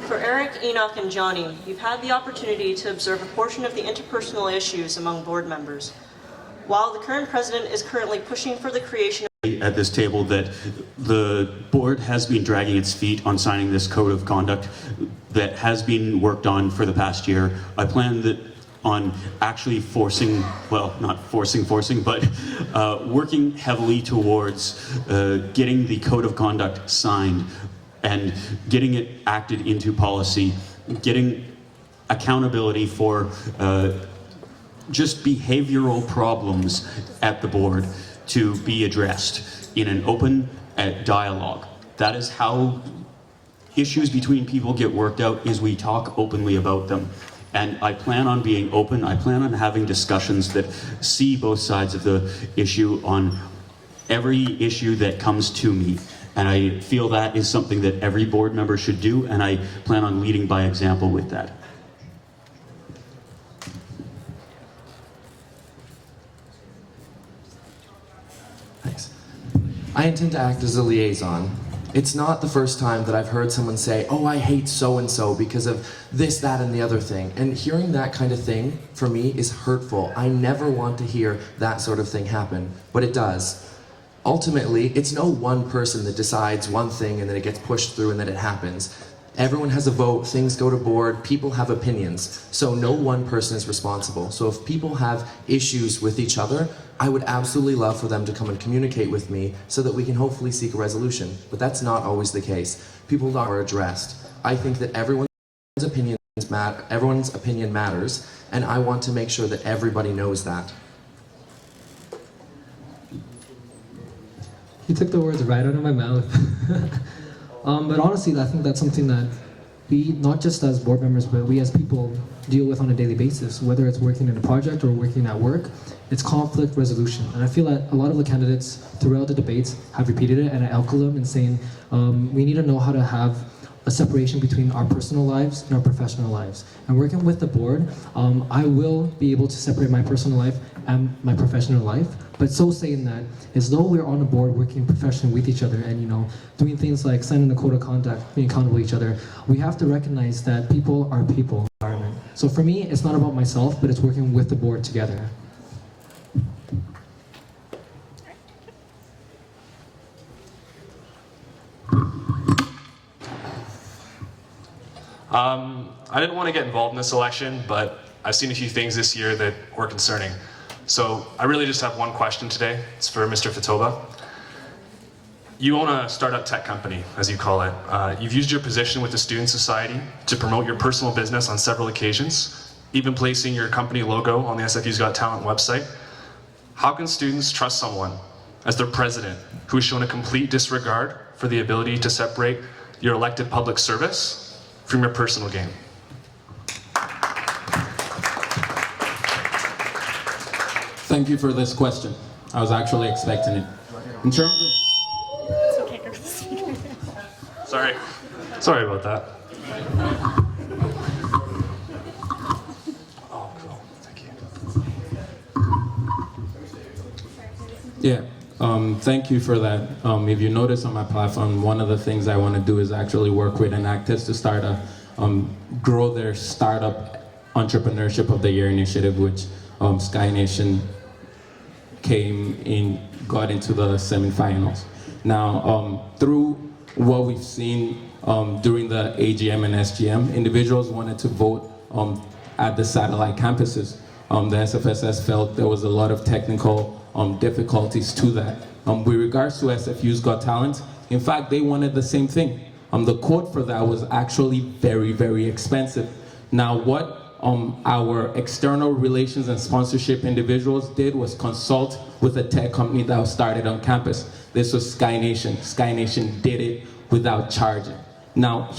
For Eric, Enoch, and Johnny, you've had the opportunity to observe a portion of the interpersonal issues among board members. While the current president is currently pushing for the creation at this table that the board has been dragging its feet on signing this code of conduct that has been worked on for the past year. I plan that on actually forcing, well, not forcing, but working heavily towards getting the code of conduct signed and getting it acted into policy, getting accountability for just behavioral problems at the board to be addressed in an open dialogue. That is how issues between people get worked out, is we talk openly about them. And I plan on being open, I plan on having discussions that see both sides of the issue on every issue that comes to me. And I feel that is something that every board member should do, and I plan on leading by example with that. Thanks. I intend to act as a liaison. It's not the first time that I've heard someone say, oh, I hate so-and-so because of this, that, and the other thing. And hearing that kind of thing, for me, is hurtful. I never want to hear that sort of thing happen, but it does. Ultimately, it's no one person that decides one thing and then it gets pushed through and then it happens. Everyone has a vote, things go to board, people have opinions, so no one person is responsible. So if people have issues with each other, I would absolutely love for them to come and communicate with me so that we can hopefully seek a resolution. But that's not always the case. People are addressed. I think that everyone's opinion matters, and I want to make sure that everybody knows that. You took the words right out of my mouth. But honestly, I think that's something that we, not just as board members, but we as people deal with on a daily basis, whether it's working in a project or working at work. It's conflict resolution. And I feel that a lot of the candidates throughout the debates have repeated it, and I echo them in saying we need to know how to have a separation between our personal lives and our professional lives. And working with the board, I will be able to separate my personal life and my professional life. But so saying that, as though we're on the board working professionally with each other and doing things like signing the code of conduct, being accountable to each other, we have to recognize that people are people. So for me, it's not about myself, but it's working with the board together. I didn't want to get involved in this election, but I've seen a few things this year that were concerning. So I really just have one question today. It's for Mr. Fatoba. You own a startup tech company, as you call it. You've used your position with the Student Society to promote your personal business on several occasions, even placing your company logo on the SFU's Got Talent website. How can students trust someone as their president, who has shown a complete disregard for the ability to separate your elected public service from your personal gain? Thank you for this question. I was actually expecting it. In terms of Sorry about that. Yeah, thank you for that. If you notice on my platform, one of the things I want to do is actually work with inactives to start a grow their startup entrepreneurship of the year initiative, which Sky Nation got into the semifinals. Now, through what we've seen during the AGM and SGM, individuals wanted to vote at the satellite campuses. The SFSS felt there was a lot of technical difficulties to that. With regards to SFU's Got Talent, in fact, they wanted the same thing. The quote for that was actually very, very expensive. Now, what our external relations and sponsorship individuals did was consult with a tech company that was started on campus. This was Sky Nation. Sky Nation did it without charging. Now,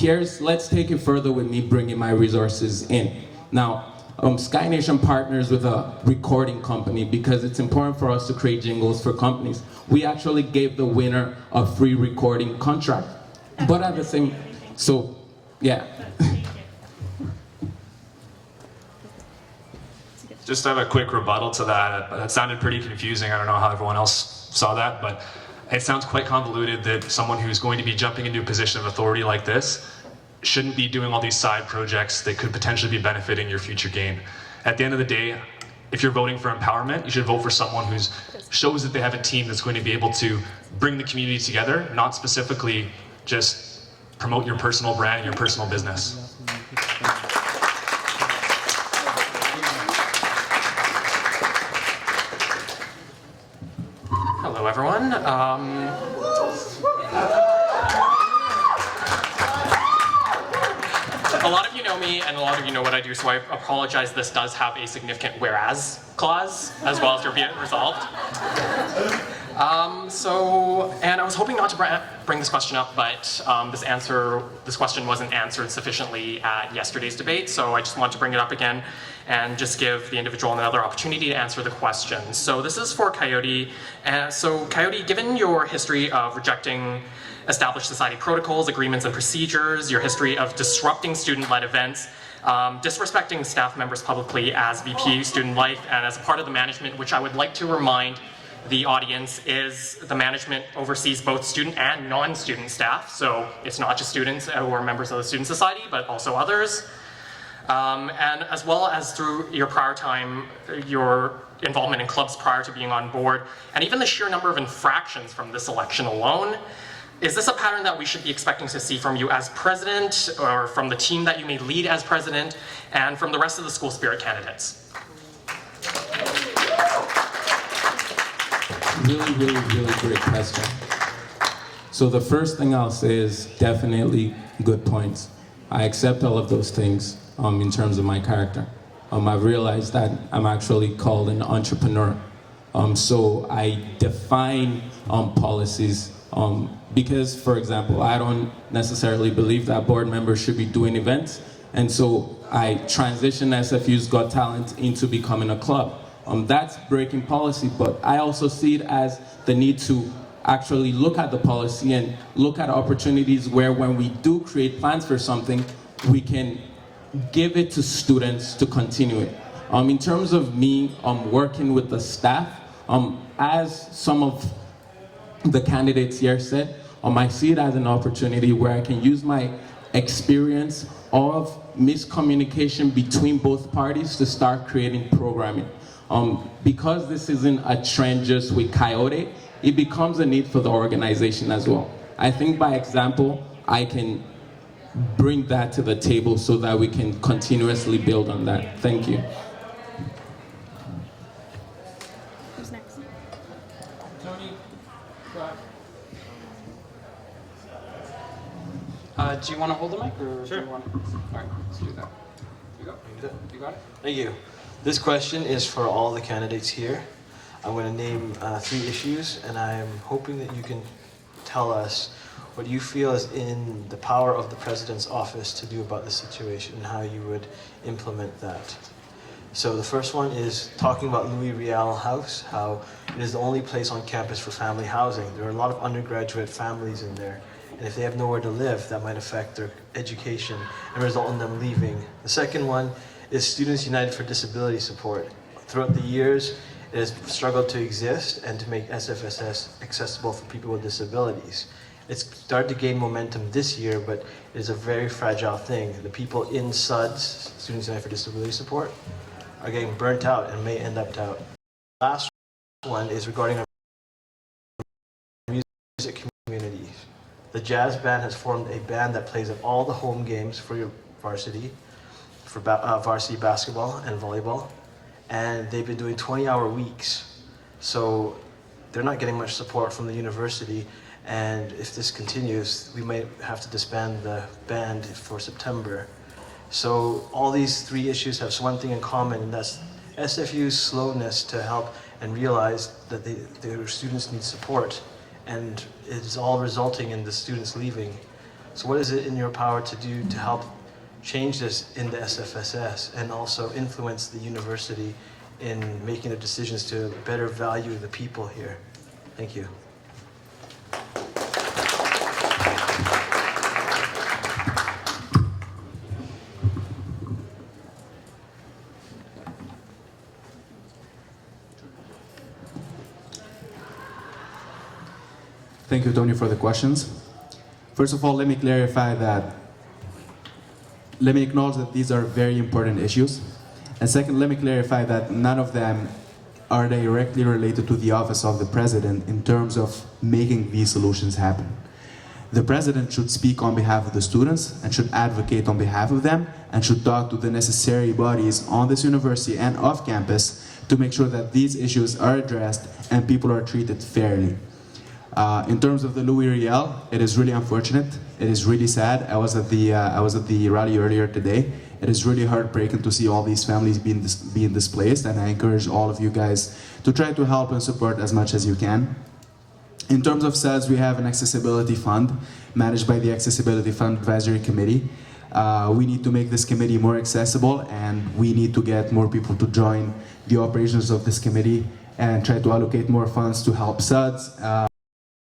let's take it further with me bringing my resources in. Now, Sky Nation partners with a recording company because it's important for us to create jingles for companies. We actually gave the winner a free recording contract. But at the same, yeah. Just to have a quick rebuttal to that. That sounded pretty confusing. I don't know how everyone else saw that, but it sounds quite convoluted that someone who's going to be jumping into a position of authority like this shouldn't be doing all these side projects that could potentially be benefiting your future gain. At the end of the day, if you're voting for empowerment, you should vote for someone who shows that they have a team that's going to be able to bring the community together, not specifically just promote your personal brand and your personal business. Hello, everyone. A lot of you know me, and a lot of you know what I do, so I apologize. This does have a significant whereas clause, as well as to be resolved. And I was hoping not to bring this question up, but this question wasn't answered sufficiently at yesterday's debate, so I just want to bring it up again and just give the individual another opportunity to answer the question. So this is for Coyote. So Coyote, given your history of rejecting established society protocols, agreements, and procedures, your history of disrupting student-led events, disrespecting staff members publicly as VP Student Life and as a part of the management, which I would like to remind the audience is the management oversees both student and non-student staff, so it's not just students who are members of the student society, but also others. And as well as through your prior time, your involvement in clubs prior to being on board, and even the sheer number of infractions from this election alone. Is this a pattern that we should be expecting to see from you as president, or from the team that you may lead as president, and from the rest of the school spirit candidates? Really, really, really great question. So the first thing I'll say is definitely good points. I accept all of those things in terms of my character. I've realized that I'm actually called an entrepreneur. So I define policies because, for example, I don't necessarily believe that board members should be doing events. And so I transitioned SFU's Got Talent into becoming a club. That's breaking policy, but I also see it as the need to actually look at the policy and look at opportunities where when we do create plans for something, we can give it to students to continue it. In terms of me working with the staff, as some of the candidates here said, I see it as an opportunity where I can use my experience of miscommunication between both parties to start creating programming. Because this isn't a trend just with Coyote, it becomes a need for the organization as well. I think by example, I can bring that to the table so that we can continuously build on that. Thank you. Who's next? Tony, Do you want to hold the mic, or Sure. do you want to? All right, let's do that. You got it? Thank you. This question is for all the candidates here. I'm going to name 3 issues, and I'm hoping that you can tell us what you feel is in the power of the President's office to do about the situation and how you would implement that. So the first one is talking about Louis Riel House, how it is the only place on campus for family housing. There are a lot of undergraduate families in there, and if they have nowhere to live, that might affect their education and result in them leaving. The second one is Students United for Disability Support. Throughout the years, it has struggled to exist and to make SFSS accessible for people with disabilities. It's started to gain momentum this year, but it is a very fragile thing. The people in SUDS, Students United for Disability Support, are getting burnt out and may end up out. Last one is regarding our music community. The jazz band has formed a band that plays at all the home games for your varsity, for varsity basketball and volleyball, and they've been doing 20-hour weeks. So they're not getting much support from the university, and if this continues, we might have to disband the band for September. So all these 3 issues have one thing in common, and that's SFU's slowness to help and realize that their students need support, and it is all resulting in the students leaving. So what is it in your power to do to help change this in the SFSS and also influence the university in making the decisions to better value the people here? Thank you. Thank you, Tony, for the questions. First of all, let me acknowledge that these are very important issues. And second, let me clarify that none of them are directly related to the office of the President in terms of making these solutions happen. The President should speak on behalf of the students and should advocate on behalf of them and should talk to the necessary bodies on this university and off campus to make sure that these issues are addressed and people are treated fairly. In terms of the Louis Riel, it is really unfortunate. It is really sad. I was at the rally earlier today. It is really heartbreaking to see all these families being displaced, and I encourage all of you guys to try to help and support as much as you can. In terms of SEDS, we have an accessibility fund managed by the Accessibility Fund Advisory Committee. We need to make this committee more accessible, and we need to get more people to join the operations of this committee and try to allocate more funds to help SEDS.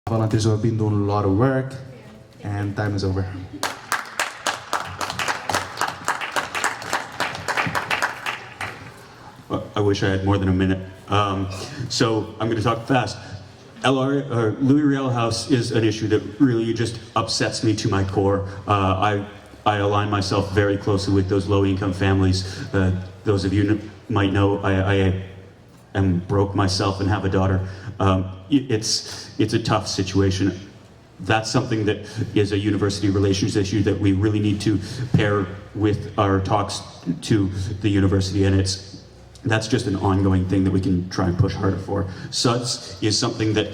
Volunteers who have been doing a lot of work, and time is over. I wish I had more than a minute. So I'm going to talk fast. Louis Riel House is an issue that really just upsets me to my core. I align myself very closely with those low-income families. Those of you might know I am broke myself and have a daughter. It's a tough situation. That's something that is a university relations issue that we really need to pair with our talks to the university, and that's just an ongoing thing that we can try and push harder for. SUDS is something that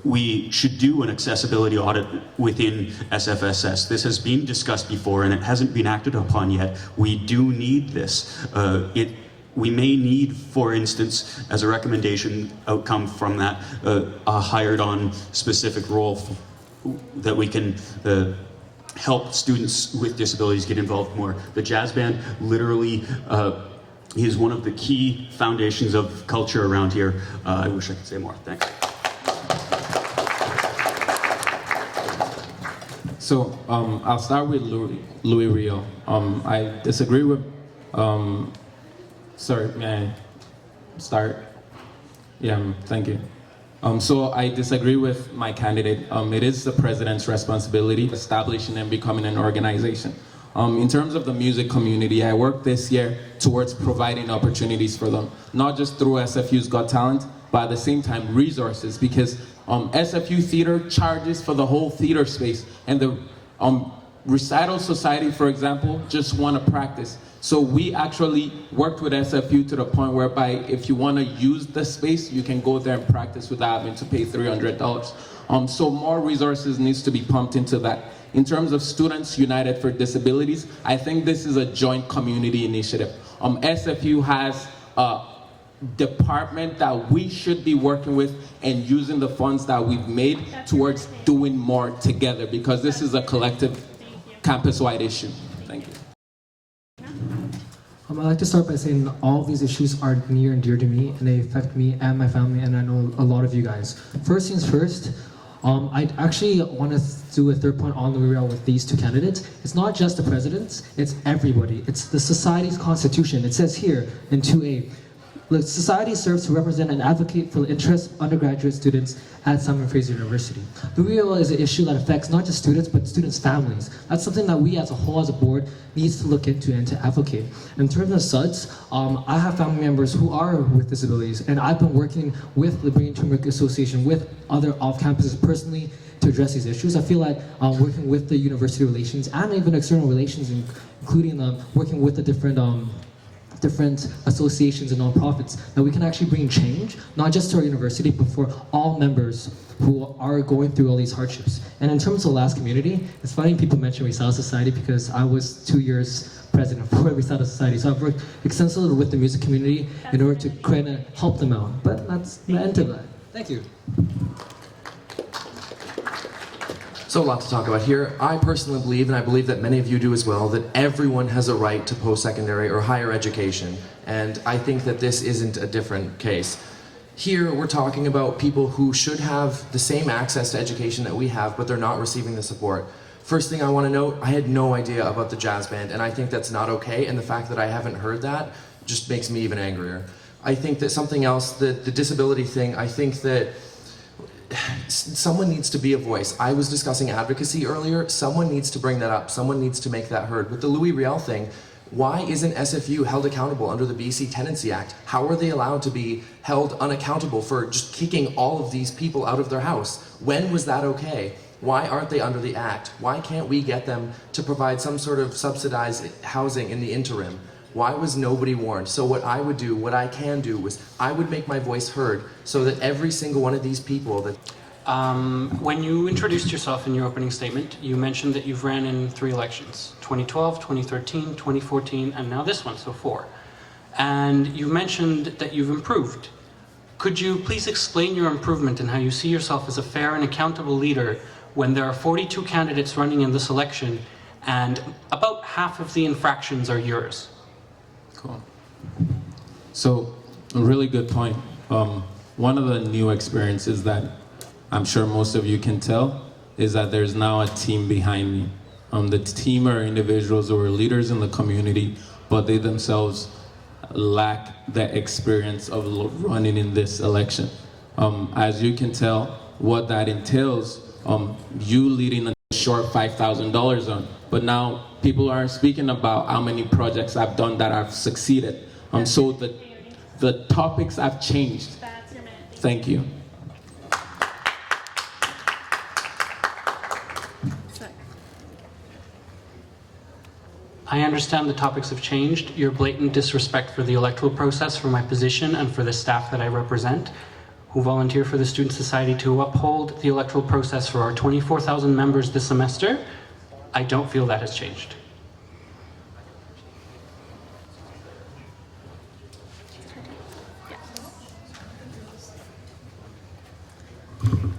we should do an accessibility audit within SFSS. This has been discussed before and it hasn't been acted upon yet. We do need this. We may need, for instance, as a recommendation outcome from that, a hired-on specific role that we can help students with disabilities get involved more. The jazz band literally is one of the key foundations of culture around here. I wish I could say more. Thanks. So I'll start with Louis Riel. I disagree with. Sorry, may I start? Yeah, thank you. So I disagree with my candidate. It is the president's responsibility establishing and becoming an organization. In terms of the music community, I worked this year towards providing opportunities for them, not just through SFU's Got Talent, but at the same time resources, because SFU Theater charges for the whole theater space, and the Recital Society, for example, just want to practice. So we actually worked with SFU to the point whereby if you want to use the space, you can go there and practice without having to pay $300. So more resources needs to be pumped into that. In terms of Students United for Disabilities, I think this is a joint community initiative. SFU has department that we should be working with and using the funds that we've made towards doing more together, because this is a collective campus-wide issue. Thank you. I'd like to start by saying all of these issues are near and dear to me, and they affect me and my family, and I know a lot of you guys. First things first, I actually want to do a third point on the rail with these two candidates. It's not just the presidents, it's everybody. It's the society's constitution. It says here in 2A, the society serves to represent and advocate for the interests of undergraduate students at Simon Fraser University. The real is an issue that affects not just students, but students' families. That's something that we as a whole, as a board, needs to look into and to advocate. In terms of SUDS, I have family members who are with disabilities, and I've been working with the Brain Turmeric Association, with other off-campuses personally, to address these issues. I feel like working with the university relations and even external relations, including working with the different associations and nonprofits, that we can actually bring change, not just to our university, but for all members who are going through all these hardships. And in terms of the last community, it's funny people mention Resale Society, because I was 2 years president for Resale Society, so I've worked extensively with the music community in order to kind of help them out. But that's the end of that. Thank you. So a lot to talk about here. I personally believe, and I believe that many of you do as well, that everyone has a right to post-secondary or higher education. And I think that this isn't a different case. Here, we're talking about people who should have the same access to education that we have, but they're not receiving the support. First thing I want to note, I had no idea about the jazz band, and I think that's not okay, and the fact that I haven't heard that just makes me even angrier. I think that something else, the disability thing, I think that someone needs to be a voice. I was discussing advocacy earlier. Someone needs to bring that up. Someone needs to make that heard. With the Louis Riel thing, why isn't SFU held accountable under the BC Tenancy Act? How are they allowed to be held unaccountable for just kicking all of these people out of their house? When was that okay? Why aren't they under the Act? Why can't we get them to provide some sort of subsidized housing in the interim? Why was nobody warned? So what I would do, what I can do, was I would make my voice heard so that every single one of these people that... When you introduced yourself in your opening statement, you mentioned that you've ran in 3 elections, 2012, 2013, 2014, and now this one, so 4. And you mentioned that you've improved. Could you please explain your improvement and how you see yourself as a fair and accountable leader when there are 42 candidates running in this election and about half of the infractions are yours? Cool. So, a really good point. One of the new experiences that I'm sure most of you can tell is that there's now a team behind me. The team are individuals who are leaders in the community, but they themselves lack the experience of running in this election. As you can tell, what that entails, you leading a short $5,000 on, but now people are speaking about how many projects I've done that have succeeded. So the topics have changed. Thank you. I understand the topics have changed. Your blatant disrespect for the electoral process, for my position, and for the staff that I represent, who volunteer for the Student Society to uphold the electoral process for our 24,000 members this semester, I don't feel that has changed.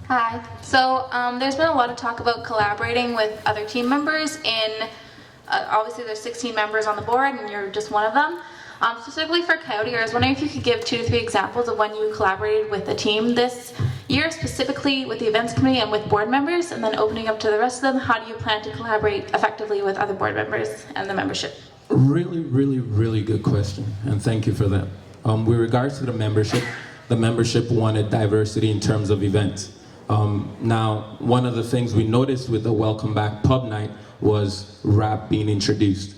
Hi. So there's been a lot of talk about collaborating with other team members in, obviously there's 16 members on the board and you're just one of them. Specifically for Coyote, I was wondering if you could give 2 to 3 examples of when you collaborated with a team this year, specifically with the events committee and with board members, and then opening up to the rest of them, how do you plan to collaborate effectively with other board members and the membership? Really, really, really good question, and thank you for that. With regards to the membership wanted diversity in terms of events. Now, one of the things we noticed with the Welcome Back Pub Night was rap being introduced.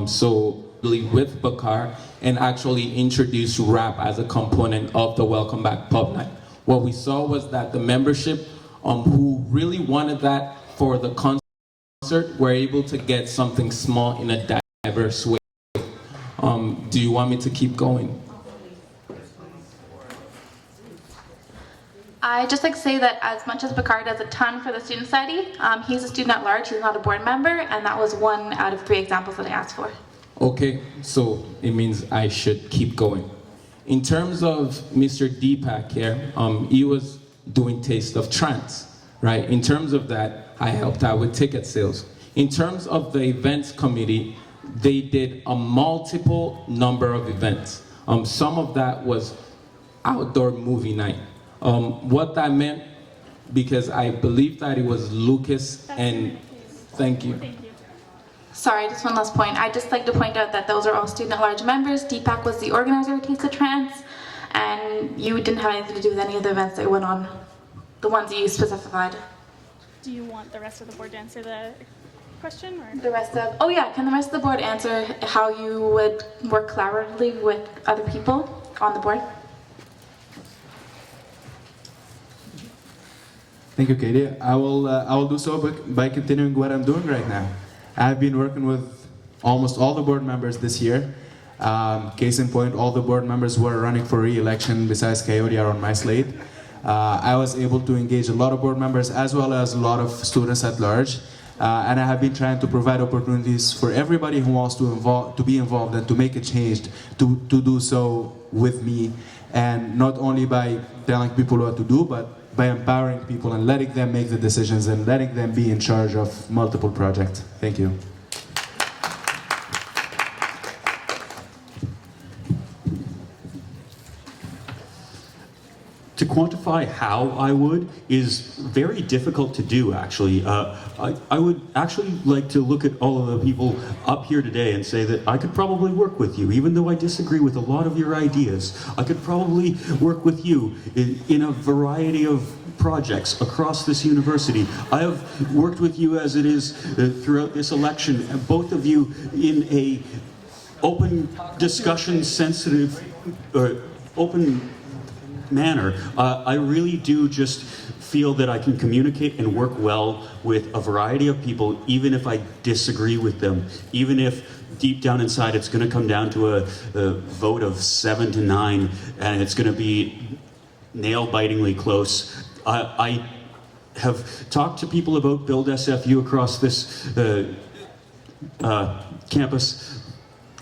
So with Bakar and actually introduced rap as a component of the Welcome Back Pub Night. What we saw was that the membership who really wanted that for the concert were able to get something small in a diverse way. Do you want me to keep going? I'd just like to say that as much as Bakar does a ton for the Student Society, he's a student at large, he's not a board member, and that was 1 out of 3 examples that I asked for. Okay, so it means I should keep going. in terms of Mr. Deepak here, he was doing Taste of Trance, right? In terms of that, I helped out with ticket sales. In terms of the events committee, they did a multiple number of events. Some of that was outdoor movie night. What that meant, because I believe that it was Lucas and, thank you. Sorry, just one last point. I'd just like to point out that those are all student at large members. Deepak was the organizer of Taste of Trance, and you didn't have anything to do with any of the events that went on, the ones that you specified. Do you want the rest of the board to answer the question? Or? The rest of, oh yeah, can the rest of the board answer how you would work collaboratively with other people on the board? Thank you, Katie. I will do so by continuing what I'm doing right now. I've been working with almost all the board members this year. Case in point, all the board members who are running for re-election besides Coyote are on my slate. I was able to engage a lot of board members as well as a lot of students at large. And I have been trying to provide opportunities for everybody who wants to be involved and to make a change to do so with me. And not only by telling people what to do, but by empowering people and letting them make the decisions and letting them be in charge of multiple projects. Thank you. To quantify how I would is very difficult to do, actually. I would actually like to look at all of the people up here today and say that I could probably work with you, even though I disagree with a lot of your ideas. I could probably work with you in a variety of projects across this university. I have worked with you as it is throughout this election, both of you in a open discussion, sensitive, open manner. I really do just feel that I can communicate and work well with a variety of people, even if I disagree with them, even if deep down inside it's going to come down to a vote of 7 to 9 and it's going to be nail-bitingly close. I have talked to people about Build SFU across this campus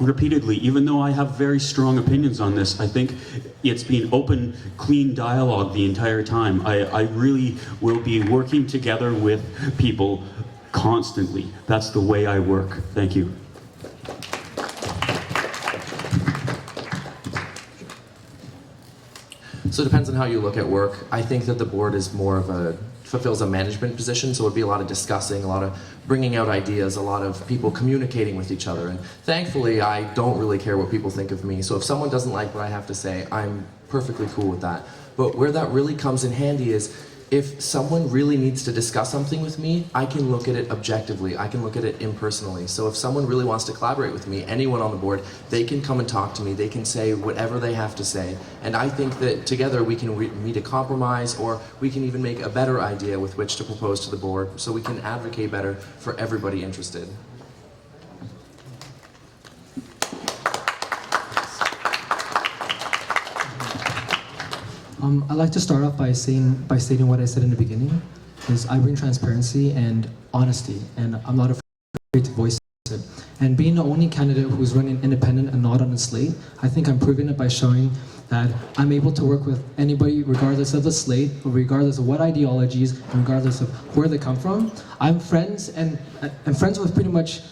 repeatedly, even though I have very strong opinions on this. I think it's been open, clean dialogue the entire time. I really will be working together with people constantly. That's the way I work. Thank you. So it depends on how you look at work. I think that the board is more of fulfills a management position, so it would be a lot of discussing, a lot of bringing out ideas, a lot of people communicating with each other. And thankfully, I don't really care what people think of me. So if someone doesn't like what I have to say, I'm perfectly cool with that. But where that really comes in handy is if someone really needs to discuss something with me, I can look at it objectively. I can look at it impersonally. So if someone really wants to collaborate with me, anyone on the board, they can come and talk to me. They can say whatever they have to say. And I think that together we can meet a compromise, or we can even make a better idea with which to propose to the board, so we can advocate better for everybody interested. I'd like to start off by stating what I said in the beginning, is I bring transparency and honesty, and I'm not afraid to voice it. And being the only candidate who's running independent and not on a slate, I think I'm proving it by showing that I'm able to work with anybody regardless of the slate, regardless of what ideologies, and regardless of where they come from. I'm friends friends with pretty much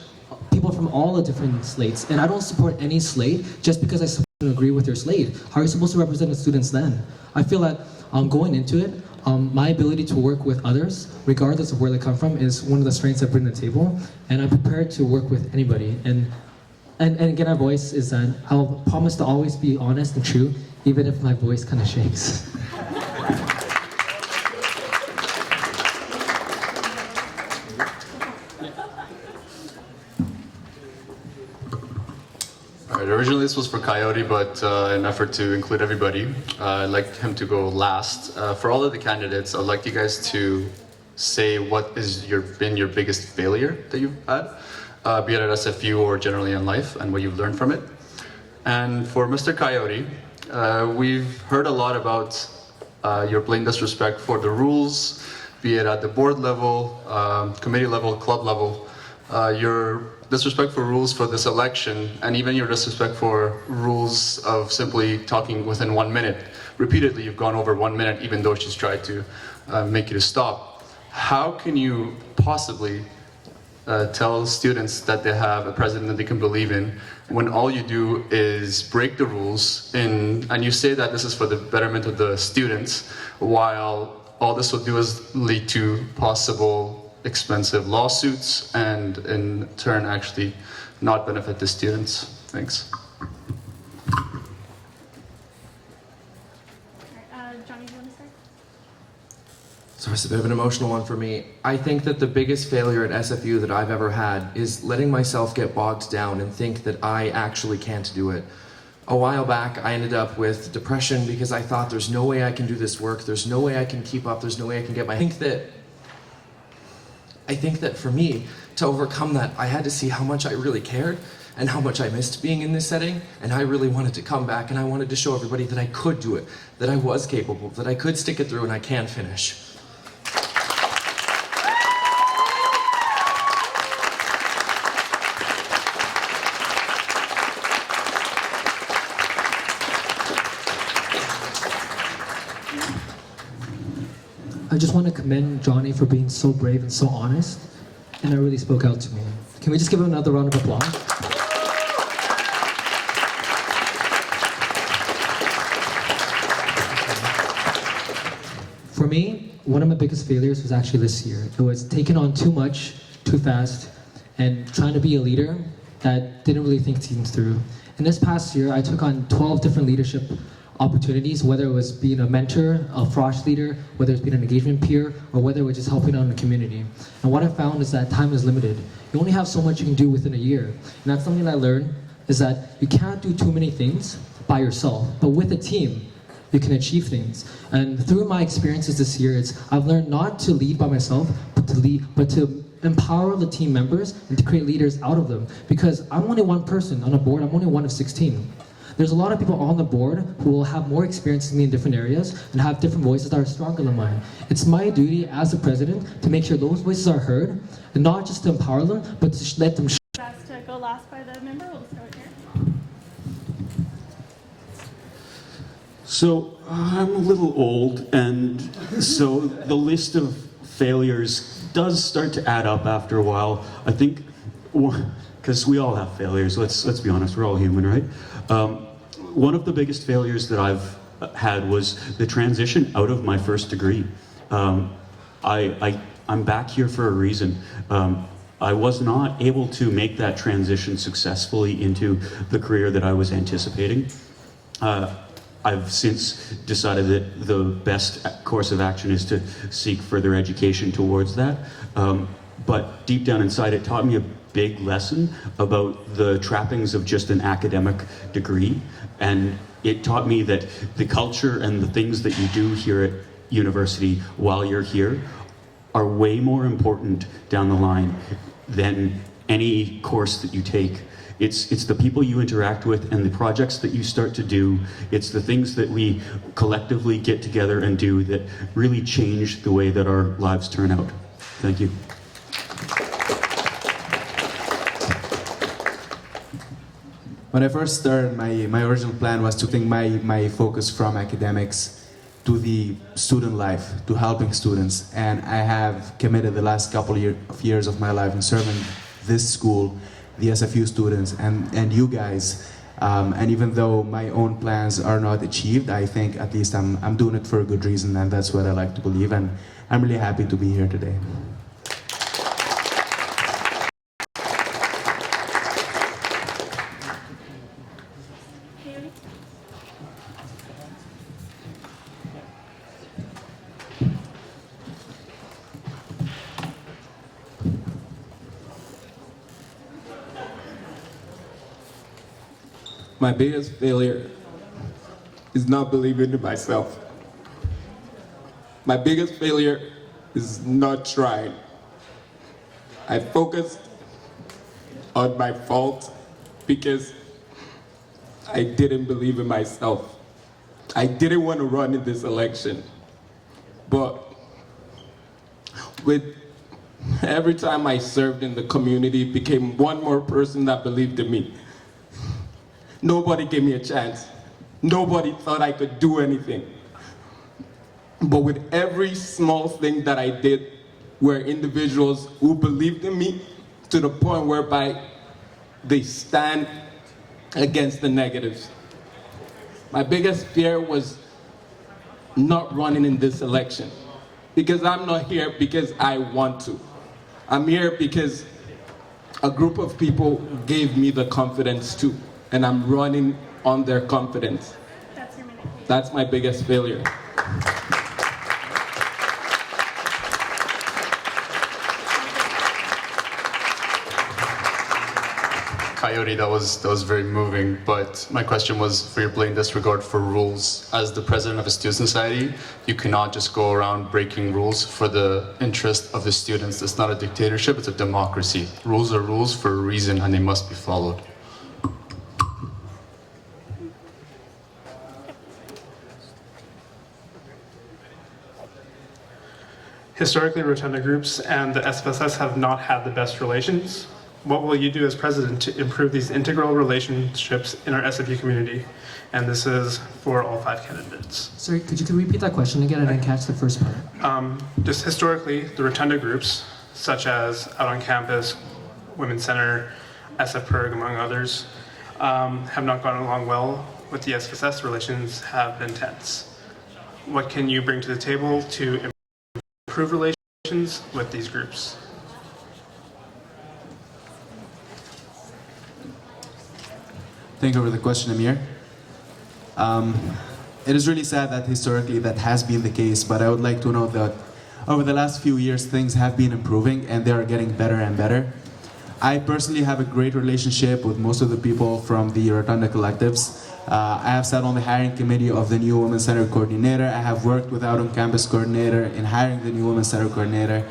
people from all the different slates, and I don't support any slate just because I agree with your slate. How are you supposed to represent the students then? I feel that going into it, my ability to work with others, regardless of where they come from, is one of the strengths I bring to the table, and I'm prepared to work with anybody. And again, our voice is that I'll promise to always be honest and true, even if my voice kind of shakes. Originally this was for Coyote, but in an effort to include everybody, I'd like him to go last. For all of the candidates, I'd like you guys to say what is been your biggest failure that you've had, be it at SFU or generally in life, and what you've learned from it. And for Mr. Coyote, we've heard a lot about your blatant disrespect for the rules, be it at the board level, committee level, club level. Your disrespect for rules for this election, and even your disrespect for rules of simply talking within 1 minute. Repeatedly, you've gone over 1 minute, even though she's tried to make you to stop. How can you possibly tell students that they have a president that they can believe in when all you do is break the rules and you say that this is for the betterment of the students, while all this will do is lead to possible expensive lawsuits and in turn actually not benefit the students? Thanks. Johnny, do you want to start? So it's a bit of an emotional one for me. I think that the biggest failure at SFU that I've ever had is letting myself get bogged down and think that I actually can't do it. A while back, I ended up with depression because I thought there's no way I can do this work, there's no way I can keep up, there's no way I can get my... I think that for me, to overcome that, I had to see how much I really cared and how much I missed being in this setting, and I really wanted to come back and I wanted to show everybody that I could do it, that I was capable, that I could stick it through and I can finish. I just want to commend Johnny for being so brave and so honest, and that really spoke out to me. Can we just give him another round of applause? For me, one of my biggest failures was actually this year. It was taking on too much, too fast, and trying to be a leader that didn't really think things through. And this past year, I took on 12 different leadership opportunities, whether it was being a mentor, a frosh leader, whether it's being an engagement peer, or whether it was just helping out in the community. And what I found is that time is limited. You only have so much you can do within a year. And that's something I learned, is that you can't do too many things by yourself, but with a team, you can achieve things. And through my experiences this year, I've learned not to lead by myself, but to empower the team members and to create leaders out of them. Because I'm only one person on a board, I'm only one of 16. There's a lot of people on the board who will have more experience than me in different areas and have different voices that are stronger than mine. It's my duty as the president to make sure those voices are heard, and not just to empower them, but to let them Best to go last by the member. We'll start here. So I'm a little old, and so the list of failures does start to add up after a while. I think, because we all have failures, let's be honest, we're all human, right? One of the biggest failures that I've had was the transition out of my first degree. I'm back here for a reason. I was not able to make that transition successfully into the career that I was anticipating. I've since decided that the best course of action is to seek further education towards that. But deep down inside, it taught me a big lesson about the trappings of just an academic degree. And it taught me that the culture and the things that you do here at university while you're here are way more important down the line than any course that you take. It's the people you interact with and the projects that you start to do. It's the things that we collectively get together and do that really change the way that our lives turn out. Thank you. When I first started, my original plan was to take my focus from academics to the student life, to helping students. And I have committed the last couple of years of my life in serving this school, the SFU students, and you guys. And even though my own plans are not achieved, I think at least I'm doing it for a good reason, and that's what I like to believe. And I'm really happy to be here today. My biggest failure is not believing in myself. My biggest failure is not trying. I focused on my fault because I didn't believe in myself. I didn't want to run in this election. But with Every time I served in the community, it became one more person that believed in me. Nobody gave me a chance. Nobody thought I could do anything. But with every small thing that I did, were individuals who believed in me to the point whereby they stand against the negatives. My biggest fear was not running in this election, because I'm not here because I want to. I'm here because a group of people gave me the confidence to, and I'm running on their confidence. That's my biggest failure. Coyote, that was very moving, but my question was for your blatant disregard for rules. As the president of a student society, you cannot just go around breaking rules for the interest of the students. It's not a dictatorship, it's a democracy. Rules are rules for a reason and they must be followed. Historically, rotunda groups and the SFSS have not had the best relations. What will you do as president to improve these integral relationships in our SFU community? And this is for all 5 candidates. Sorry, could you repeat that question again? I didn't catch the first part. Just historically, the rotunda groups, such as Out on Campus, Women's Center, SF among others, have not gotten along well with the SFSS. Relations have been tense. What can you bring to the table to improve relations with these groups? Thank you for the question, Amir. It is really sad that historically that has been the case, but I would like to note that over the last few years things have been improving and they are getting better and better. I personally have a great relationship with most of the people from the Rotunda collectives. I have sat on the hiring committee of the new Women's Center coordinator. I have worked with Out on Campus coordinator in hiring the new Women's Center coordinator.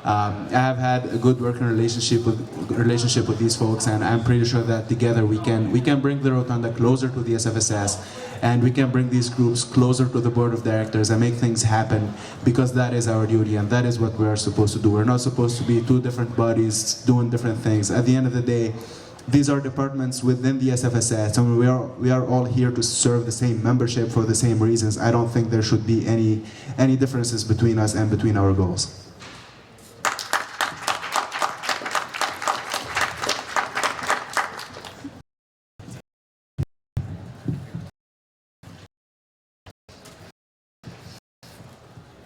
I have had a good working relationship with these folks, and I'm pretty sure that together we can bring the Rotunda closer to the SFSS, and we can bring these groups closer to the board of directors and make things happen, because that is our duty and that is what we are supposed to do. We're not supposed to be 2 different bodies doing different things. At the end of the day, these are departments within the SFSS, and we are all here to serve the same membership for the same reasons. I don't think there should be any differences between us and between our goals.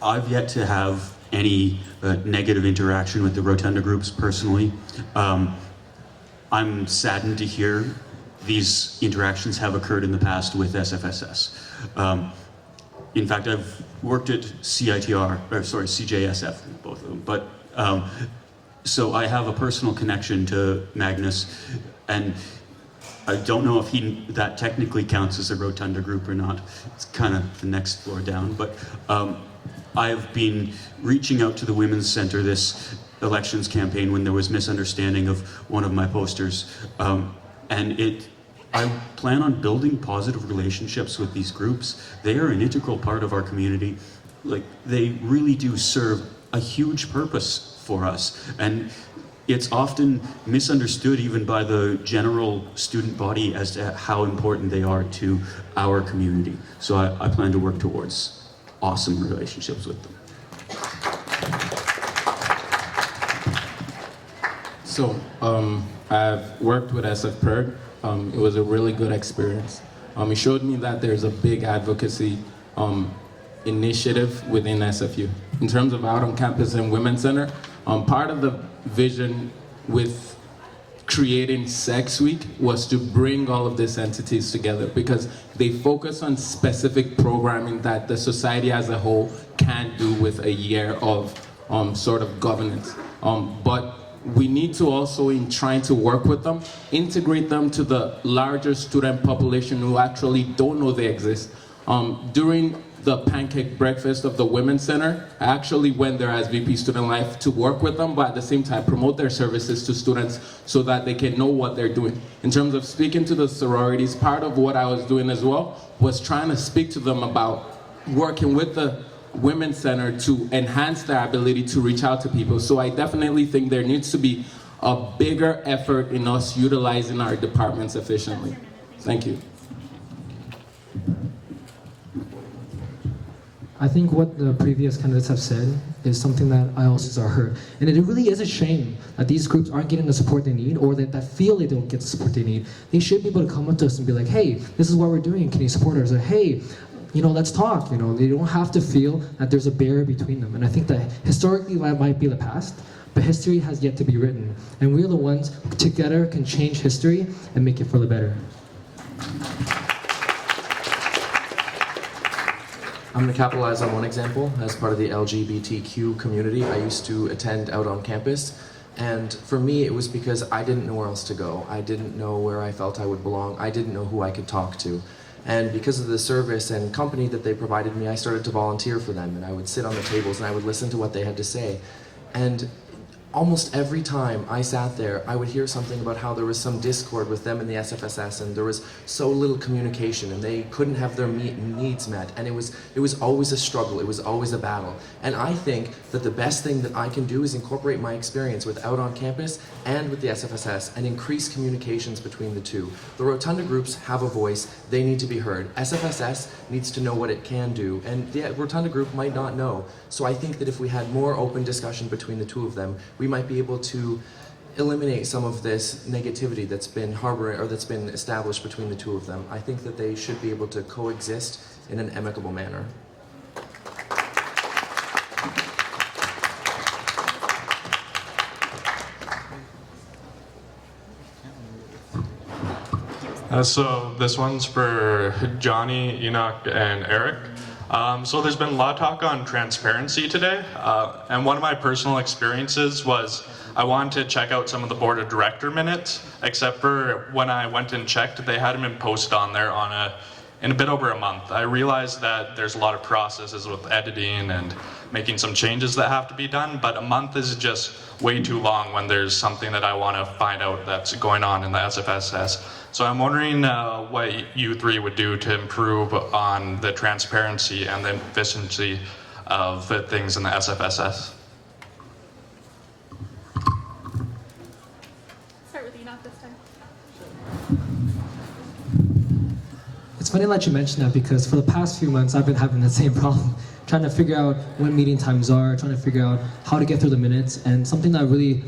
I've yet to have any negative interaction with the Rotunda groups personally. I'm saddened to hear these interactions have occurred in the past with SFSS. In fact, I've worked at CJSF, both of them, but so I have a personal connection to Magnus, and I don't know if that technically counts as a Rotunda group or not. It's kind of the next floor down, but I've been reaching out to the Women's Center this elections campaign when there was misunderstanding of one of my posters, and I plan on building positive relationships with these groups. They are an integral part of our community. Like, they really do serve a huge purpose for us, and it's often misunderstood even by the general student body as to how important they are to our community. So I plan to work towards awesome relationships with them. So, I've worked with SFPERG. It was a really good experience. It showed me that there's a big advocacy initiative within SFU. In terms of Out on Campus and Women's Center, part of the vision with creating Sex Week was to bring all of these entities together, because they focus on specific programming that the society as a whole can't do with a year of sort of governance. But we need to also, in trying to work with them, integrate them to the larger student population who actually don't know they exist. During the pancake breakfast of the Women's Center, I actually went there as VP Student Life to work with them, but at the same time promote their services to students so that they can know what they're doing. In terms of speaking to the sororities, part of what I was doing as well was trying to speak to them about working with the Women's Center to enhance their ability to reach out to people. So I definitely think there needs to be a bigger effort in us utilizing our departments efficiently. Thank you. I think what the previous candidates have said is something that I also heard. And it really is a shame that these groups aren't getting the support they need, or that feel they don't get the support they need. They should be able to come up to us and be like, hey, this is what we're doing, can you support us? Or hey, let's talk. They don't have to feel that there's a barrier between them. And I think that historically that might be the past, but history has yet to be written. And we're the ones together can change history and make it for the better. I'm going to capitalize on one example. As part of the LGBTQ community, I used to attend out on campus. And for me, it was because I didn't know where else to go. I didn't know where I felt I would belong. I didn't know who I could talk to. And because of the service and company that they provided me, I started to volunteer for them. And I would sit on the tables and I would listen to what they had to say. And almost every time I sat there, I would hear something about how there was some discord with them in the SFSS, and there was so little communication, and they couldn't have their needs met, and it was always a struggle, it was always a battle. And I think that the best thing that I can do is incorporate my experience with out on campus and with the SFSS and increase communications between the two. The Rotunda groups have a voice, they need to be heard. SFSS needs to know what it can do, and the Rotunda group might not know. So I think that if we had more open discussion between the two of them, we might be able to eliminate some of this negativity that's been harboring or that's been established between the two of them. I think that they should be able to coexist in an amicable manner. So this one's for Johnny, Enoch, and Eric. So there's been a lot of talk on transparency today, and one of my personal experiences was I wanted to check out some of the board of director minutes, except for when I went and checked, they hadn't been posted on there in a bit over a month. I realized that there's a lot of processes with editing and making some changes that have to be done, but a month is just way too long when there's something that I want to find out that's going on in the SFSS. So I'm wondering what you three would do to improve on the transparency and the efficiency of the things in the SFSS. Start with Enoch this time. It's funny that you mention that, because for the past few months I've been having the same problem, trying to figure out when meeting times are, trying to figure out how to get through the minutes, and something that really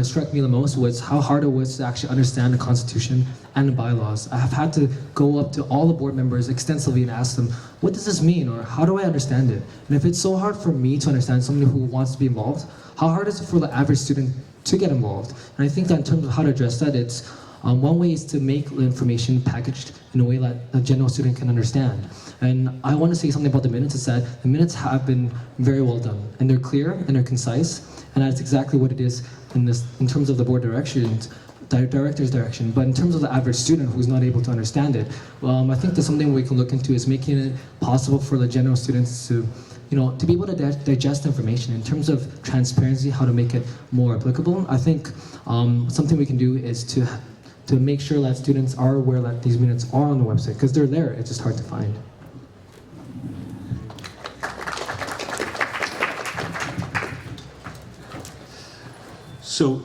struck me the most was how hard it was to actually understand the Constitution and the bylaws. I have had to go up to all the board members extensively and ask them, what does this mean, or how do I understand it? And if it's so hard for me to understand somebody who wants to be involved, how hard is it for the average student to get involved? And I think that in terms of how to address that, it's one way is to make the information packaged in a way that a general student can understand. And I want to say something about the minutes, is that the minutes have been very well done, and they're clear and they're concise, and that's exactly what it is in terms of the board director's direction. But in terms of the average student who's not able to understand it, I think that's something we can look into, is making it possible for the general students to to be able to digest information. In terms of transparency, how to make it more applicable, I think something we can do is to make sure that students are aware that these minutes are on the website, because they're there, it's just hard to find. So,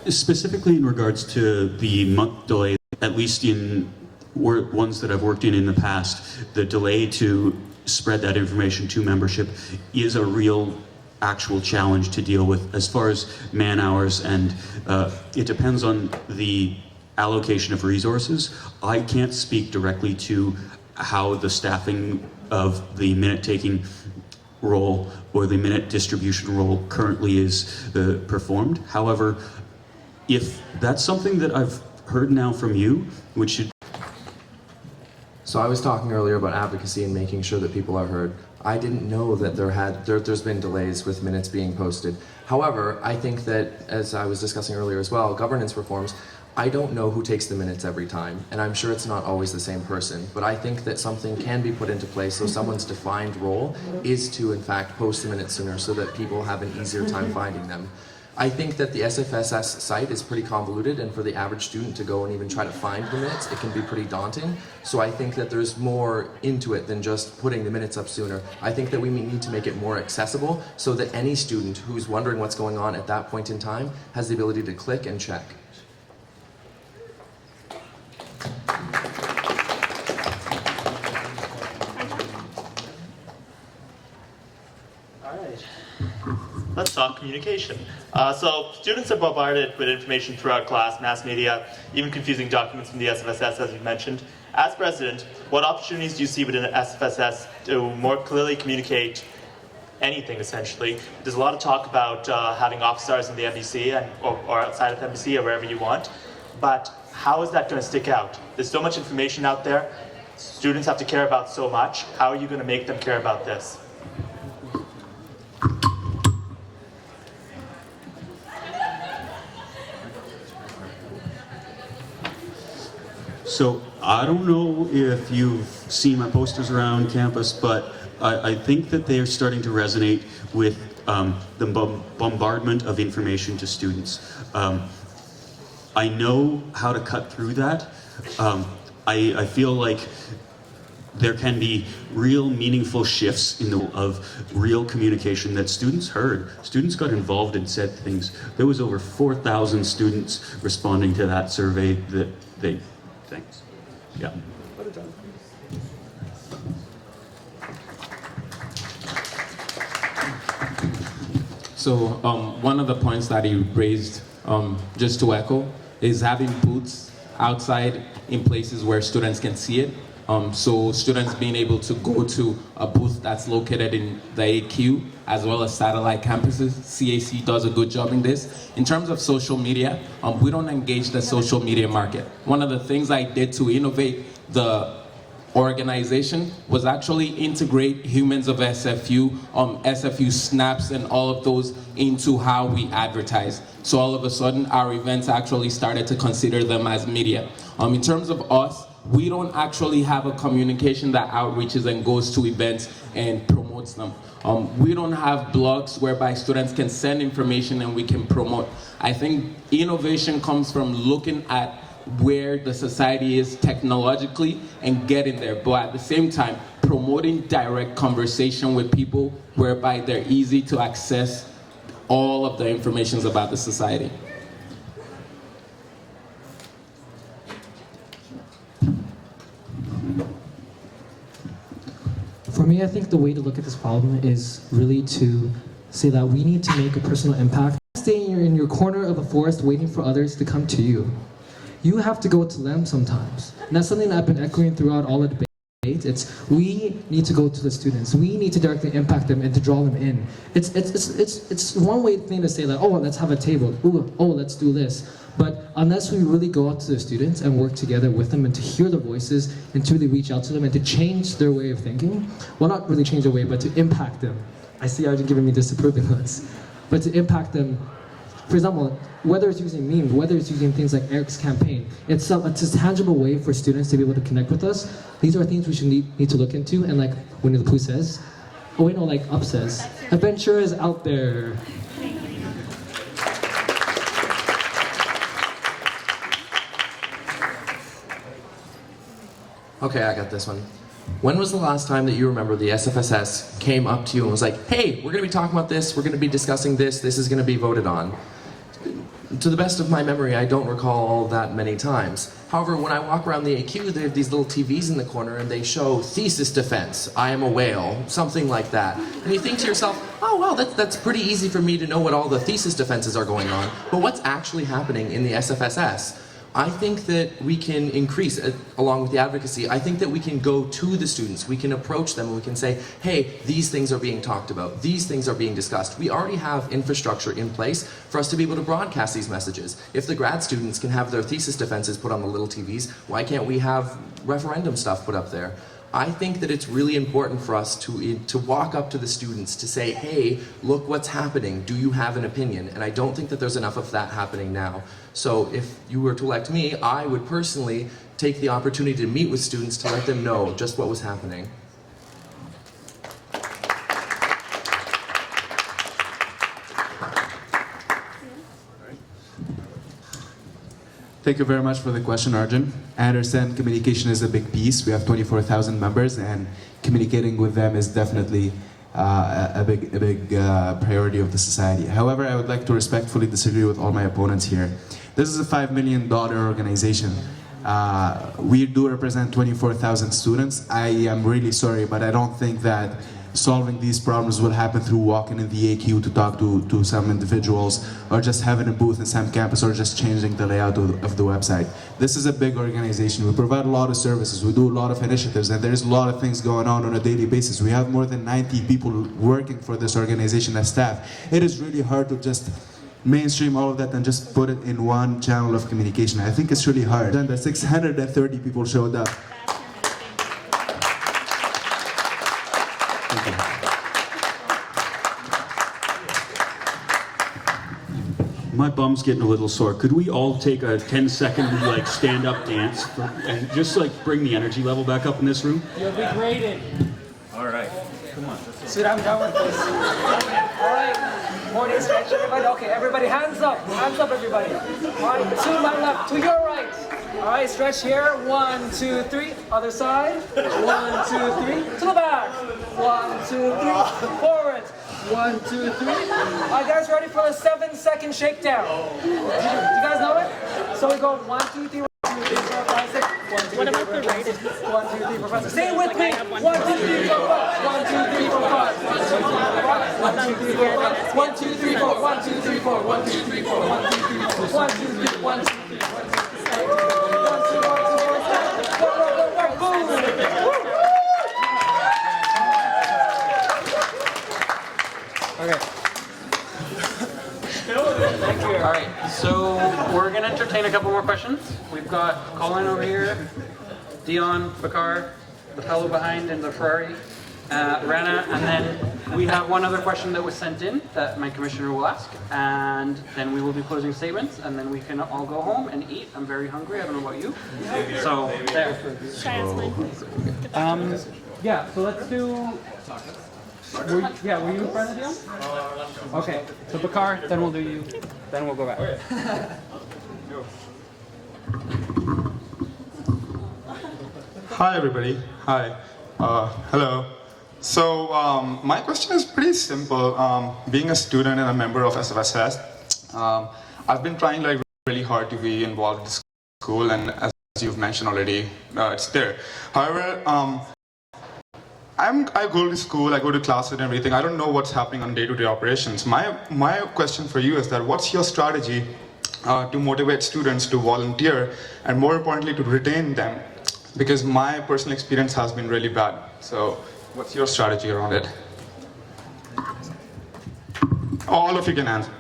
specifically in regards to the month delay, at least in ones that I've worked in the past, the delay to spread that information to membership is a real actual challenge to deal with as far as man hours, and it depends on the allocation of resources. I can't speak directly to how the staffing of the minute taking role or the minute distribution role currently is performed. However, if that's something that I've heard now from you, which should... So I was talking earlier about advocacy and making sure that people are heard. I didn't know that there's been delays with minutes being posted. However, I think that, as I was discussing earlier as well, governance reforms, I don't know who takes the minutes every time, and I'm sure it's not always the same person, but I think that something can be put into place so someone's defined role is to, in fact, post the minutes sooner so that people have an easier time finding them. I think that the SFSS site is pretty convoluted, and for the average student to go and even try to find the minutes, it can be pretty daunting. So I think that there's more into it than just putting the minutes up sooner. I think that we need to make it more accessible so that any student who's wondering what's going on at that point in time has the ability to click and check. Let's talk communication. So students are bombarded with information throughout class, mass media, even confusing documents from the SFSS, as you mentioned. As president, what opportunities do you see within the SFSS to more clearly communicate anything, essentially? There's a lot of talk about having office hours in the MBC or outside of MBC or wherever you want, but how is that going to stick out? There's so much information out there. Students have to care about so much. How are you going to make them care about this? So I don't know if you've seen my posters around campus, but I think that they are starting to resonate with the bombardment of information to students. I know how to cut through that. I feel like there can be real meaningful shifts of real communication that students heard. Students got involved and said things. There was over 4,000 students responding to that survey that they... Thanks. Yeah. So one of the points that you raised, just to echo, is having booths outside in places where students can see it. So students being able to go to a booth that's located in the AQ as well as satellite campuses. CAC does a good job in this. In terms of social media, we don't engage the social media market. One of the things I did to innovate the organization was actually integrate Humans of SFU, SFU Snaps and all of those into how we advertise. So all of a sudden our events actually started to consider them as media. In terms of us, we don't actually have a communication that outreaches and goes to events and promotes them. We don't have blogs whereby students can send information and we can promote. I think innovation comes from looking at where the society is technologically and getting there, but at the same time, promoting direct conversation with people whereby they're easy to access all of the information about the society. For me, I think the way to look at this problem is really to say that we need to make a personal impact. Stay in your corner of a forest waiting for others to come to you. You have to go to them sometimes. And that's something that I've been echoing throughout all the debates. It's we need to go to the students. We need to directly impact them and to draw them in. It's one way thing to say that, oh, let's have a table. Ooh, oh, let's do this. But unless we really go out to the students and work together with them and to hear their voices and to really reach out to them and to change their way of thinking, well, not really change their way, but to impact them. I see Arjun giving me disapproving looks. But to impact them, for example, whether it's using memes, whether it's using things like Eric's campaign, it's a tangible way for students to be able to connect with us. These are things we should need to look into, and like Winnie the Pooh says, oh wait, no, like Up says, adventure is out there. Okay, I got this one. When was the last time that you remember the SFSS came up to you and was like, hey, we're going to be talking about this, we're going to be discussing this, this is going to be voted on? To the best of my memory, I don't recall that many times. However, when I walk around the AQ, they have these little TVs in the corner and they show thesis defense, I am a whale, something like that. And you think to yourself, oh well, that's pretty easy for me to know what all the thesis defenses are going on. But what's actually happening in the SFSS? I think that we can increase, along with the advocacy, I think that we can go to the students, we can approach them and we can say, hey, these things are being talked about, these things are being discussed. We already have infrastructure in place for us to be able to broadcast these messages. If the grad students can have their thesis defenses put on the little TVs, why can't we have referendum stuff put up there? I think that it's really important for us to walk up to the students to say, hey, look what's happening, do you have an opinion? And I don't think that there's enough of that happening now. So if you were to elect me, I would personally take the opportunity to meet with students to let them know just what was happening. Thank you very much for the question, Arjun. I understand communication is a big piece. We have 24,000 members, and communicating with them is definitely a big priority of the society. However, I would like to respectfully disagree with all my opponents here. This is a $5 million organization. We do represent 24,000 students. I am really sorry, but I don't think that solving these problems will happen through walking in the AQ to talk to some individuals, or just having a booth in some campus, or just changing the layout of the website. This is a big organization. We provide a lot of services. We do a lot of initiatives, and there's a lot of things going on a daily basis. We have more than 90 people working for this organization as staff. It is really hard to just mainstream all of that and just put it in one channel of communication. I think it's really hard. And 630 people showed up. My bum's getting a little sore. Could we all take a 10-second like stand-up dance and just like bring the energy level back up in this room? You'll be graded. All right, come on. Sit down with this. All right, morning stretch, everybody. Okay, everybody, hands up, everybody. All right, to my left, to your right. All right, stretch here. 1, 2, 3. Other side. 1, 2, 3. To the back. 1, 2, 3. Forward. 1, 2, 3. All right, guys, ready for the 7-second shakedown? Do you guys know it? So we go 1, 2, 3, 1, 2, 3, 4, 5, 6. 1, 2, 3, 4, 5, 6. 1, 2, 3, 4, 5, 6. Say it with me. 1, 2, 3, 4, 5. 1, 2, 3, 4, 5. 1, 2, 3, 4, 5. 1, 2, 3, 4. 1, 2, 3, 4. 1, 2, 3, 4. 1, 2, 3, 4. 1, 2, 3, 1, 2, 3, 1, 2, 3. Thank you. All right, so we're going to entertain a couple more questions. We've got Colin over here, Dion, Bakar, the fellow behind in the Ferrari, Rana, and then we have one other question that was sent in that my commissioner will ask, and then we will be closing statements, and then we can all go home and eat. I'm very hungry. I don't know about you. So there. Yeah. So let's do. Were you in front of Dion? Okay. So Bakar, then we'll do you. Then we'll go back. Hi everybody. Hi. Hello. So my question is pretty simple. Being a student and a member of SFSS, I've been trying like really hard to be involved in the school, and as you've mentioned already, it's there. However, I go to school, I go to classes and everything. I don't know what's happening on day-to-day operations. My question for you is that what's your strategy to motivate students to volunteer, and more importantly to retain them? Because my personal experience has been really bad. So what's your strategy around it? All of you can answer.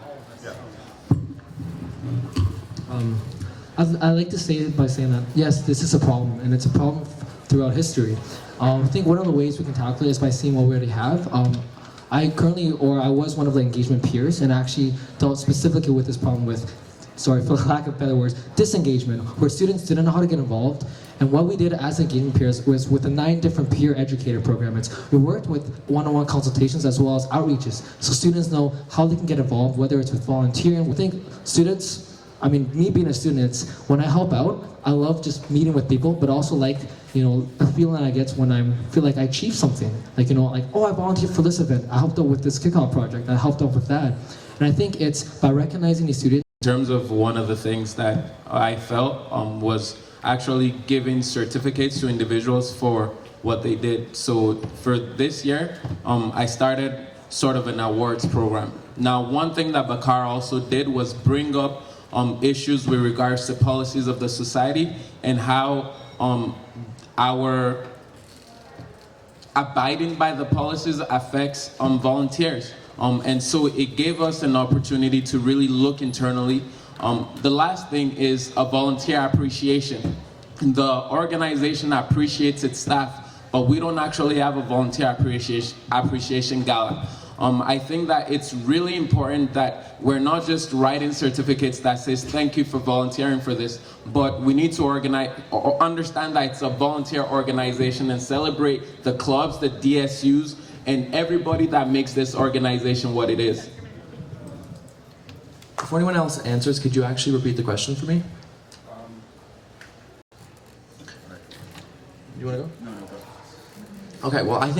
I like to say it by saying that, yes, this is a problem, and it's a problem throughout history. I think one of the ways we can tackle it is by seeing what we already have. I was one of the engagement peers, and actually dealt specifically with this problem with, sorry for lack of better words, disengagement, where students didn't know how to get involved. And what we did as engagement peers was with the 9 different peer educator programs. We worked with one-on-one consultations as well as outreaches, so students know how they can get involved, whether it's with volunteering. We think students, me being a student, it's when I help out, I love just meeting with people, but also like, the feeling I get when I feel like I achieved something. Oh, I volunteered for this event. I helped out with this kickoff project. I helped out with that. And I think it's by recognizing these students. In terms of one of the things that I felt was actually giving certificates to individuals for what they did. So for this year, I started sort of an awards program. Now, one thing that Bakar also did was bring up issues with regards to policies of the society and how our abiding by the policies affects volunteers. And so it gave us an opportunity to really look internally. The last thing is a volunteer appreciation. The organization appreciates its staff, but we don't actually have a volunteer appreciation gala. I think that it's really important that we're not just writing certificates that says thank you for volunteering for this, but we need to understand that it's a volunteer organization and celebrate the clubs, the DSUs, and everybody that makes this organization what it is. Before anyone else answers, could you actually repeat the question for me? Okay, well, I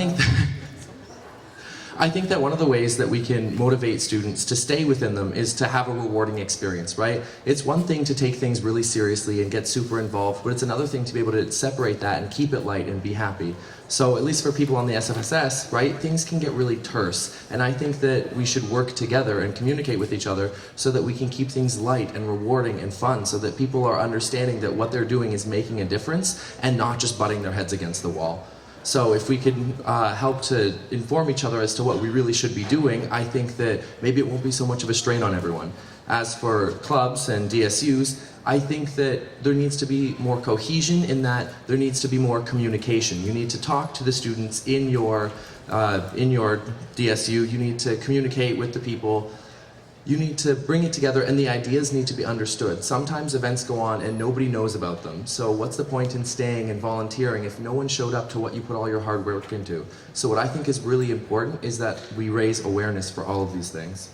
think that one of the ways that we can motivate students to stay within them is to have a rewarding experience, right? It's one thing to take things really seriously and get super involved, but it's another thing to be able to separate that and keep it light and be happy. So at least for people on the SFSS, right, things can get really terse. And I think that we should work together and communicate with each other so that we can keep things light and rewarding and fun, so that people are understanding that what they're doing is making a difference and not just butting their heads against the wall. So if we can help to inform each other as to what we really should be doing, I think that maybe it won't be so much of a strain on everyone. As for clubs and DSUs, I think that there needs to be more cohesion in that there needs to be more communication. You need to talk to the students in your DSU, you need to communicate with the people. You need to bring it together, and the ideas need to be understood. Sometimes events go on and nobody knows about them. So what's the point in staying and volunteering if no one showed up to what you put all your hard work into? So what I think is really important is that we raise awareness for all of these things.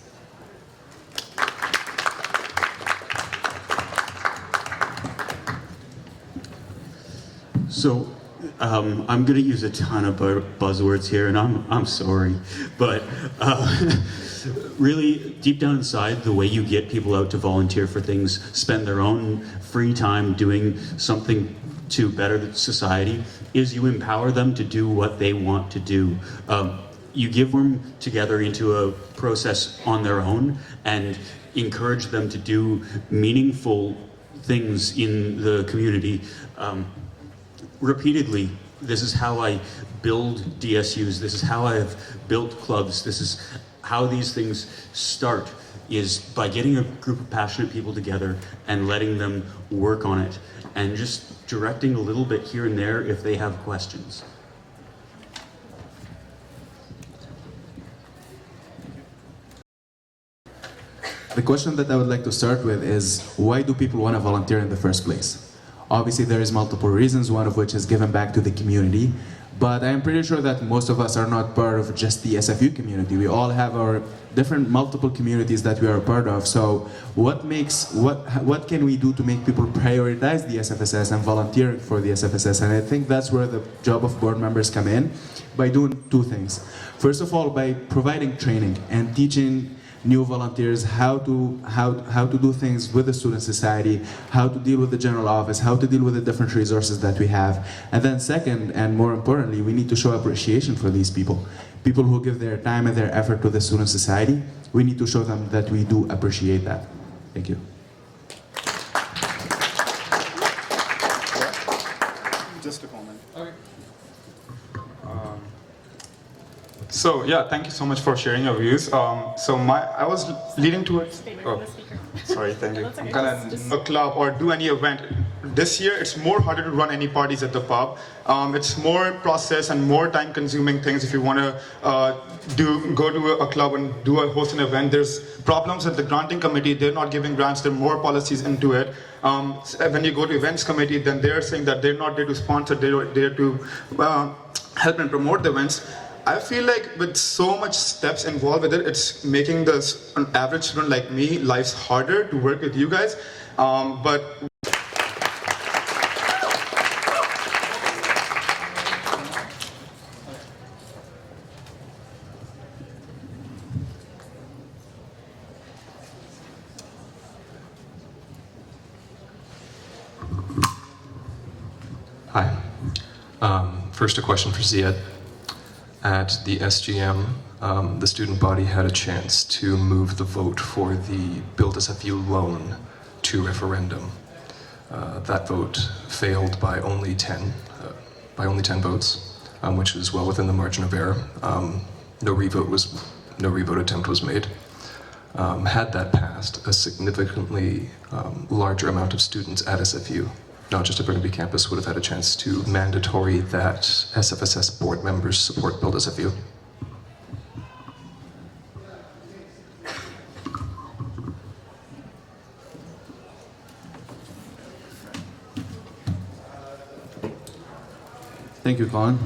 So I'm going to use a ton of buzzwords here, and I'm sorry, but really deep down inside, the way you get people out to volunteer for things, spend their own free time doing something to better society, is you empower them to do what they want to do. You give them together into a process on their own and encourage them to do meaningful things in the community. Repeatedly, this is how I build DSUs, this is how I've built clubs, this is how these things start, is by getting a group of passionate people together and letting them work on it, and just directing a little bit here and there if they have questions. The question that I would like to start with is, why do people want to volunteer in the first place? Obviously, there is multiple reasons, one of which is giving back to the community. But I am pretty sure that most of us are not part of just the SFU community. We all have our different multiple communities that we are a part of. So what can we do to make people prioritize the SFSS and volunteer for the SFSS? And I think that's where the job of board members come in, by doing two things. First of all, by providing training and teaching new volunteers how to do things with the student society, how to deal with the general office, how to deal with the different resources that we have. And then second, and more importantly, we need to show appreciation for these people. People who give their time and their effort to the student society, we need to show them that we do appreciate that. Thank you. Just a comment. Okay. So yeah, thank you so much for sharing your views. I was leading towards. Oh, sorry, thank you. I'm gonna a club or do any event. This year, it's more harder to run any parties at the pub. It's more process and more time-consuming things. If you want to go to a club and host an event, there's problems with the granting committee. They're not giving grants. There are more policies into it. When you go to events committee, then they're saying that they're not there to sponsor. They're there to help and promote the events. I feel like with so much steps involved with it, it's making an average student like me life's harder to work with you guys. But Hi. First, a question for Ziad. At the SGM, the student body had a chance to move the vote for the Build SFU loan to referendum. That vote failed by only 10 votes, which is well within the margin of error. No revote attempt was made. Had that passed, a significantly larger amount of students at SFU, not just at Burnaby campus, would have had a chance to mandatory that SFSS board members support Build SFU. Thank you, Colin.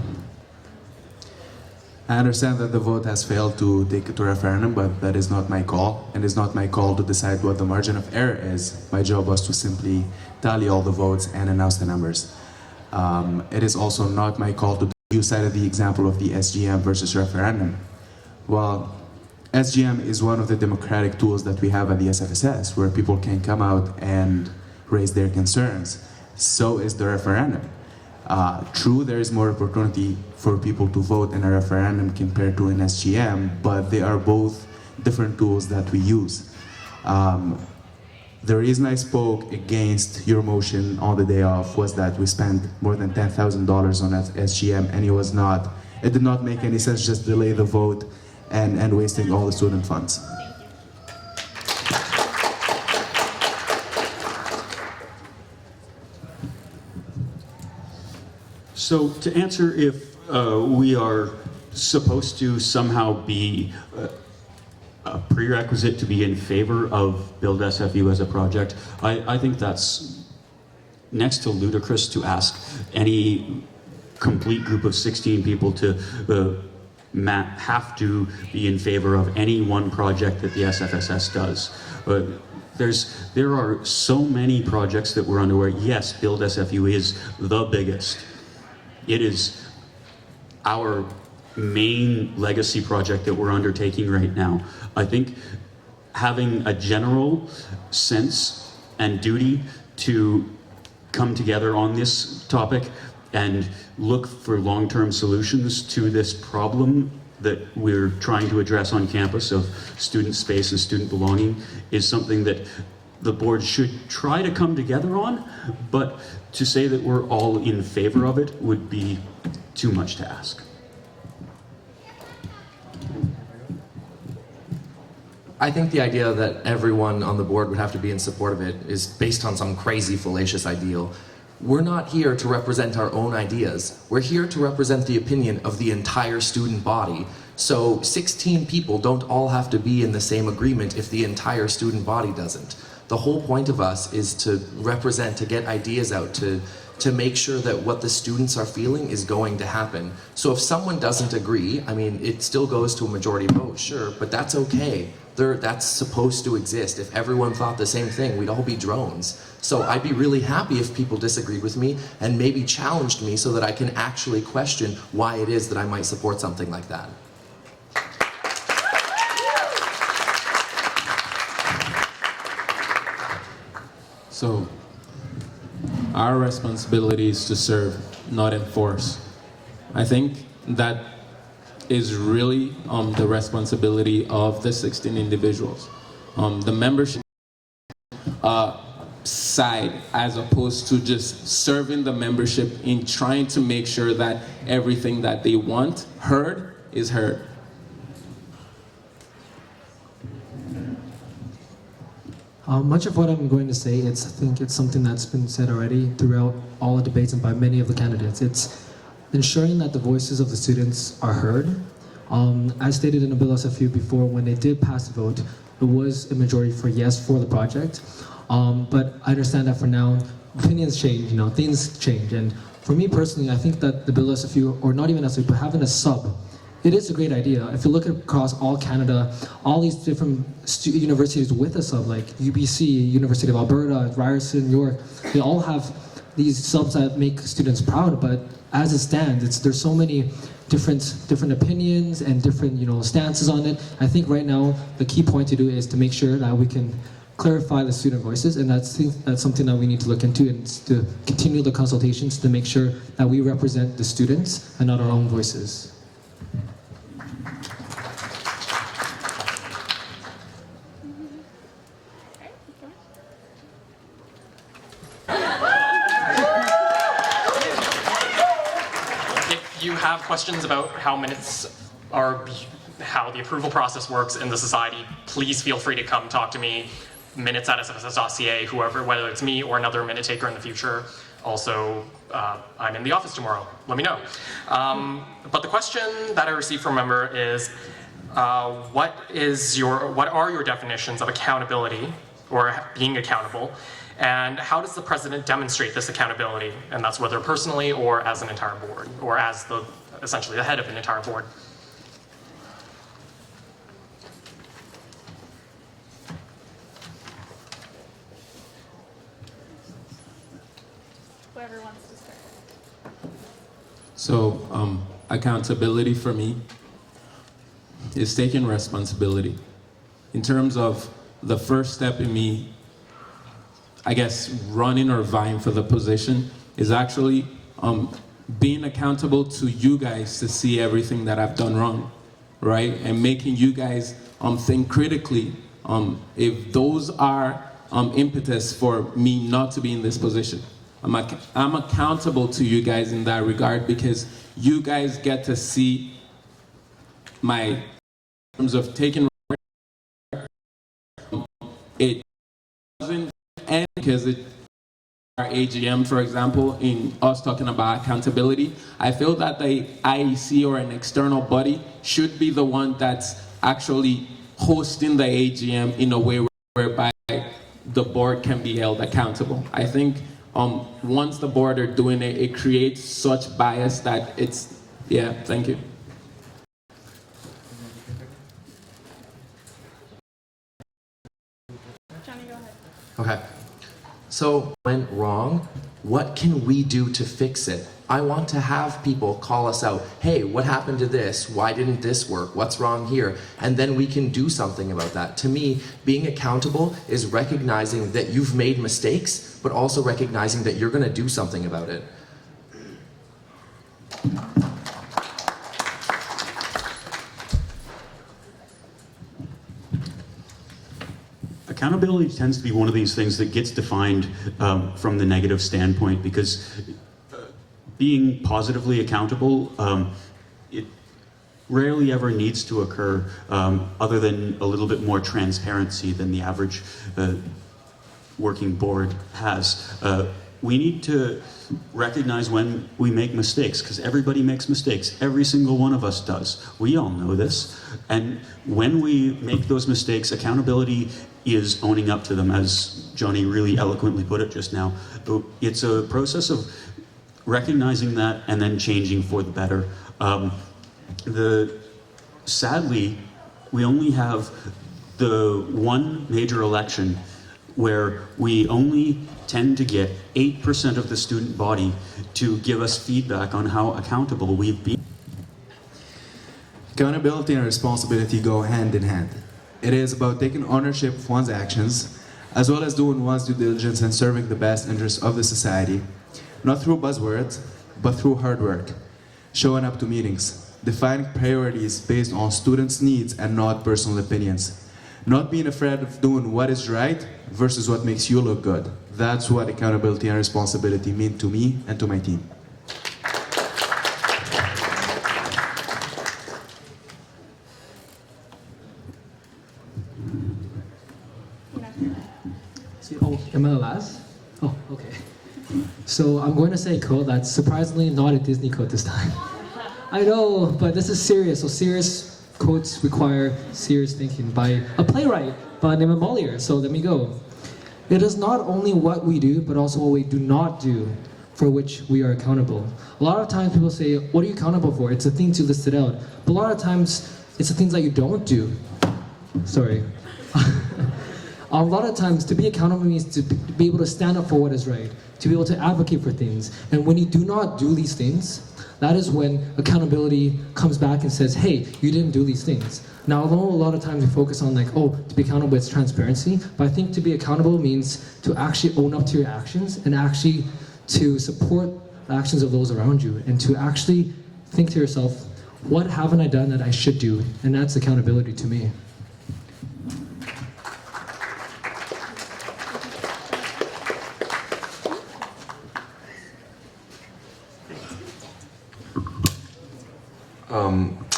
I understand that the vote has failed to take it to referendum, but that is not my call, and it's not my call to decide what the margin of error is. My job was to simply tally all the votes and announce the numbers. It is also not my call to You cited the example of the SGM versus referendum. Well, SGM is one of the democratic tools that we have at the SFSS, where people can come out and raise their concerns. So is the referendum. True, there is more opportunity for people to vote in a referendum compared to an SGM, but they are both different tools that we use. The reason I spoke against your motion on the day off was that we spent more than $10,000 on that SGM, and it did not make any sense just delay the vote and wasting all the student funds. So to answer if we are supposed to somehow be a prerequisite to be in favor of Build SFU as a project, I think that's next to ludicrous to ask any complete group of 16 people to have to be in favor of any one project that the SFSS does. There are so many projects that we're underway. Yes, Build SFU is the biggest. It is our main legacy project that we're undertaking right now. I think having a general sense and duty to come together on this topic and look for long-term solutions to this problem that we're trying to address on campus of student space and student belonging is something that the board should try to come together on, but to say that we're all in favor of it would be too much to ask. I think the idea that everyone on the board would have to be in support of it is based on some crazy, fallacious ideal. We're not here to represent our own ideas. We're here to represent the opinion of the entire student body. So 16 people don't all have to be in the same agreement if the entire student body doesn't. The whole point of us is to represent, to get ideas out, to make sure that what the students are feeling is going to happen. So if someone doesn't agree, I mean, it still goes to a majority vote, sure, but that's okay. That's supposed to exist. If everyone thought the same thing, we'd all be drones. So I'd be really happy if people disagreed with me and maybe challenged me so that I can actually question why it is that I might support something like that. So, our responsibility is to serve, not enforce. I think that is really the responsibility of the 16 individuals. The membership side, as opposed to just serving the membership in trying to make sure that everything that they want heard is heard. Much of what I'm going to say, I think it's something that's been said already throughout all the debates and by many of the candidates. It's ensuring that the voices of the students are heard. As stated in the Bill SFU before, when they did pass the vote, it was a majority for yes for the project. But I understand that for now, opinions change, things change. And for me personally, I think that the Bill SFU, or not even SFU, but having a sub, it is a great idea. If you look across all Canada, all these different universities with a sub, like UBC, University of Alberta, Ryerson, York, they all have these subs that make students proud, but as it stands, there's so many different opinions and different stances on it. I think right now the key point to do is to make sure that we can clarify the student voices, and that's something that we need to look into, and to continue the consultations to make sure that we represent the students and not our own voices. If you have questions about how minutes are, how the approval process works in the society, please feel free to come talk to me. Minutes at SFSS.ca, whoever, whether it's me or another minute taker in the future. Also, I'm in the office tomorrow. Let me know. But the question that I received from a member is, what are your definitions of accountability or being accountable, and how does the president demonstrate this accountability? And that's whether personally or as an entire board, or as essentially the head of an entire board. Whoever wants to start. So accountability for me is taking responsibility. In terms of the first step in me, I guess, running or vying for the position is actually being accountable to you guys to see everything that I've done wrong, right? And making you guys think critically if those are impetus for me not to be in this position. I'm accountable to you guys in that regard because you guys get to see my in terms of taking it doesn't end because it our AGM, for example, in us talking about accountability. I feel that the IEC or an external body should be the one that's actually hosting the AGM in a way whereby the board can be held accountable. I think once the board are doing it, it creates such bias that it's, yeah, thank you. Johnny, go ahead. Okay. So, went wrong, what can we do to fix it? I want to have people call us out. Hey, what happened to this? Why didn't this work? What's wrong here? And then we can do something about that. To me, being accountable is recognizing that you've made mistakes, but also recognizing that you're going to do something about it. Accountability tends to be one of these things that gets defined from the negative standpoint because being positively accountable, it rarely ever needs to occur other than a little bit more transparency than the average working board has. We need to recognize when we make mistakes because everybody makes mistakes. Every single one of us does. We all know this. And when we make those mistakes, accountability is owning up to them, as Johnny really eloquently put it just now. It's a process of recognizing that and then changing for the better. Sadly, we only have the one major election where we only tend to get 8% of the student body to give us feedback on how accountable we've been. Accountability and responsibility go hand in hand. It is about taking ownership of one's actions, as well as doing one's due diligence and serving the best interests of the society, not through buzzwords, but through hard work, showing up to meetings, defining priorities based on students' needs and not personal opinions, not being afraid of doing what is right versus what makes you look good. That's what accountability and responsibility mean to me and to my team. Am I the last? Oh, okay. So I'm going to say a quote that's surprisingly not a Disney quote this time. I know, but this is serious. So serious quotes require serious thinking by a playwright by the name of Molière. So let me go. It is not only what we do, but also what we do not do for which we are accountable. A lot of times people say, what are you accountable for? It's the things you listed out. But a lot of times, it's the things that you don't do. Sorry. A lot of times, to be accountable means to be able to stand up for what is right, to be able to advocate for things. And when you do not do these things, that is when accountability comes back and says, hey, you didn't do these things. Now, although a lot of times we focus on like, oh, to be accountable, it's transparency, but I think to be accountable means to actually own up to your actions and actually to support the actions of those around you and to actually think to yourself, what haven't I done that I should do? And that's accountability to me.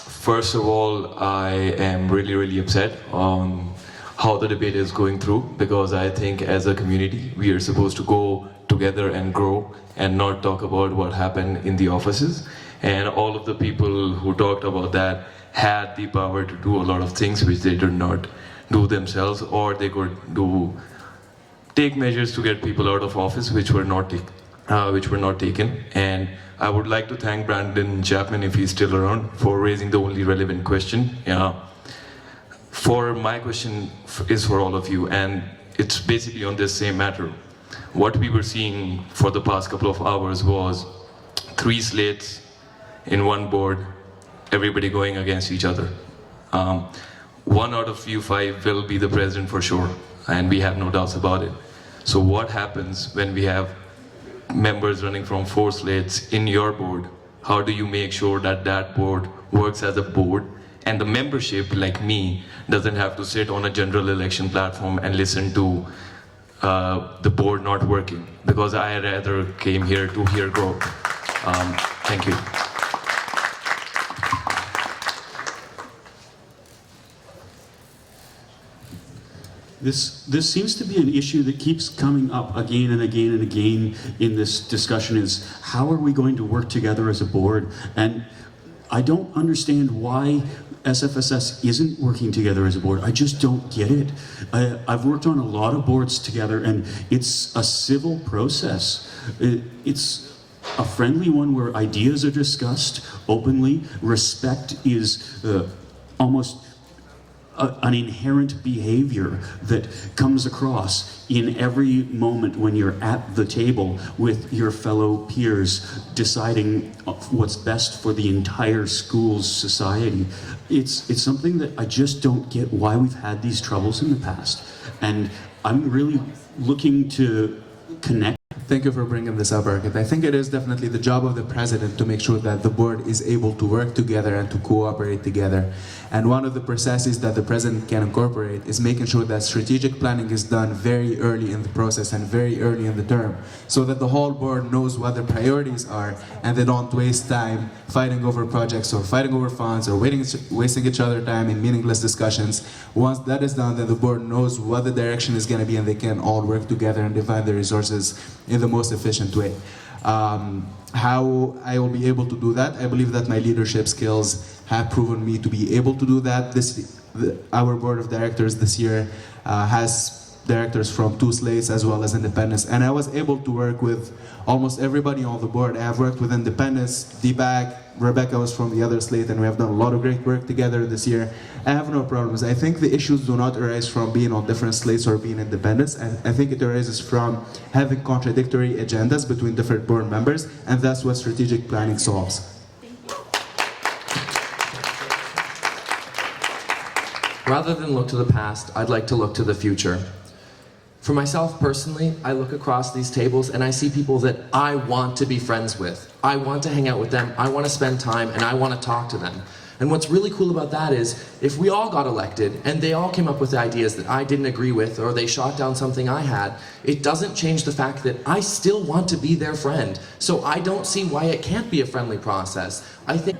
First of all, I am really upset on how the debate is going through because I think as a community we are supposed to go together and grow and not talk about what happened in the offices. And all of the people who talked about that had the power to do a lot of things which they did not do themselves, or they could take measures to get people out of office which were not taken. And I would like to thank Brandon Chapman, if he's still around, for raising the only relevant question. For my question is for all of you, and it's basically on this same matter. What we were seeing for the past couple of hours was 3 slates in one board, everybody going against each other. One out of you five will be the president for sure, and we have no doubts about it. So what happens when we have members running from 4 slates in your board? How do you make sure that that board works as a board, and the membership, like me, doesn't have to sit on a general election platform and listen to the board not working? Because I rather came here to hear growth. Thank you. This seems to be an issue that keeps coming up again and again and again in this discussion, is how are we going to work together as a board? And I don't understand why SFSS isn't working together as a board. I just don't get it. I've worked on a lot of boards together, and it's a civil process. It's a friendly one where ideas are discussed openly. Respect is almost an inherent behavior that comes across in every moment when you're at the table with your fellow peers deciding what's best for the entire school's society. It's something that I just don't get why we've had these troubles in the past. And I'm really looking to connect. Thank you for bringing this up, Arkit. I think it is definitely the job of the president to make sure that the board is able to work together and to cooperate together. And one of the processes that the president can incorporate is making sure that strategic planning is done very early in the process and very early in the term, so that the whole board knows what their priorities are and they don't waste time fighting over projects or fighting over funds or wasting each other time in meaningless discussions. Once that is done, then the board knows what the direction is going to be, and they can all work together and divide the resources in the most efficient way. How I will be able to do that, I believe that my leadership skills have proven me to be able to do that. Our board of directors this year has directors from 2 slates as well as independents, and I was able to work with almost everybody on the board. I have worked with independents, Deepak, Rebecca was from the other slate, and we have done a lot of great work together this year. I have no problems. I think the issues do not arise from being on different slates or being independents. I think it arises from having contradictory agendas between different board members, and that's what strategic planning solves. Rather than look to the past, I'd like to look to the future. For myself personally, I look across these tables and I see people that I want to be friends with. I want to hang out with them, I want to spend time, and I want to talk to them. And what's really cool about that is, if we all got elected and they all came up with ideas that I didn't agree with, or they shot down something I had, it doesn't change the fact that I still want to be their friend. So I don't see why it can't be a friendly process. I think...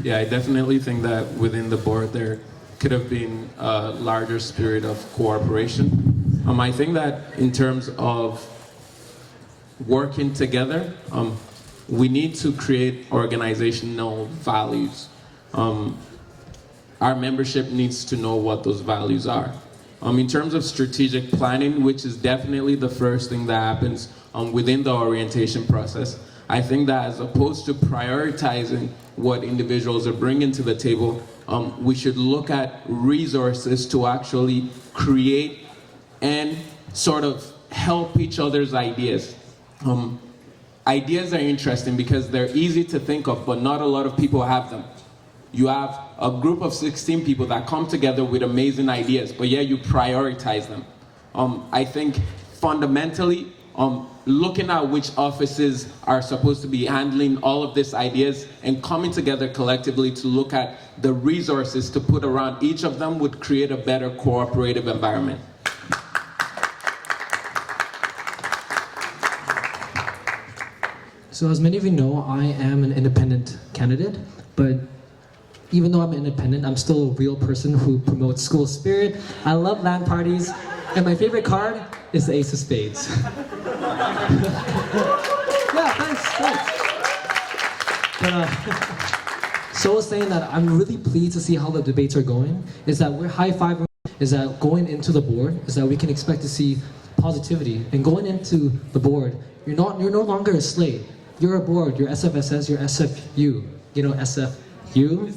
Yeah, I definitely think that within the board there could have been a larger spirit of cooperation. I think that in terms of working together, we need to create organizational values. Our membership needs to know what those values are. In terms of strategic planning, which is definitely the first thing that happens within the orientation process, I think that as opposed to prioritizing what individuals are bringing to the table, we should look at resources to actually create and sort of help each other's ideas. Ideas are interesting because they're easy to think of, but not a lot of people have them. You have a group of 16 people that come together with amazing ideas, but yeah, you prioritize them. I think fundamentally, looking at which offices are supposed to be handling all of these ideas and coming together collectively to look at the resources to put around each of them would create a better cooperative environment. So as many of you know, I am an independent candidate, but even though I'm an independent, I'm still a real person who promotes school spirit. I love LAN parties, and my favorite card is the Ace of Spades. Yeah, thanks. But, so I was saying that I'm really pleased to see how the debates are going, is that we're high-fiving, is that going into the board, is that we can expect to see positivity. And going into the board, you're no longer a slate. You're a board, you're SFSS, you're SFU. You know SFU?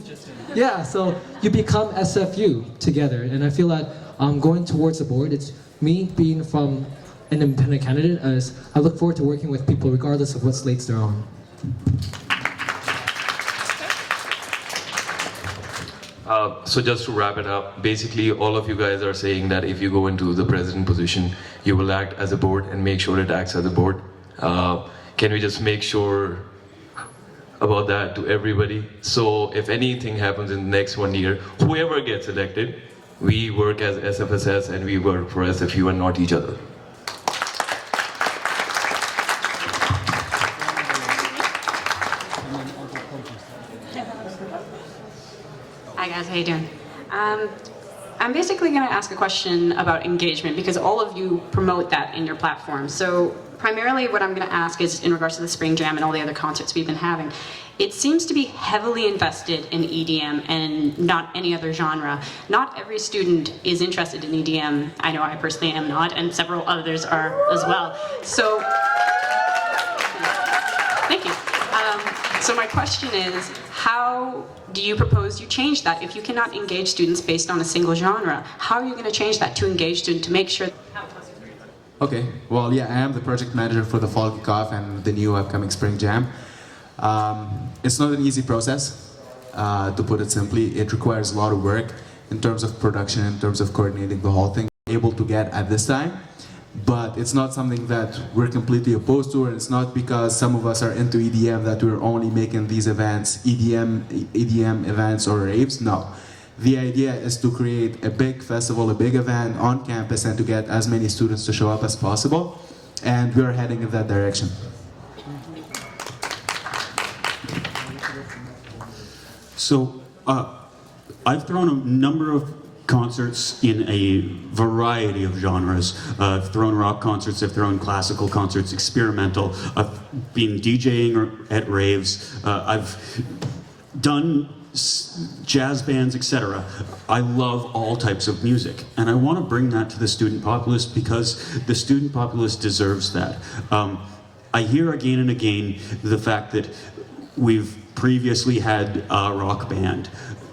Yeah, so you become SFU together. And I feel that going towards the board, it's me being from an independent candidate, as I look forward to working with people regardless of what slates they're on. So just to wrap it up, basically all of you guys are saying that if you go into the president position, you will act as a board and make sure it acts as a board. Can we just make sure about that to everybody? So if anything happens in the next 1 year, whoever gets elected, we work as SFSS and we work for SFU and not each other. Hi guys, how you doing? I'm basically going to ask a question about engagement because all of you promote that in your platform. So primarily what I'm going to ask is in regards to the Spring Jam and all the other concerts we've been having. It seems to be heavily invested in EDM and not any other genre. Not every student is interested in EDM. I know I personally am not, and several others are as well. So, thank you. So my question is, how do you propose you change that? If you cannot engage students based on a single genre, how are you going to change that to engage students to make sure? Okay, well, yeah, I am the project manager for the Fall Kickoff and the new upcoming Spring Jam. It's not an easy process, to put it simply. It requires a lot of work in terms of production, in terms of coordinating the whole thing. Able to get at this time, but it's not something that we're completely opposed to, and it's not because some of us are into EDM that we're only making these events, EDM events or raves. No. The idea is to create a big festival, a big event on campus and to get as many students to show up as possible, and we're heading in that direction. So, I've thrown a number of concerts in a variety of genres. I've thrown rock concerts, I've thrown classical concerts, experimental. I've been DJing at raves. I've done jazz bands, etc. I love all types of music, and I want to bring that to the student populace because the student populace deserves that. I hear again and again the fact that we've previously had a rock band.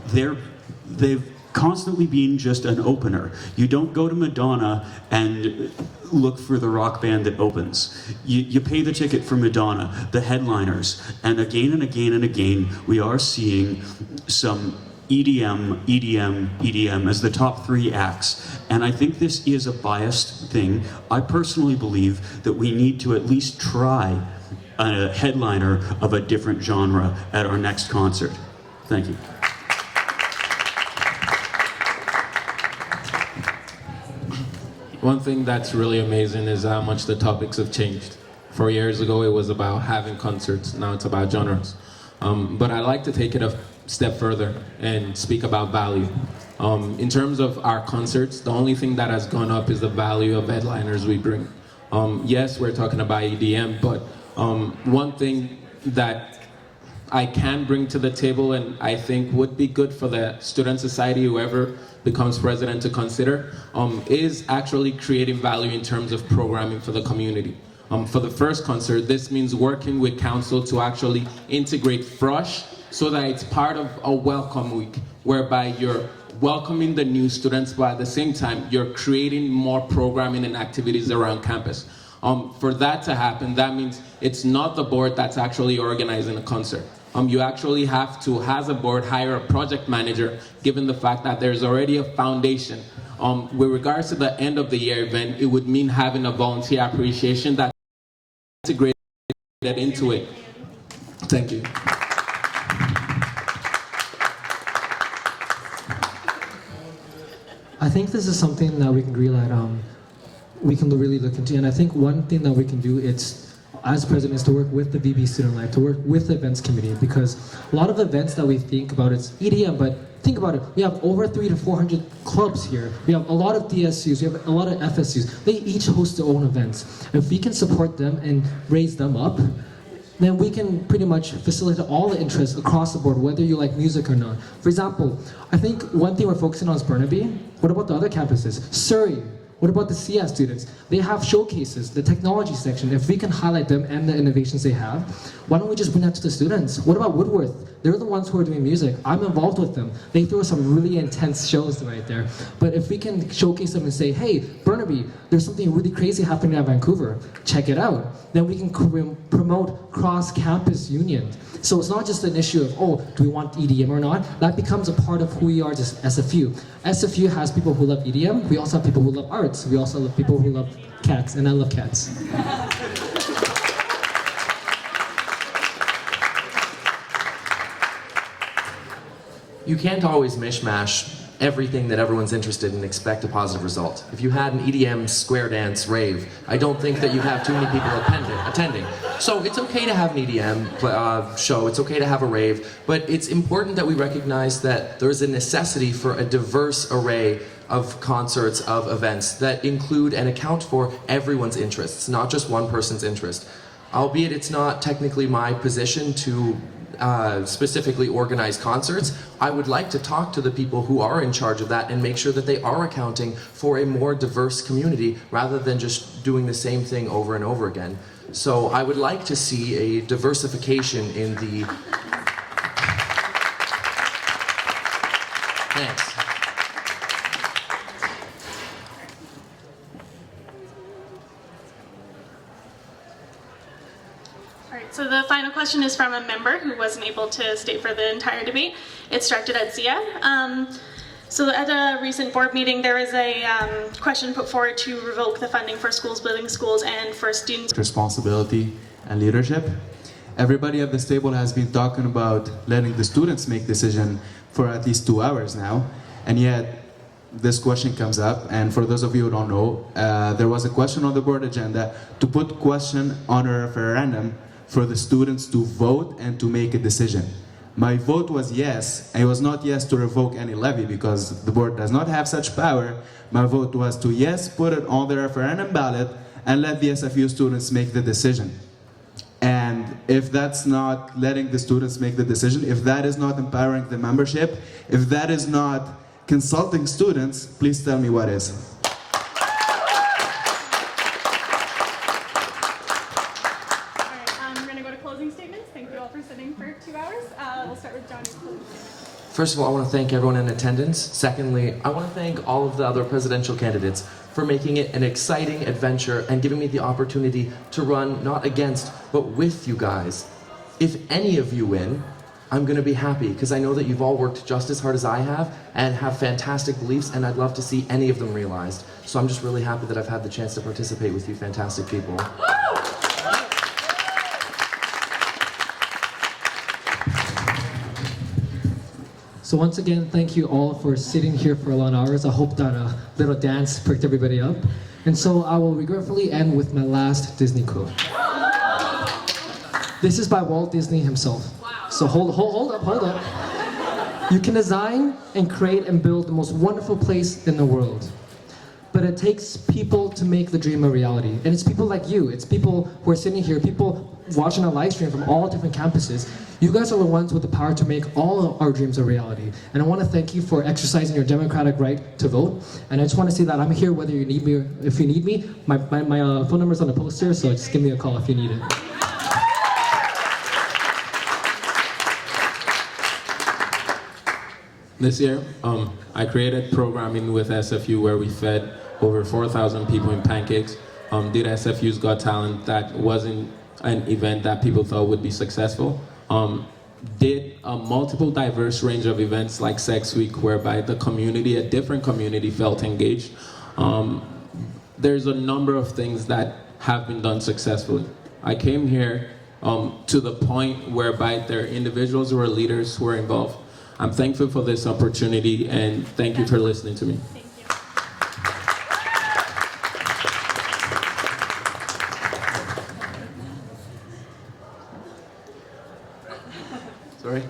They've constantly been just an opener. You don't go to Madonna and look for the rock band that opens. You pay the ticket for Madonna, the headliners, and again and again and again we are seeing some EDM as the top 3 acts. And I think this is a biased thing. I personally believe that we need to at least try a headliner of a different genre at our next concert. Thank you. One thing that's really amazing is how much the topics have changed. 4 years ago it was about having concerts, now it's about genres. But I'd like to take it a step further and speak about value. In terms of our concerts, the only thing that has gone up is the value of headliners we bring. Yes, we're talking about EDM, but one thing that I can bring to the table and I think would be good for the student society, whoever becomes president, to consider, is actually creating value in terms of programming for the community. For the first concert, this means working with council to actually integrate Frush so that it's part of a welcome week, whereby you're welcoming the new students, but at the same time, you're creating more programming and activities around campus. For that to happen, that means it's not the board that's actually organizing a concert. You actually have to, as a board, hire a project manager, given the fact that there's already a foundation. With regards to the end of the year event, it would mean having a volunteer appreciation that's integrated into it. Thank you. I think this is something that we can agree that we can really look into, and I think one thing that we can do as president is to work with the VB Student Life, to work with the events committee, because a lot of events that we think about, it's EDM, but think about it, we have over 300 to 400 clubs here, we have a lot of DSUs, we have a lot of FSUs, they each host their own events. If we can support them and raise them up, then we can pretty much facilitate all the interests across the board, whether you like music or not. For example, I think one thing we're focusing on is Burnaby. What about the other campuses? Surrey, What about the CS students? They have showcases, the technology section. If we can highlight them and the innovations they have, why don't we just bring that to the students? What about Woodworth? They're the ones who are doing music. I'm involved with them. They throw some really intense shows right there. But if we can showcase them and say, hey, Burnaby, there's something really crazy happening at Vancouver. Check it out. Then we can promote cross-campus union. So it's not just an issue of, oh, do we want EDM or not? That becomes a part of who we are as SFU. SFU has people who love EDM. We also have people who love arts. We also have people who love cats, and I love cats. You can't always mishmash everything that everyone's interested in and expect a positive result. If you had an EDM square dance rave, I don't think that you'd have too many people attending. So it's okay to have an EDM show, it's okay to have a rave, but it's important that we recognize that there's a necessity for a diverse array of concerts, of events that include and account for everyone's interests, not just one person's interest. Albeit it's not technically my position to specifically organize concerts, I would like to talk to the people who are in charge of that and make sure that they are accounting for a more diverse community rather than just doing the same thing over and over again. So I would like to see a diversification in the... Thanks. So the final question is from a member who wasn't able to stay for the entire debate. It's directed at Zia. So at a recent board meeting, there was a question put forward to revoke the funding for schools building schools and for students. Responsibility and leadership. Everybody at this table has been talking about letting the students make decision for at least 2 hours now, and yet this question comes up, and for those of you who don't know, there was a question on the board agenda to put question on a referendum for the students to vote and to make a decision. My vote was yes, and it was not yes to revoke any levy because the board does not have such power. My vote was to yes, put it on the referendum ballot and let the SFU students make the decision. And if that's not letting the students make the decision, if that is not empowering the membership, if that is not consulting students, please tell me what is. First of all, I want to thank everyone in attendance. Secondly, I want to thank all of the other presidential candidates for making it an exciting adventure and giving me the opportunity to run not against, but with you guys. If any of you win, I'm going to be happy because I know that you've all worked just as hard as I have and have fantastic beliefs, and I'd love to see any of them realized. So I'm just really happy that I've had the chance to participate with you fantastic people. So once again, thank you all for sitting here for a long hours. I hope that a little dance perked everybody up. And so I will regretfully end with my last Disney quote. This is by Walt Disney himself. So hold up. You can design and create and build the most wonderful place in the world. But it takes people to make the dream a reality. And it's people like you. It's people who are sitting here, people watching a live stream from all different campuses. You guys are the ones with the power to make all of our dreams a reality. And I want to thank you for exercising your democratic right to vote. And I just want to say that I'm here whether you need me or if you need me. My phone number's on the poster, so just give me a call if you need it. This year, I created programming with SFU where we fed over 4,000 people in pancakes. Did SFU's Got Talent that wasn't an event that people thought would be successful. Did a multiple diverse range of events like Sex Week whereby the community, a different community felt engaged. There's a number of things that have been done successfully. I came here to the point whereby there are individuals who are leaders who are involved. I'm thankful for this opportunity and thank you for listening to me. Sorry.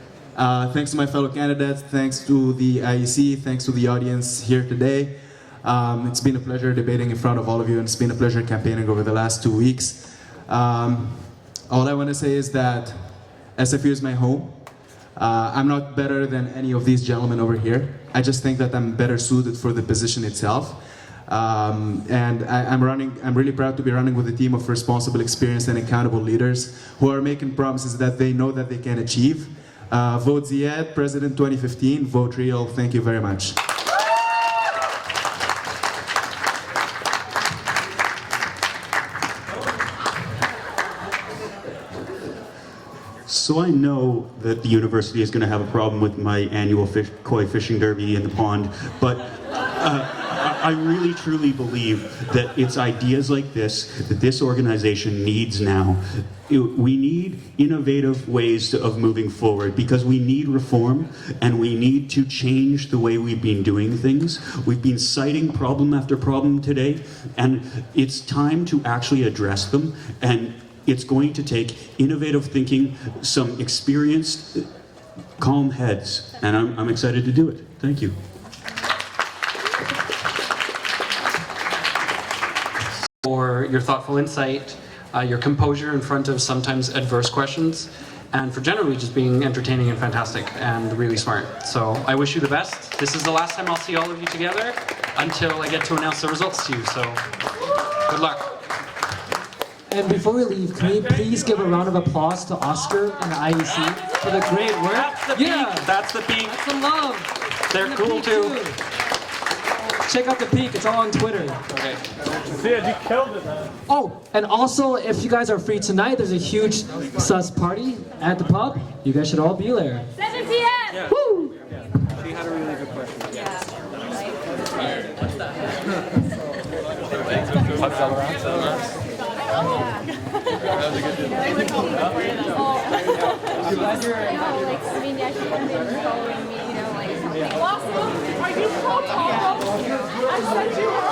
Thanks to my fellow candidates, thanks to the IEC, thanks to the audience here today. It's been a pleasure debating in front of all of you, and it's been a pleasure campaigning over the last 2 weeks. All I want to say is that SFU is my home. I'm not better than any of these gentlemen over here. I just think that I'm better suited for the position itself. And I'm really proud to be running with a team of responsible, experienced, and accountable leaders who are making promises that they know that they can achieve. Vote Ziad, President 2015, vote real. Thank you very much. So I know that the university is going to have a problem with my annual koi fishing derby in the pond, but I really truly believe that it's ideas like this that this organization needs now. We need innovative ways of moving forward because we need reform and we need to change the way we've been doing things. We've been citing problem after problem today, and it's time to actually address them. And it's going to take innovative thinking, some experienced, calm heads, and I'm excited to do it. Thank you. For your thoughtful insight, your composure in front of sometimes adverse questions, and for generally just being entertaining and fantastic and really smart. So I wish you the best. This is the last time I'll see all of you together until I get to announce the results to you, so good luck. And before we leave, can we please give a round of applause to Oscar and the IEC for the great work? That's the peak. That's the peak. That's the love. They're cool too. Check out the peak. It's all on Twitter. Okay. Ziad, you killed it, man. Oh, and also, if you guys are free tonight, there's a huge sus party at the pub. You guys should all be there. 7 p.m. Yeah. Woo! She had a really good question. Are you so tall? I said you are.